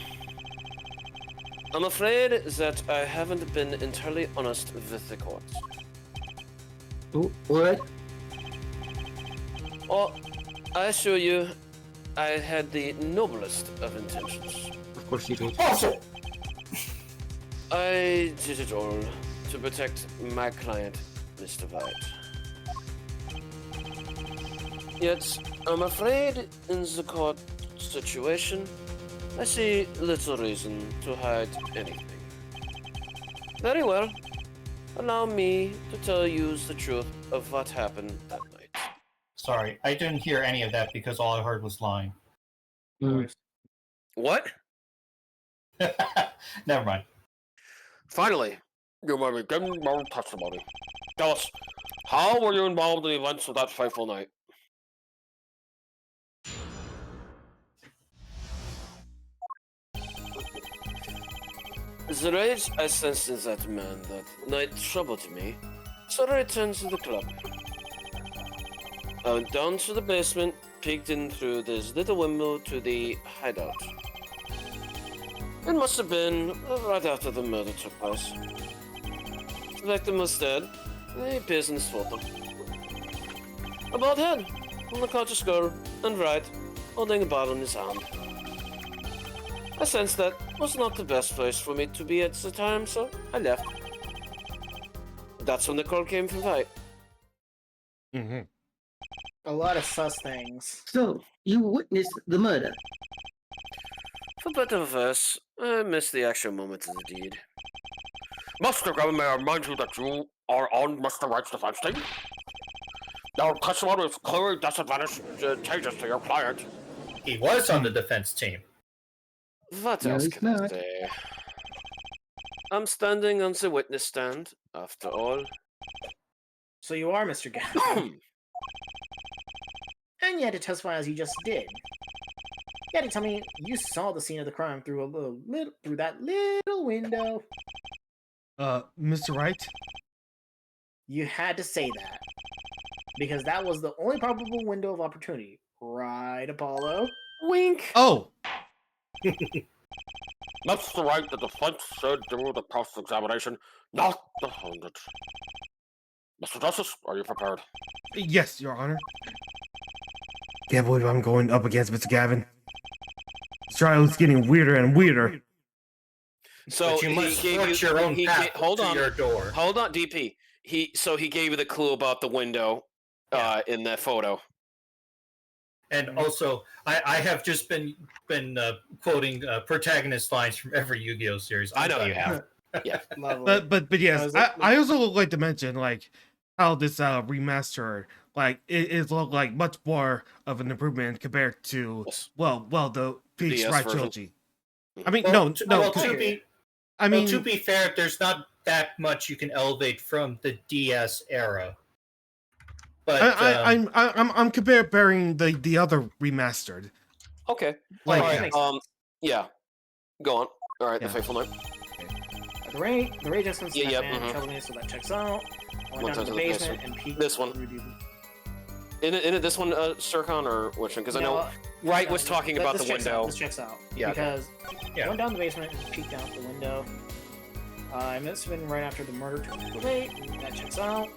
I'm afraid that I haven't been entirely honest with the court. What? Oh, I assure you, I had the noblest of intentions. Of course you do. I did it all to protect my client, Mr. White. Yet, I'm afraid in the court situation, I see little reason to hide anything. Very well. Allow me to tell you the truth of what happened that night. Sorry, I didn't hear any of that because all I heard was lying. What? Never mind. Finally, you may begin your testimony. Tell us, how were you involved in the events of that fateful night? The rage I sensed in that man that night troubled me, so I returned to the club. I went down to the basement, peeked in through this little window to the hideout. It must have been right after the murder took place. The victim was dead, a business photo. A bald head, unconscious girl, and Wright, holding a bottle in his hand. I sensed that was not the best place for me to be at the time, so I left. That's when the call came from Wright. Mm-hmm. A lot of sus things. So you witnessed the murder. For better or worse, I missed the actual moment of the deed. Mr. Gavin, may I remind you that you are on Mr. Wright's defense team? Your testimony is clearly disadvantageous to your client. He was on the defense team. What No, else he's can I not. say? I'm standing on the witness stand, after all. So you are Mr. Gavin. And you had to testify as you just did. You had to tell me you saw the scene of the crime through through that little window. Mr. Wright? You had to say that. Because that was the only probable window of opportunity. Right, Apollo? Wink! Oh! Mr. Wright, the defense said during the cross-examination, not behind it. Mr. Justice, are you prepared? Yes, Your Honor. Can't believe I'm going up against Mr. Gavin. This trial is getting weirder and weirder. So But you must he gave forge you, your own he path hold to on, your door. hold on, DP. So he gave you the clue about the window in that photo. And also, I have just been quoting protagonist lines from every Yu-Gi-Oh series. I I'm know done. you have. Yeah. Lovely. But yes, That was I also would like to mention like how this remaster it looked like much more of an improvement compared to Yes. well the Peach DS Strike version. trilogy. I mean Well, no to- no well, 'cause- to be I mean to be fair, there's not that much you can elevate from the DS era. But I'm comparing the other remastered. Okay. Like, All yeah. right. Yeah. Go on. All right. Yeah. The Faithful Knight. The rage adjustments Yeah, that yeah, man mhm. troubled me, so that checks out. Went One down to time the to the basement basement. and peeked This one. through the- In it this one, Sircon, or which one? Because I know No, Wright no, was talking this about the checks out, window. This checks out. Yeah, okay. Because Yeah. I went down the basement and peeked out the window. I must have been right after the murder took place. That checks out.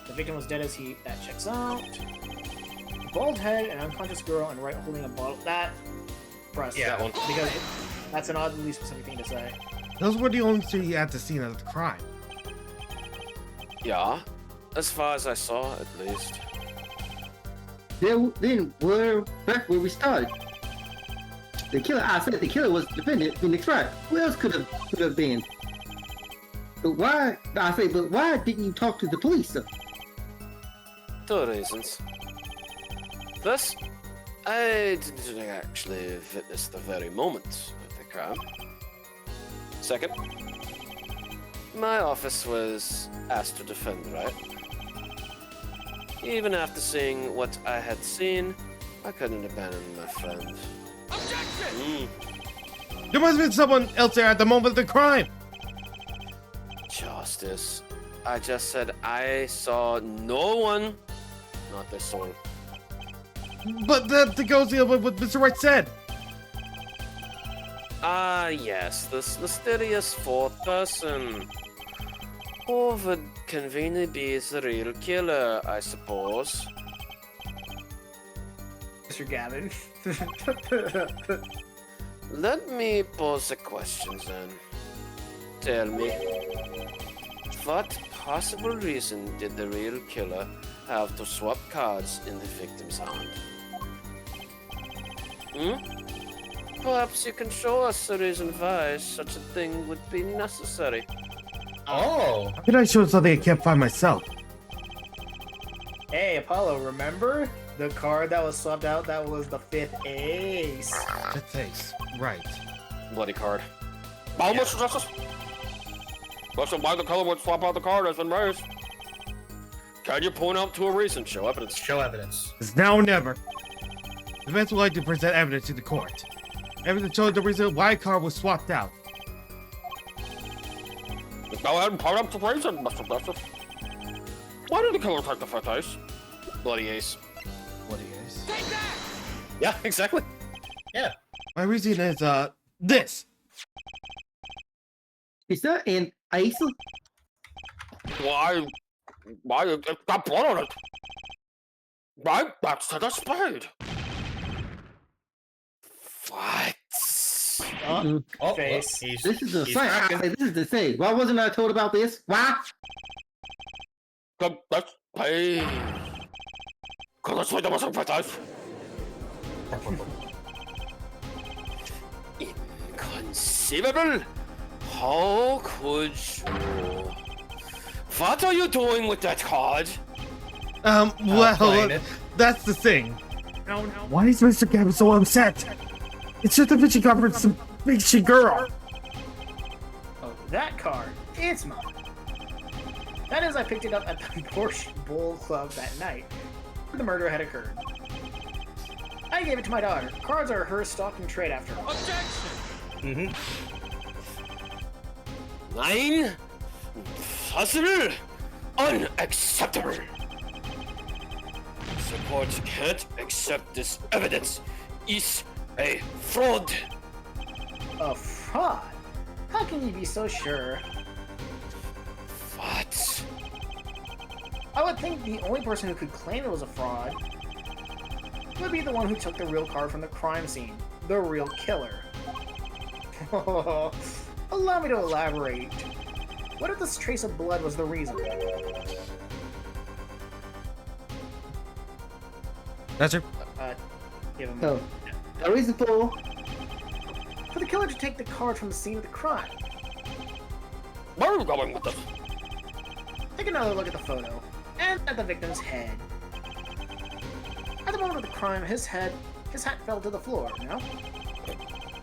The victim was dead as he. That checks out. Bald head and unconscious girl and right holding a bottle. That press. Yeah. That one. Because that's an oddly specific thing to say. Those were the only two you had to see of the crime. Yeah. As far as I saw, at least. Then we're back where we started. The killer, I said the killer was defendant Phoenix Wright. Who else could have been? But why? But why didn't you talk to the police? Sir? Two reasons. First, I didn't actually witness the very moment of the crime. Second, my office was asked to defend, right? Even after seeing what I had seen, I couldn't abandon my friend. There must have been someone else there at the moment of the crime. Justice. I just said I saw no one. Not this one. But that goes with what Mr. Wright said. Ah, yes, this mysterious fourth person. Who would conveniently be the real killer, I suppose. Mr. Gavin. Let me pose the questions then. Tell me, what possible reason did the real killer have to swap cards in the victim's hand? Perhaps you can show us the reason why such a thing would be necessary. oh, How can I show something I can't find myself? Hey, Apollo, remember? The card that was swapped out, that was the 5th ace. The taste. Right. Bloody card. Now, Mr. Justice. Question why the killer would swap out the card has been raised. Can you point out to a reason? Show evidence. show evidence. It's now or never. The defense would like to present evidence to the court. Evidence showing the reason why a card was swapped out. Go ahead and point out the reason, Mr. Justice. Why did the killer take the fifth ace? Bloody ace. What is? Yeah, exactly. My reason is this. Is that an ace? Why? Why? It got blood on it. Right back to the spade. What? Oh, Face. He's, This is the he's thing. cracking. This is the thing. Why wasn't I told about this? Why? The spade. Cause it's the most precise. Inconceivable? How could you? What are you doing with that card? Well, playing it. that's the thing. No, no. Why is Mr. Gab so upset? It's just a bitchy got from some bitchy girl. Oh, that card. It's mine. That is, I picked it up at the Porsche Bowl Club that night where the murder had occurred. I gave it to my daughter. Cards are her stock and trade after all. Mm-hmm. 9? Impossible? Unacceptable. The court can't accept this evidence. It's a fraud. A fraud? How can you be so sure? What? I would think the only person who could claim it was a fraud would be the one who took the real card from the crime scene, the real killer. Allow me to elaborate. What if this trace of blood was the reason? That's her. Give him So, a reason for for the killer to take the card from the scene of the crime. Where are we going with this? Take another look at the photo, and at the victim's head. At the moment of the crime, his hat fell to the floor, no?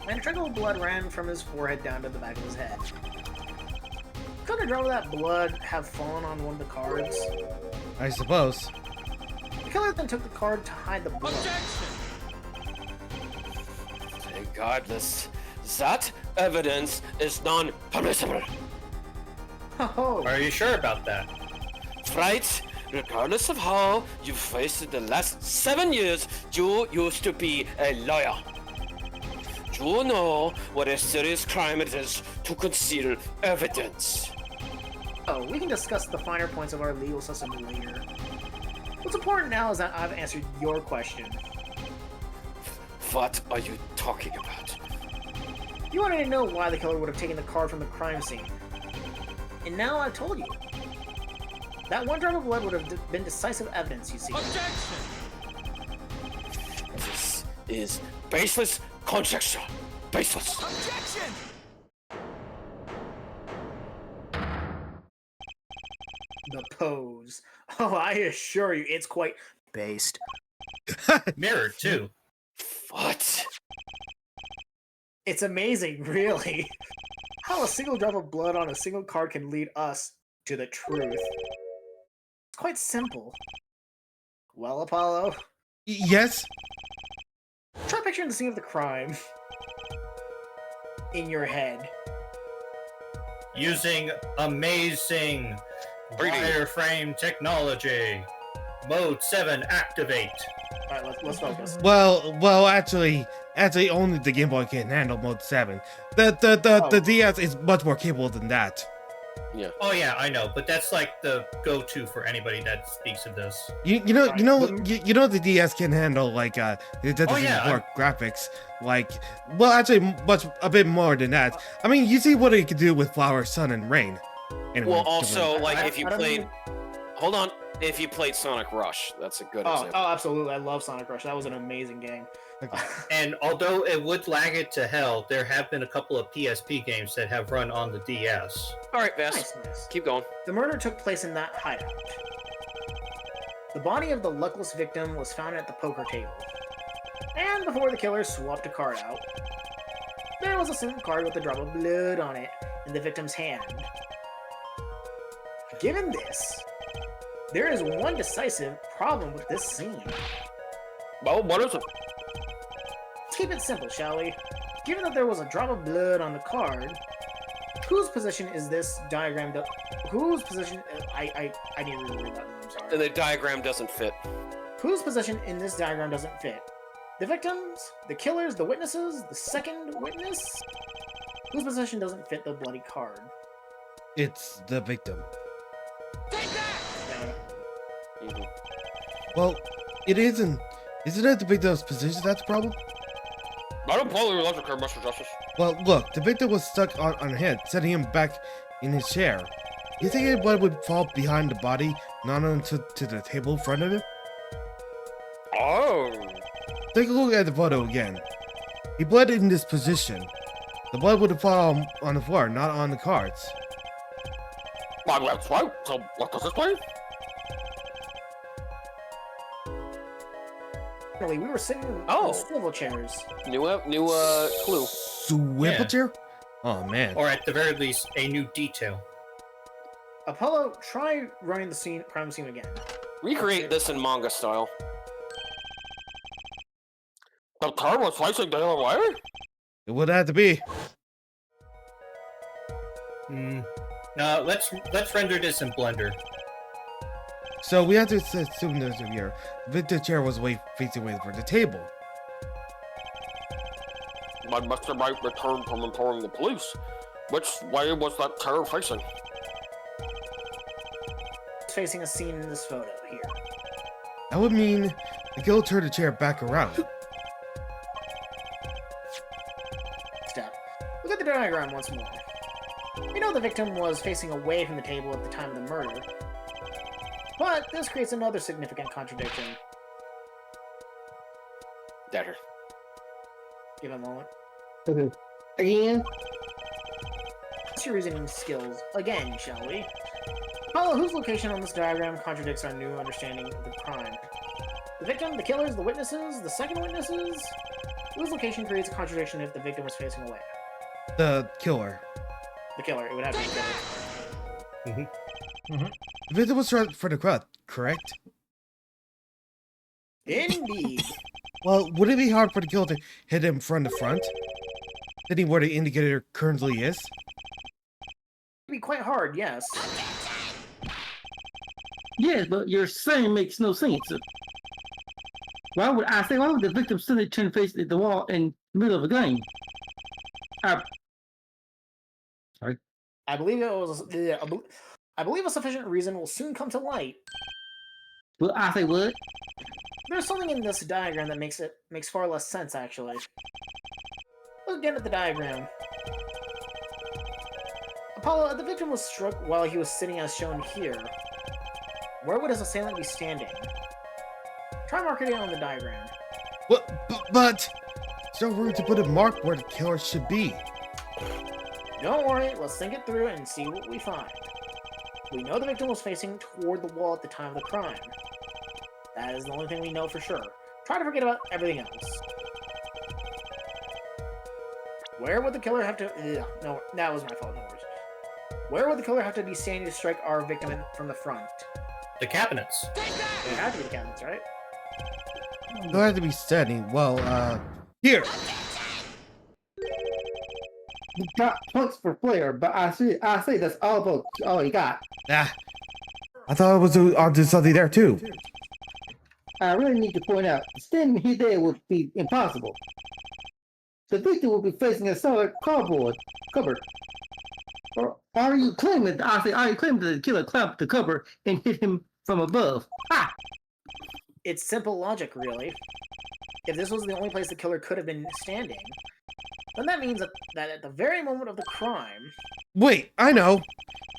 And a trickle of blood ran from his forehead down to the back of his head. Could a drop of that blood have fallen on one of the cards? I suppose. The killer then took the card to hide the blood. Regardless, that evidence is non-permissible. Oh, Are you sure about that? Right? Regardless of how you've wasted the last 7 years, you used to be a lawyer. You know what a serious crime it is to conceal evidence. oh, we can discuss the finer points of our legal system later. What's important now is that I've answered your question. What are you talking about? You wanted to know why the killer would have taken the card from the crime scene. And now I've told you. That one drop of blood would have been decisive evidence, you see. This is baseless conjecture. Baseless. The pose. Oh, I assure you, it's quite based. Mirror, too. What? It's amazing, really. How a single drop of blood on a single card can lead us to the truth. It's quite simple. Well, Apollo, Yes? try picturing the scene of the crime in your head. Using amazing 3D. wireframe technology. Mode 7 activate. Alright, let's focus. Well, actually, only the Game Boy can handle Mode 7. The DS is much more capable than that. Oh yeah, I know, but that's like the go-to for anybody that speaks of this. You know the DS can handle like it doesn't Oh, yeah, more graphics, like, well, actually a bit more than that. I mean, you see what it can do with Flower, Sun, and Rain. Anyway, Well, also, like, I- if you I don't played... mean- Hold on. If you played Sonic Rush, that's a good Oh, example. absolutely. I love Sonic Rush. That was an amazing game. And although it would lag it to hell, there have been a couple of PSP games that have run on the DS. Alright, Vass. Nice. Keep going. The murder took place in that hideout. The body of the luckless victim was found at the poker table. And before the killer swapped a card out, there was a single card with a drop of blood on it in the victim's hand. Given this, there is one decisive problem with this scene. Well, what is it? Let's keep it simple, shall we? Given that there was a drop of blood on the card, whose position is this diagram? Whose position? I need to reread that. I'm sorry. And the diagram doesn't fit. Whose position in this diagram doesn't fit? The victims, the killers, the witnesses, the second witness? Whose position doesn't fit the bloody card? It's the victim. Yeah. Well, It isn't. Isn't it the victim's position that's the problem? I don't follow your logic here, Mr. Justice. Well, look, the victim was stuck on her head, setting him back in his chair. You think his blood would fall behind the body, not onto to the table in front of him? Oh. Take a look at the photo again. He bled in this position. The blood would have fallen on the floor, not on the cards. Well, that's right. So, what does this mean? Really, we were sitting Oh. in swivel chairs. New clue. Swivel chair? Oh man. Or at the very least, a new detail. Apollo, try running the crime scene again. Recreate this in manga style. The car was facing the other way? It would have to be. No, let's render this in Blender. So we have to assume there's a here. The victim chair was facing away from the table. My master might return from informing the police. Which way was that chair facing? It's facing a scene in this photo here. That would mean the killer turned the chair back around. Step. Look at the diagram once more. We know the victim was facing away from the table at the time of the murder. But this creates another significant contradiction. Dagger. Give a moment. Okay. Again? What's your reasoning skills again, shall we? Apollo, whose location on this diagram contradicts our new understanding of the crime? The victim, the killers, the witnesses, the second witnesses? Whose location creates a contradiction if the victim was facing away? The killer. The killer. It would have to be the killer. The victim was for the crowd, correct? Indeed. Well, would it be hard for the killer to hit him from the front? Sitting where the indicator currently is? It'd be quite hard, yes. Yes, but your saying makes no sense. Why would the victim suddenly turn face at the wall in the middle of a game? Sorry. I believe it was. I believe a sufficient reason will soon come to light. Well, I say what? There's something in this diagram that makes far less sense, actually. Look again at the diagram. Apollo, the victim was struck while he was sitting as shown here. Where would his assailant be standing? Try marking it on the diagram. What? But there's no room to put a mark where the killer should be. Don't worry, let's think it through and see what we find. We know the victim was facing toward the wall at the time of the crime. That is the only thing we know for sure. Try to forget about everything else. Where would the killer have to... no, that was my fault, no worries. Where would the killer have to be standing to strike our victim from the front? The cabinets. They have to be the cabinets, right? They'll have to be standing. Well, here. You got points for flair, but I say that's all you got. Ah, I thought I was onto something there too. I really need to point out, standing here there would be impossible. The victim will be facing a solid cupboard. Or are you claiming that the killer clamped the cupboard and hit him from above? Ha! It's simple logic, really. If this was the only place the killer could have been standing, then that means that at the very moment of the crime... Wait, I know.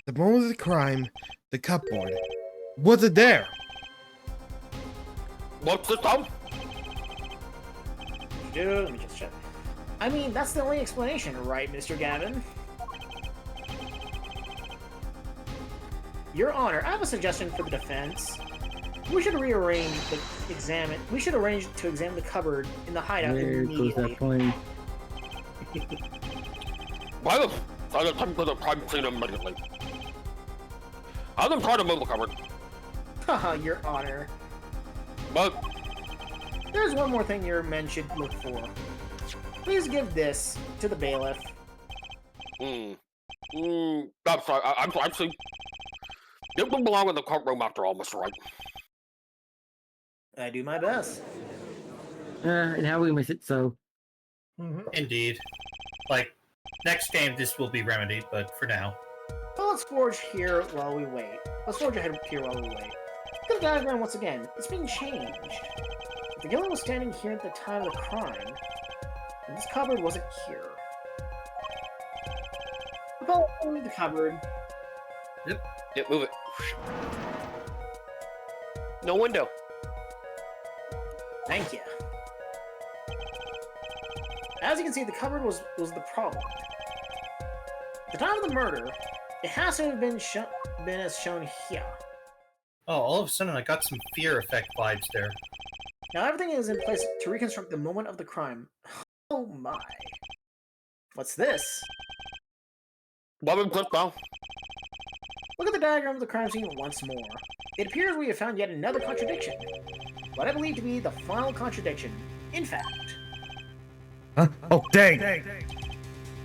The moment of the crime, the cupboard wasn't there. What's this down? Dude, let me just check. I mean, that's the only explanation, right, Mr. Gavin? Your Honor, I have a suggestion for the defense. We should arrange to examine the cupboard in the hideout There goes immediately. that point. Why the I attend to the crime scene immediately. Have them try to move the cupboard. Haha, Your Honor. But There's one more thing your men should look for. Please give this to the bailiff. I'm sorry, I'm sorry. It will belong in the courtroom after all, Mr. Wright. I do my best. And how we miss it, so. Indeed. Like, next game this will be remedied, but for now. Well, let's forge here while we wait. Let's forge ahead here while we wait. Look at the diagram once again. It's been changed. If the killer was standing here at the time of the crime, then this cupboard wasn't here. Move the cupboard. Yep, move it. No window. Thank you. As you can see, the cupboard was the problem. At the time of the murder, it has to have been as shown here. Oh, all of a sudden I got some Fear Effect vibes there. Now everything is in place to reconstruct the moment of the crime. Oh my. What's this? Weapon clip now. Look at the diagram of the crime scene once more. It appears we have found yet another contradiction. What I believe to be the final contradiction. In fact. Huh? Oh, dang!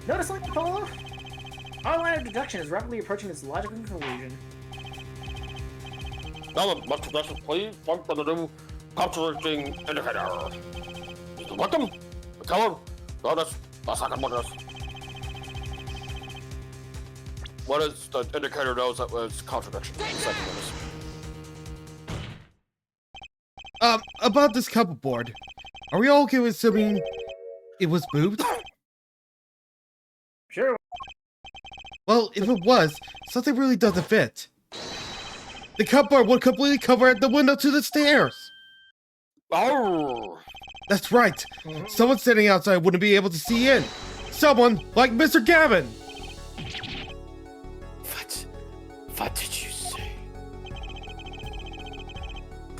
Notice like Apollo? Our line of deduction is rapidly approaching its logical conclusion. Now the must possess please function the new contradicting indicator. Is the victim? The killer? Notice the second witness. What is the indicator knows that was contradiction? The second witness. About this cupboard board. Are we all okay with assuming it was moved? Sure. Well, if it was, something really doesn't fit. The cupboard would completely cover the window to the stairs. Oh. That's right. Someone standing outside wouldn't be able to see in. Someone like Mr. Gavin. What did you say?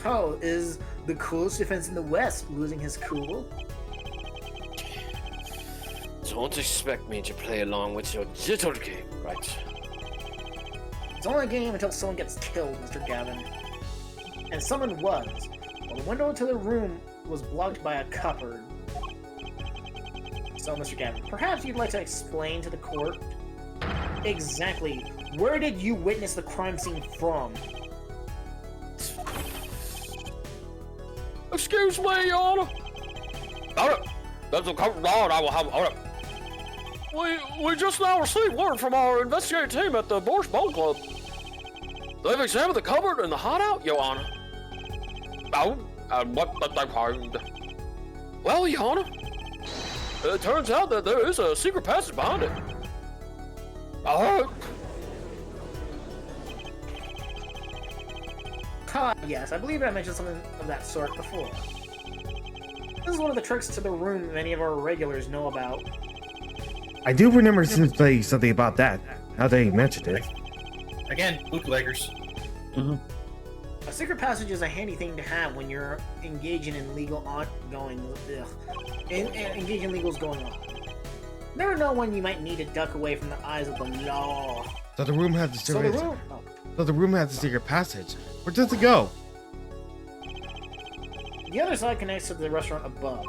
Oh, is the coolest defense in the West losing his cool? Don't expect me to play along with your little game, right? It's only a game until someone gets killed, Mr. Gavin. And someone was, while the window to the room was blocked by a cupboard. So, Mr. Gavin, perhaps you'd like to explain to the court exactly where did you witness the crime scene from? Excuse me, Your Honor. Hold up. There's a cover law and I will have. Hold up. We just now received word from our investigating team at the Borscht Boat Club. They've examined the cupboard and the hideout, Your Honor. Oh, and what did they find? Well, Your Honor, it turns out that there is a secret passage behind it. Yes, I believe I mentioned something of that sort before. This is one of the tricks to the room many of our regulars know about. I do remember saying something about that, now that you mentioned it. Again, bootleggers. A secret passage is a handy thing to have when you're engaging in legals going on. Never know when you might need to duck away from the eyes of the law. So the room has the So secret. So the room has the secret passage. Where does it go? The other side connects to the restaurant above.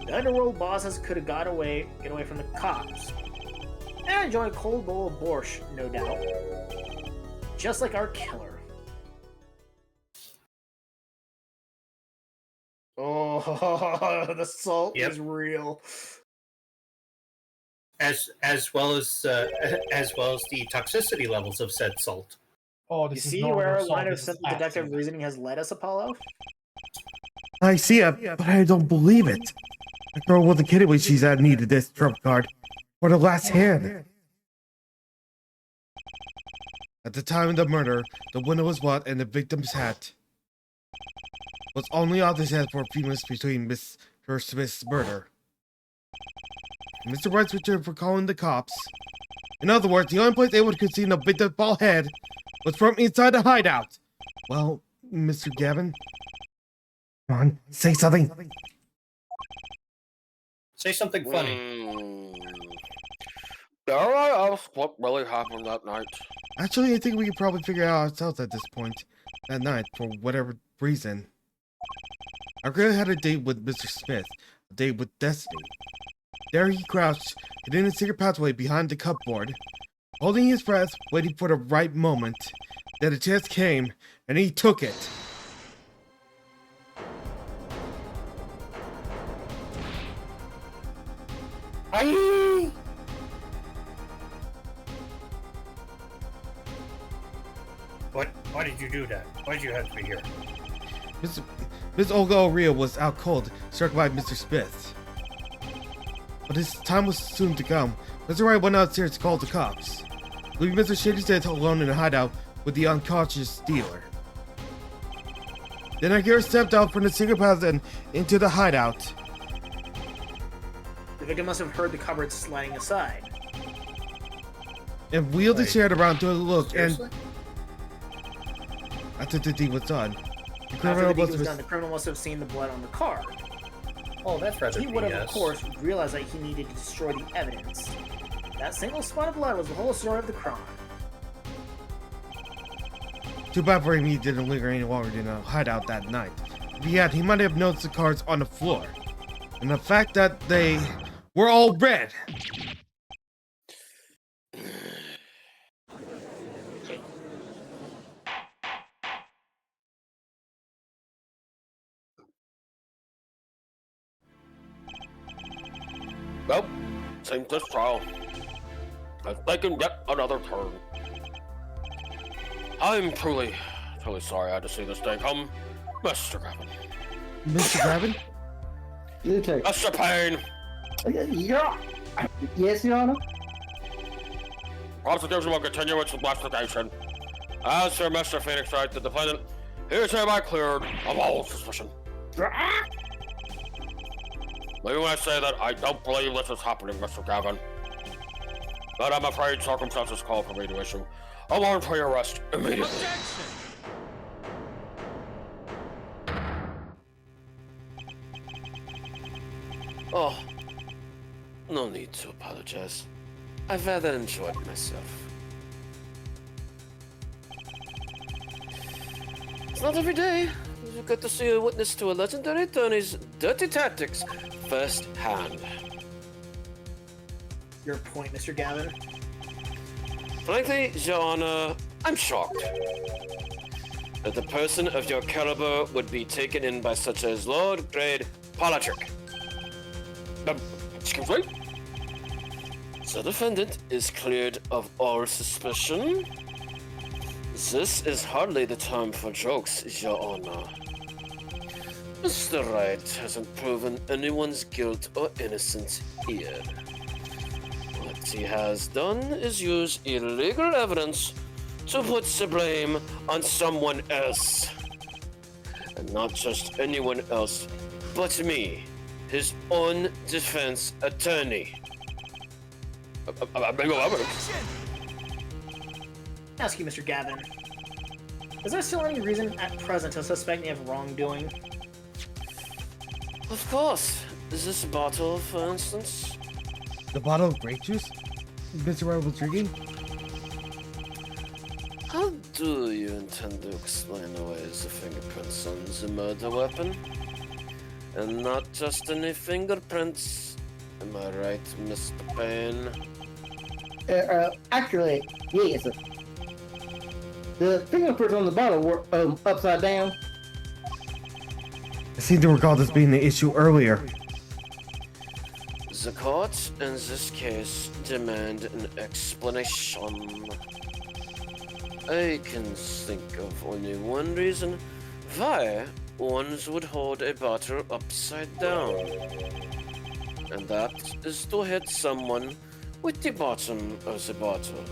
The underworld bosses could have get away from the cops. And enjoy a cold bowl of borscht, no doubt. Just like our killer. Oh, the salt is real. As well as the toxicity levels of said salt. Oh, You this is see normal where a salt, line of this is simple deductive acid. reasoning has led us, Apollo? I see it, but I don't believe it. The girl wasn't kidding when she said I needed this trump card for the last hand. At the time of the murder, the window was what and the victim's hat was only on his head for a few minutes between Mr. Smith's murder. Mr. Wright's return for calling the cops. In other words, the only place they would see the victim's bald head was from inside the hideout. Well, Mr. Gavin, come on, say something. Say something funny. Dare I ask what really happened that night? Actually, I think we could probably figure it out ourselves at this point. That night, for whatever reason. Our girl had a date with Mr. Smith, a date with Destiny. There he crouched, hidden in a secret pathway behind the cupboard, holding his breath, waiting for the right moment. Then a chance came, and he took it. Aye. What Why did you do that? Why did you have to be here? Miss Olga O'Rea was out cold, struck by Mr. Smith. But his time was soon to come. Mr. Wright went outstairs to call the cops, leaving Mr. Shady's alone in a hideout with the unconscious dealer. Then Akira stepped out from the single path and into the hideout. The victim must have heard the cupboard sliding aside. And wheeled the Wait, chair around to look, Seriously? and after the deed was done, the After criminal the deed must was have done, the criminal must have seen the blood on the card. Oh, that's rather He would have, of BS. course, realized that he needed to destroy the evidence. That single spot of blood was the whole story of the crime. Too bad for him he didn't linger any longer in a hideout that night. If he had, he might have noticed the cards on the floor. And the fact that they were all red. Well, seems this trial has taken yet another turn. I'm truly sorry I had to see this day come, Mr. Gavin. Mr. Gavin? You take. Mr. Payne, Yeah. Yes, Your Honor. prosecution will continue its investigation. As for Mr. Phoenix Wright, the defendant, he is hereby cleared of all suspicion. Maybe when I say that I don't believe this is happening, Mr. Gavin. But I'm afraid circumstances call for me to issue a warrant for your arrest immediately. Oh, no need to apologize. I've rather enjoyed myself. It's not every day you get to see a witness to a legendary attorney's dirty tactics firsthand. Your point, Mr. Gavin. Frankly, Your Honor, I'm shocked that the person of your caliber would be taken in by such a low-grade politic. Excuse me? The defendant is cleared of all suspicion. This is hardly the time for jokes, Your Honor. Mr. Wright hasn't proven anyone's guilt or innocence here. What he has done is use illegal evidence to put the blame on someone else. And not just anyone else, but me, his own defense attorney. Ask you, Mr. Gavin. Is there still any reason at present to suspect me of wrongdoing? Of course. Is this bottle, for instance? The bottle of grape juice Mr. Wright was drinking? How do you intend to explain away the fingerprints on the murder weapon? And not just any fingerprints. Am I right, Mr. Payne? Actually, yes. The fingerprints on the bottle were upside down. I seem to recall this being the issue earlier. The court, in this case, demand an explanation. I can think of only one reason why one would hold a bottle upside down. And that is to hit someone with the bottom of the bottle.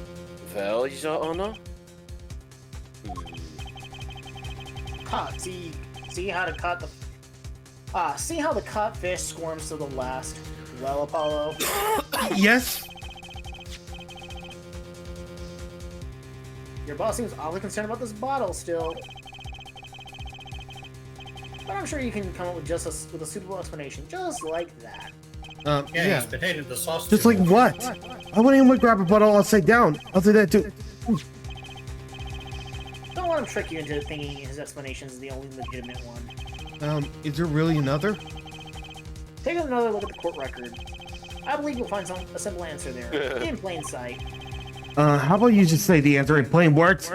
Well, Your Honor? See how to cut the... see how the cut fish squirms to the last? Well, Apollo. Yes? Your boss seems oddly concerned about this bottle still. But I'm sure you can come up with with a suitable explanation, just like that. Yeah, he's been hating the sauce. Just too like much. what? I wouldn't even grab a bottle upside down. I'll do that too. Don't let him trick you into thinking his explanation is the only legitimate one. Is there really another? Take another look at the court record. I believe you'll find a simple answer there, in plain sight. How about you just say the answer in plain words?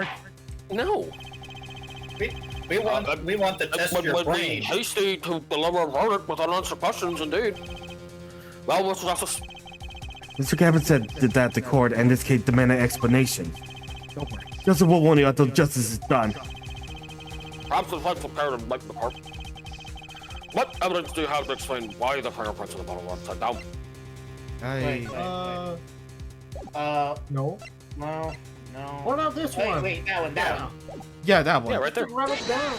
No. We want to test It your would be brain. hasty to deliver a verdict with unanswered questions, indeed. Well, Mr. Justice, Mr. Gavin said that the court, in this case, demanded explanation. Don't worry. Justice will warn you until justice is done. Perhaps the flight prepared and like the car. What evidence do you have to explain why the fingerprints in the bottle were upside down? Wait. No. No. What about this one? Wait, that one, that one. Yeah, that one. Yeah, right there. Rub it down.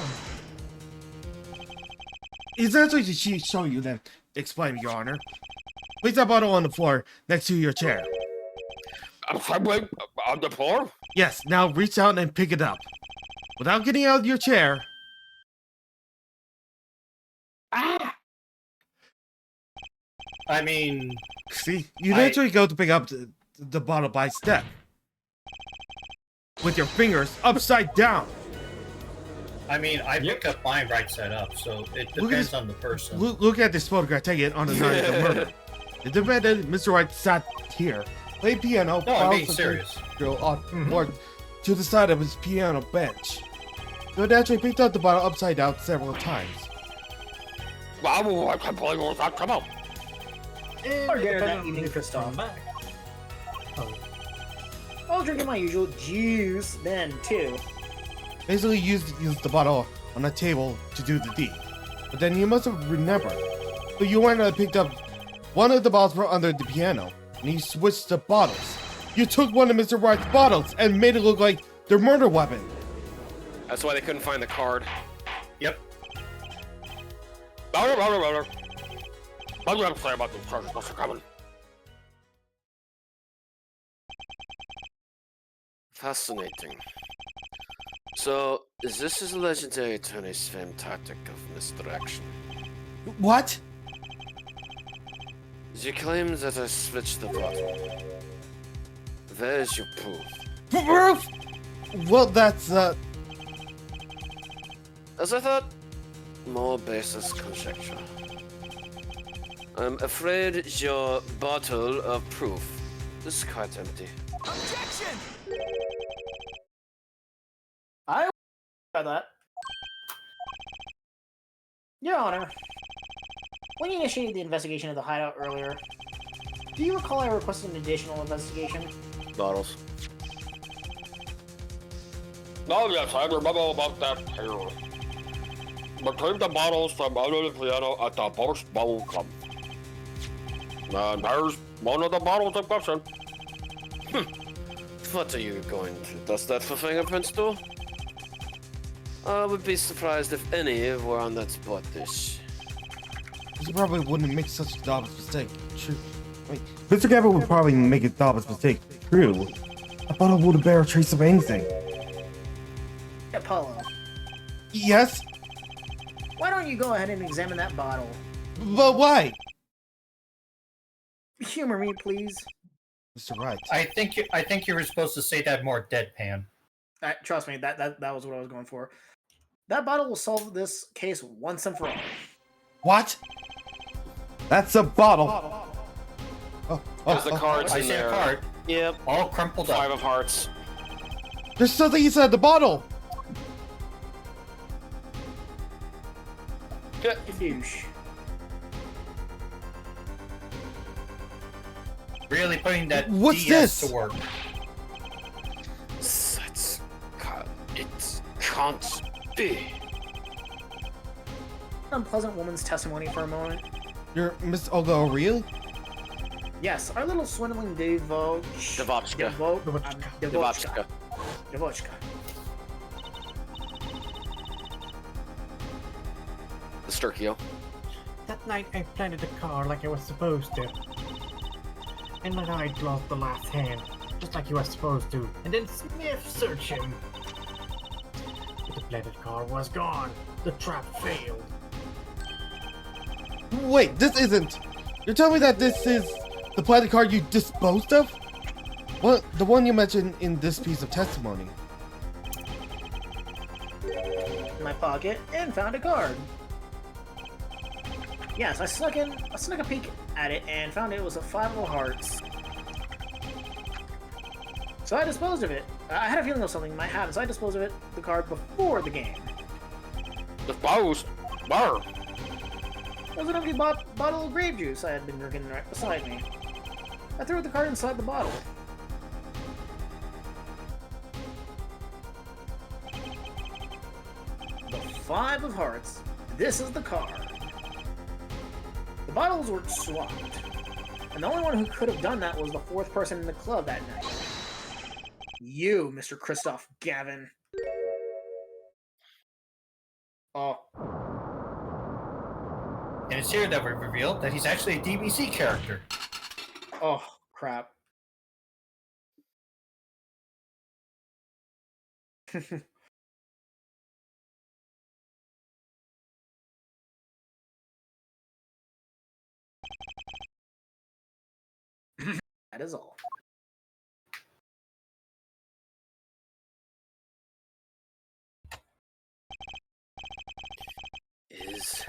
Is that what she show you then? Explain, Your Honor. Place that bottle on the floor next to your chair. I'm sorry, on the floor? Yes, now reach out and pick it up. Without getting out of your chair. Ah! I mean, See, you naturally go to pick up the bottle by step. With your fingers upside down. I picked up mine right side up, so it Look at depends this- on the person. Look at this photograph taken on the night of the murder. The defendant, Mr. Wright, sat here, played piano, No, I'm while being the serious. girl on or to the side of his piano bench. So it actually picked up the bottle upside down several times. Wow, I can't believe where that come out. And Or dinner that depending on evening, if it's Christoph. come back. Oh, I'll drink my usual juice then, too. Basically, used the bottle on the table to do the deed. But then you must have remembered. So you went and picked up one of the bottles from under the piano, and you switched the bottles. You took one of Mr. Wright's bottles and made it look like their murder weapon. That's why they couldn't find the card. Yep. What do you have to say about these charges, Mr. Common? Fascinating. So, this is a legendary attorney's famed tactic of misdirection. What? You claim that I switched the bottle. Where is your proof? Proof? Well, that's, As I thought, more baseless conjecture. I'm afraid your bottle of proof is quite empty. I try that. Your Honor, when you initiated the investigation of the hideout earlier, do you recall I requested an additional investigation? Bottles. Oh yes, I remember about that here. Retrieve the bottles from under the piano at the Burst Bowl Club. And there's one of the bottles in question. What are you going to dust that for fingerprints too? I would be surprised if any were on that spot dish. you probably wouldn't make such a dumb mistake. True. Wait, Mr. Gavin would probably make a dumb mistake. True. A bottle wouldn't bear a trace of anything. Apollo, Yes? why don't you go ahead and examine that bottle? But why? Humor me, please. Mr. Wright. I think you were supposed to say that more deadpan. Trust me, that was what I was going for. That bottle will solve this case once and for all. What? That's a bottle. Oh, There's the cards I in see there. a card, Yep. all crumpled Five up. of hearts. There's something inside the bottle. Douche. Really putting that What's DS this? to work. That's... It can't be. Unpleasant woman's testimony for a moment. You're Miss Olga O'Reilly? Yes, our little swindling Devotchka. Devochka. The Sturkio. that night I planted the car like I was supposed to. And my guy lost the last hand, just like he was supposed to. And then Smith searched him. But the planted car was gone. The trap failed. Wait, this isn't. You're telling me that this is the planted card you disposed of? What? The one you mentioned in this piece of testimony. In my pocket and found a card. Yes, I snuck a peek at it and found it was a 5 of hearts. So I disposed of it. I had a feeling of something might happen, so I disposed of the card before the game. Disposed? Where? There was an empty bottle of grape juice I had been drinking right beside me. I threw the card inside the bottle. 5 of hearts. This is the car. The bottles were swapped, and the only one who could have done that was the 4th person in the club that night. You, Mr. Christoph Gavin. Oh. And it's here that we revealed that he's actually a DBC character. Oh, crap. That is all. Is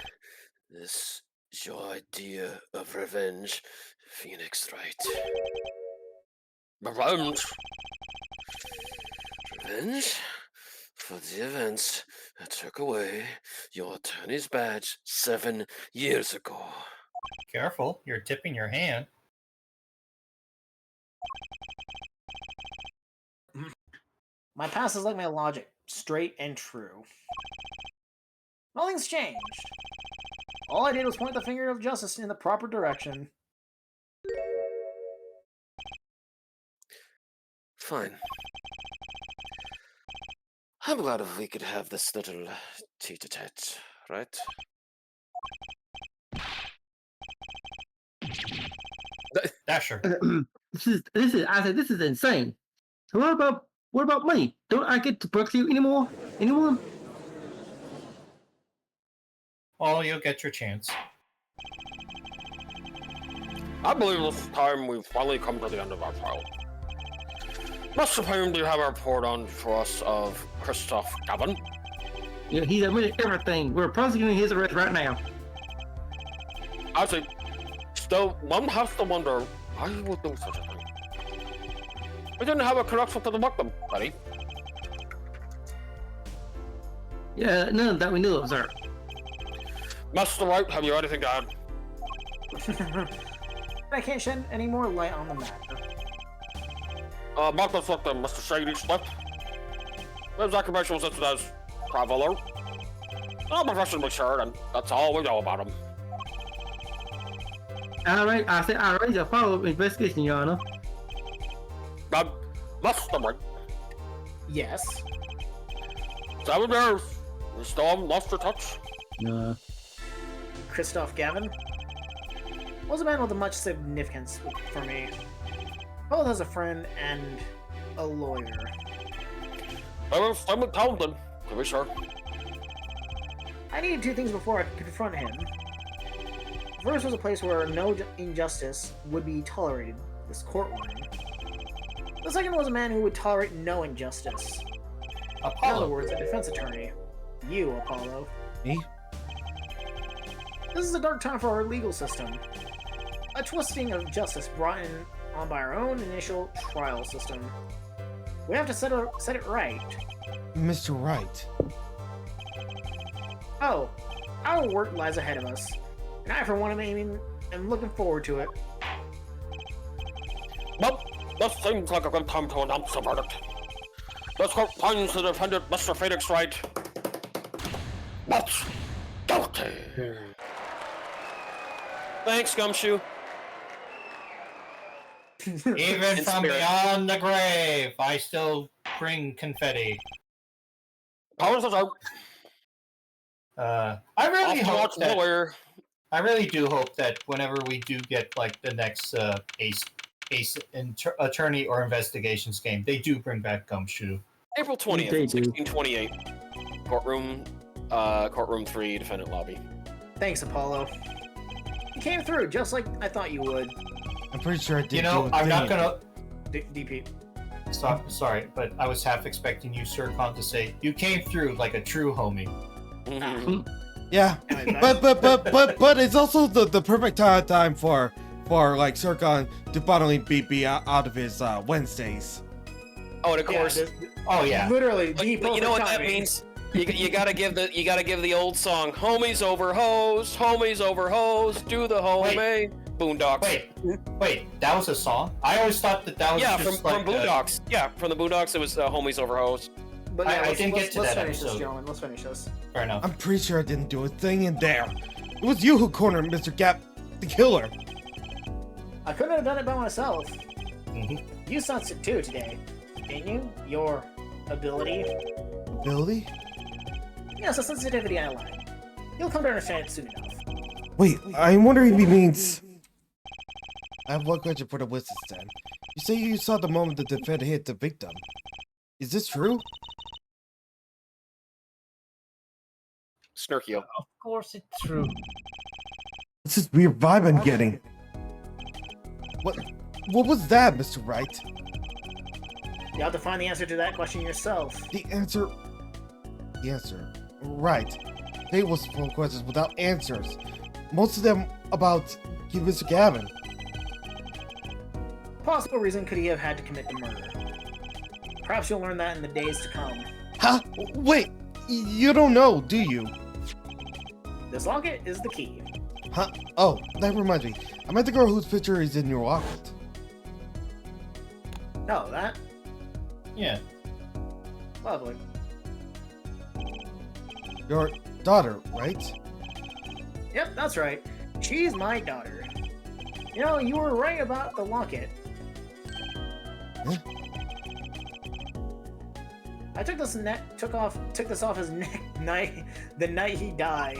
this your idea of revenge, Phoenix Wright? Revenge? Revenge? For the events that took away your attorney's badge 7 years ago. Careful, you're tipping your hand. My past is like my logic, straight and true. Nothing's changed. All I did was point the finger of justice in the proper direction. Fine. I'm glad if we could have this little tete-a-tete, right? Dasher. This is insane. So what about money? Don't I get to work for you anymore? Anyone? Well, you'll get your chance. I believe this time we've finally come to the end of our trial. Mr. Payne, do you have a report on for us of Christoph Gavin? Yeah, he's admitted everything. We're prosecuting his arrest right now. I see. Still, one has to wonder why you would do such a thing. We didn't have a connection to the victim, buddy. Yeah, none of that we knew of, sir. Mr. Wright, have you anything to add? I can't shed any more light on the matter. Mark this with Mr. Shady slip. His occupation was listed as traveler. I'm professionally sure, and that's all we know about him. Alright, I said I arranged a follow-up investigation, Your Honor. Mr. Wright, Yes. 7 years. You still haven't lost your touch? No. Christoph Gavin was a man with much significance for me, both as a friend and a lawyer. I was talented, to be sure. I needed 2 things before I could confront him. The first was a place where no injustice would be tolerated, this courtroom. The second was a man who would tolerate no injustice. In other Apollo. words, a defense attorney. You, Apollo. Me? This is a dark time for our legal system. A twisting of justice brought in on by our own initial trial system. We have to set it right. Mr. Wright. Oh, our work lies ahead of us, and I, for one, am looking forward to it. Well, this seems like a good time to announce the verdict. This court finds the defendant, Mr. Phoenix Wright, not guilty. Thanks, Gumshoe. Even In from spirit. beyond the grave, I still bring confetti. Powers is out. I really Off to hope watch that. lawyer. I really do hope that whenever we do get like the next attorney or investigations game, they do bring back Gumshoe. April 20th, They do. 1628. Courtroom 3, defendant lobby. Thanks, Apollo. You came through just like I thought you would. I'm pretty sure I did. You know, do a I'm not thing. gonna. DP. Sorry, but I was half expecting you, Sir Khan, to say you came through like a true homie. Mhm. Yeah, Anyway, but it's also the perfect time for like Sircon to finally be out of his Wednesdays. Oh, and of course, Oh yeah. Literally, but the you know what that timing. means? You gotta give the old song, homies over hoes, do the homie, Boondocks. Wait, that was a song? I always thought that was Yeah, just from like Boondocks. Yeah, from the Boondocks, it was homies over hoes. But yeah, I didn't get to let's that finish this, episode. gentlemen. Let's finish this. Fair enough. I'm pretty sure I didn't do a thing in there. It was you who cornered Mr. Gap, the killer. I couldn't have done it by myself. Mhm. You sensed it too today, didn't you? Your ability. Billy? Yes, a sensitivity I like. You'll come to understand it soon enough. Wait, I'm wondering if he means... I have one question for the witness then. You say you saw the moment the defendant hit the victim. Is this true? Snurkio. Of course it's true. This is weird vibe I'm getting. What was that, Mr. Wright? You have to find the answer to that question yourself. The answer... Right. They was full of questions without answers. Most of them about Mr. Gavin. Possible reason could he have had to commit the murder? Perhaps you'll learn that in the days to come. Huh? Wait, you don't know, do you? This locket is the key. Huh? Oh, that reminds me. I met the girl whose picture is in your locket. Oh, that? Yeah. Lovely. Your daughter, right? Yep, that's right. She's my daughter. You know, you were right about the locket. Huh? I took this off his neck the night he died.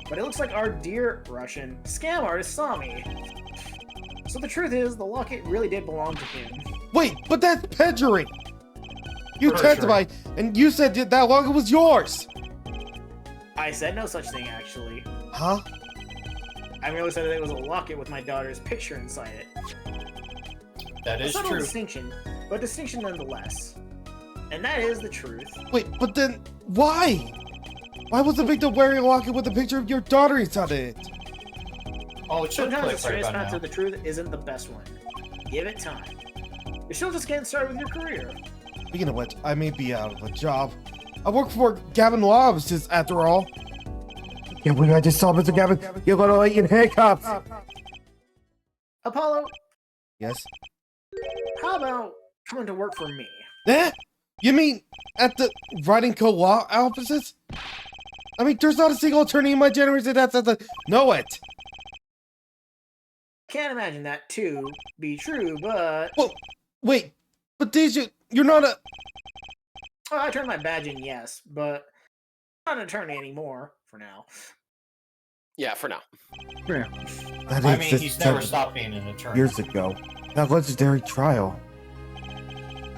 But it looks like our dear Russian scam artist saw me. So the truth is, the locket really did belong to him. Wait, but that's perjury! You Perjury. testified, and you said that locket was yours! I said no such thing, actually. Huh? I merely said that it was a locket with my daughter's picture inside it. That A is subtle true. distinction, but distinction nonetheless. And that is the truth. Wait, but then, why? Why was the victim wearing a locket with a picture of your daughter inside it? Oh, it should Sometimes the click right straight about path now. to the truth isn't the best one. Give it time. You're still just getting started with your career. Speaking of which, I may be out of a job. I work for Gavin Law Offices, after all. Can't believe I just saw Mr. Gavin. You're gonna eat in handcuffs. Apollo, Yes? how about coming to work for me? Eh? You mean at the writing co-law offices? I mean, there's not a single attorney in my generation that says know it. Can't imagine that to be true, but... Well, wait, but you're not a... Well, I turned my badge in, yes, but I'm not an attorney anymore, for now. Yeah, for now. That I is mean, just he's never 10 stopped being an attorney. years ago. That legendary trial.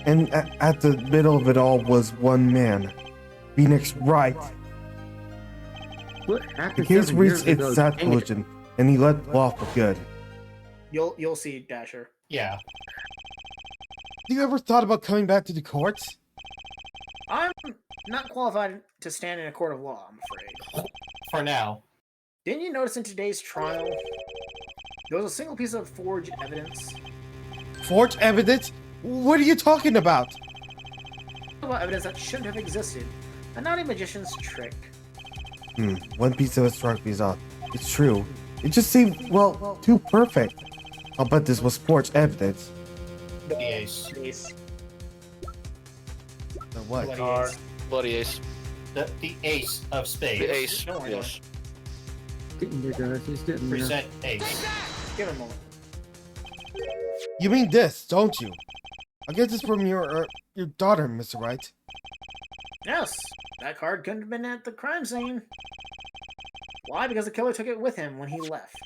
And at the middle of it all was one man. Phoenix Wright. What The happened case 7 years reached its ago? conclusion, and he left law for good. You'll see, Dasher. Yeah. Have you ever thought about coming back to the courts? I'm not qualified to stand in a court of law, I'm afraid. For now. Didn't you notice in today's trial, there was a single piece of forged evidence? Forged evidence? What are you talking about? About evidence that shouldn't have existed. A naughty magician's trick. One piece of it struck me off. It's true. It just seemed, well, too perfect. I'll bet this was forged evidence. The ace. Ace. The what? Bloody Card. ace. Bloody ace. The ace of spades. The ace. Don't worry, Yes. Getting there, guys. He's getting there. Present ace. Give him a moment. You mean this, don't you? I get this from your daughter, Mr. Wright. Yes, that card couldn't have been at the crime scene. Why? Because the killer took it with him when he left,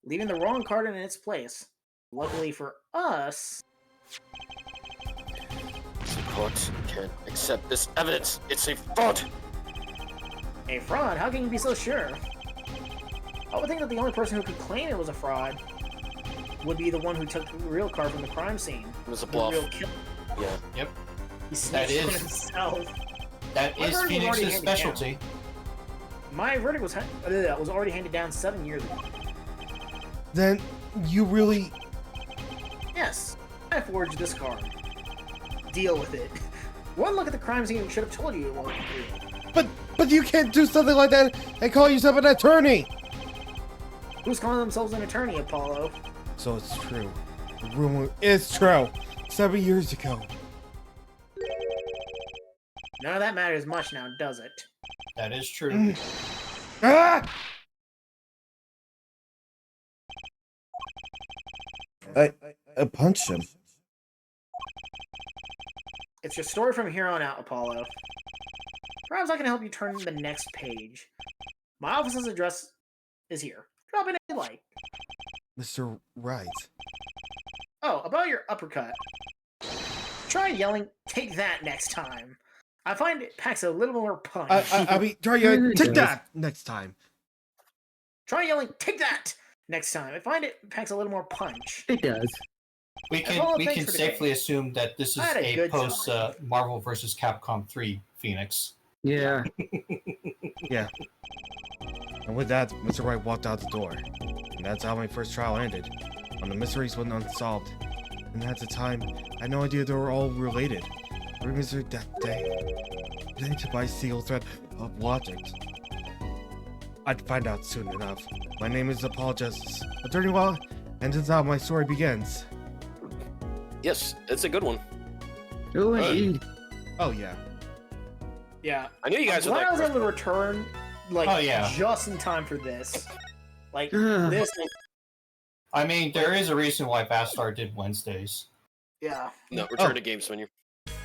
leaving the wrong card in its place. Luckily for us, The court can't accept this evidence. It's a fraud. a fraud? How can you be so sure? I would think that the only person who could claim it was a fraud would be the one who took the real card from the crime scene. It was a The bluff. real killer. Yeah. Yep. He That snitched on is- himself. That My is verdict was already Phoenix's handed down. specialty. My verdict was already handed down 7 years ago. Then you really... Yes, I forged this card. Deal with it. One look at the crime scene should have told you it wasn't real. But you can't do something like that and call yourself an attorney! Who's calling themselves an attorney, Apollo? So it's true. The rumor is true. 7 years ago. None of that matters much now, does it? That is true. Ah! I punched him. It's your story from here on out, Apollo. Perhaps I can help you turn the next page. My office's address is here. Drop in a like. Mr. Wright. Oh, about your uppercut. Try yelling, "Take that" next time. I find it packs a little more punch. I mean, try to take that next time. Try yelling, "Take that" next time. I find it packs a little more punch. It does. We Apollo, can thanks for the safely game. assume that this is I had a a good post time. Marvel vs. Capcom 3 Phoenix. Yeah. Yeah. And with that, Mr. Wright walked out the door. And that's how my first trial ended. When the mysteries went unsolved. And at the time, I had no idea they were all related. Every mystery that day, presented by single thread of logic. I'd find out soon enough. My name is Paul Justice, Attorney Law, and this is how my story begins. Yes, it's a good one. Oh, indeed. Oh yeah. Yeah. I knew you guys I'm would glad I was like. able to return, like, Oh, yeah. just in time for this. Like, Ugh. this. I mean, there is a reason why VaStar did Wednesdays. Yeah. No, return to games menu.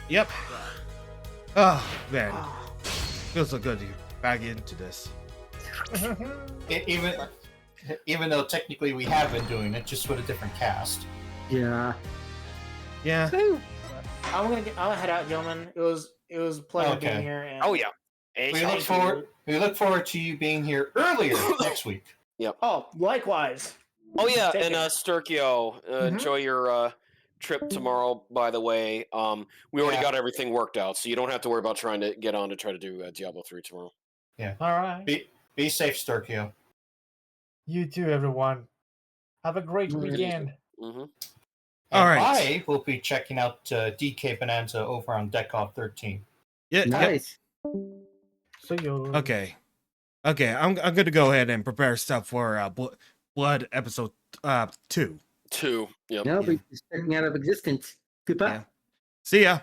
Yep. Oh man, Ah. feels so good to get back into this. Even though technically we have been doing it, just with a different cast. Yeah. Yeah. I'll head out, gentlemen. It was a pleasure Okay. being here. And Oh yeah. We look forward to you being here earlier next week. Oh, likewise. Oh yeah, Take and care. Sturkio, enjoy your trip tomorrow. By the way, we already Yeah. got everything worked out, so you don't have to worry about trying to get on to try to do Diablo 3 tomorrow. All right. Be safe, Sturkio. You too, everyone. Have a great Mm. weekend. Mm-hmm. All right. I will be checking out DK Bonanza over on Deckoff 13. Yeah. Yep. Nice. See you. Okay. Okay. I'm gonna go ahead and prepare stuff for Blood episode 2. 2. Yep. No, but it's checking out of existence. Goodbye. Yeah. See ya.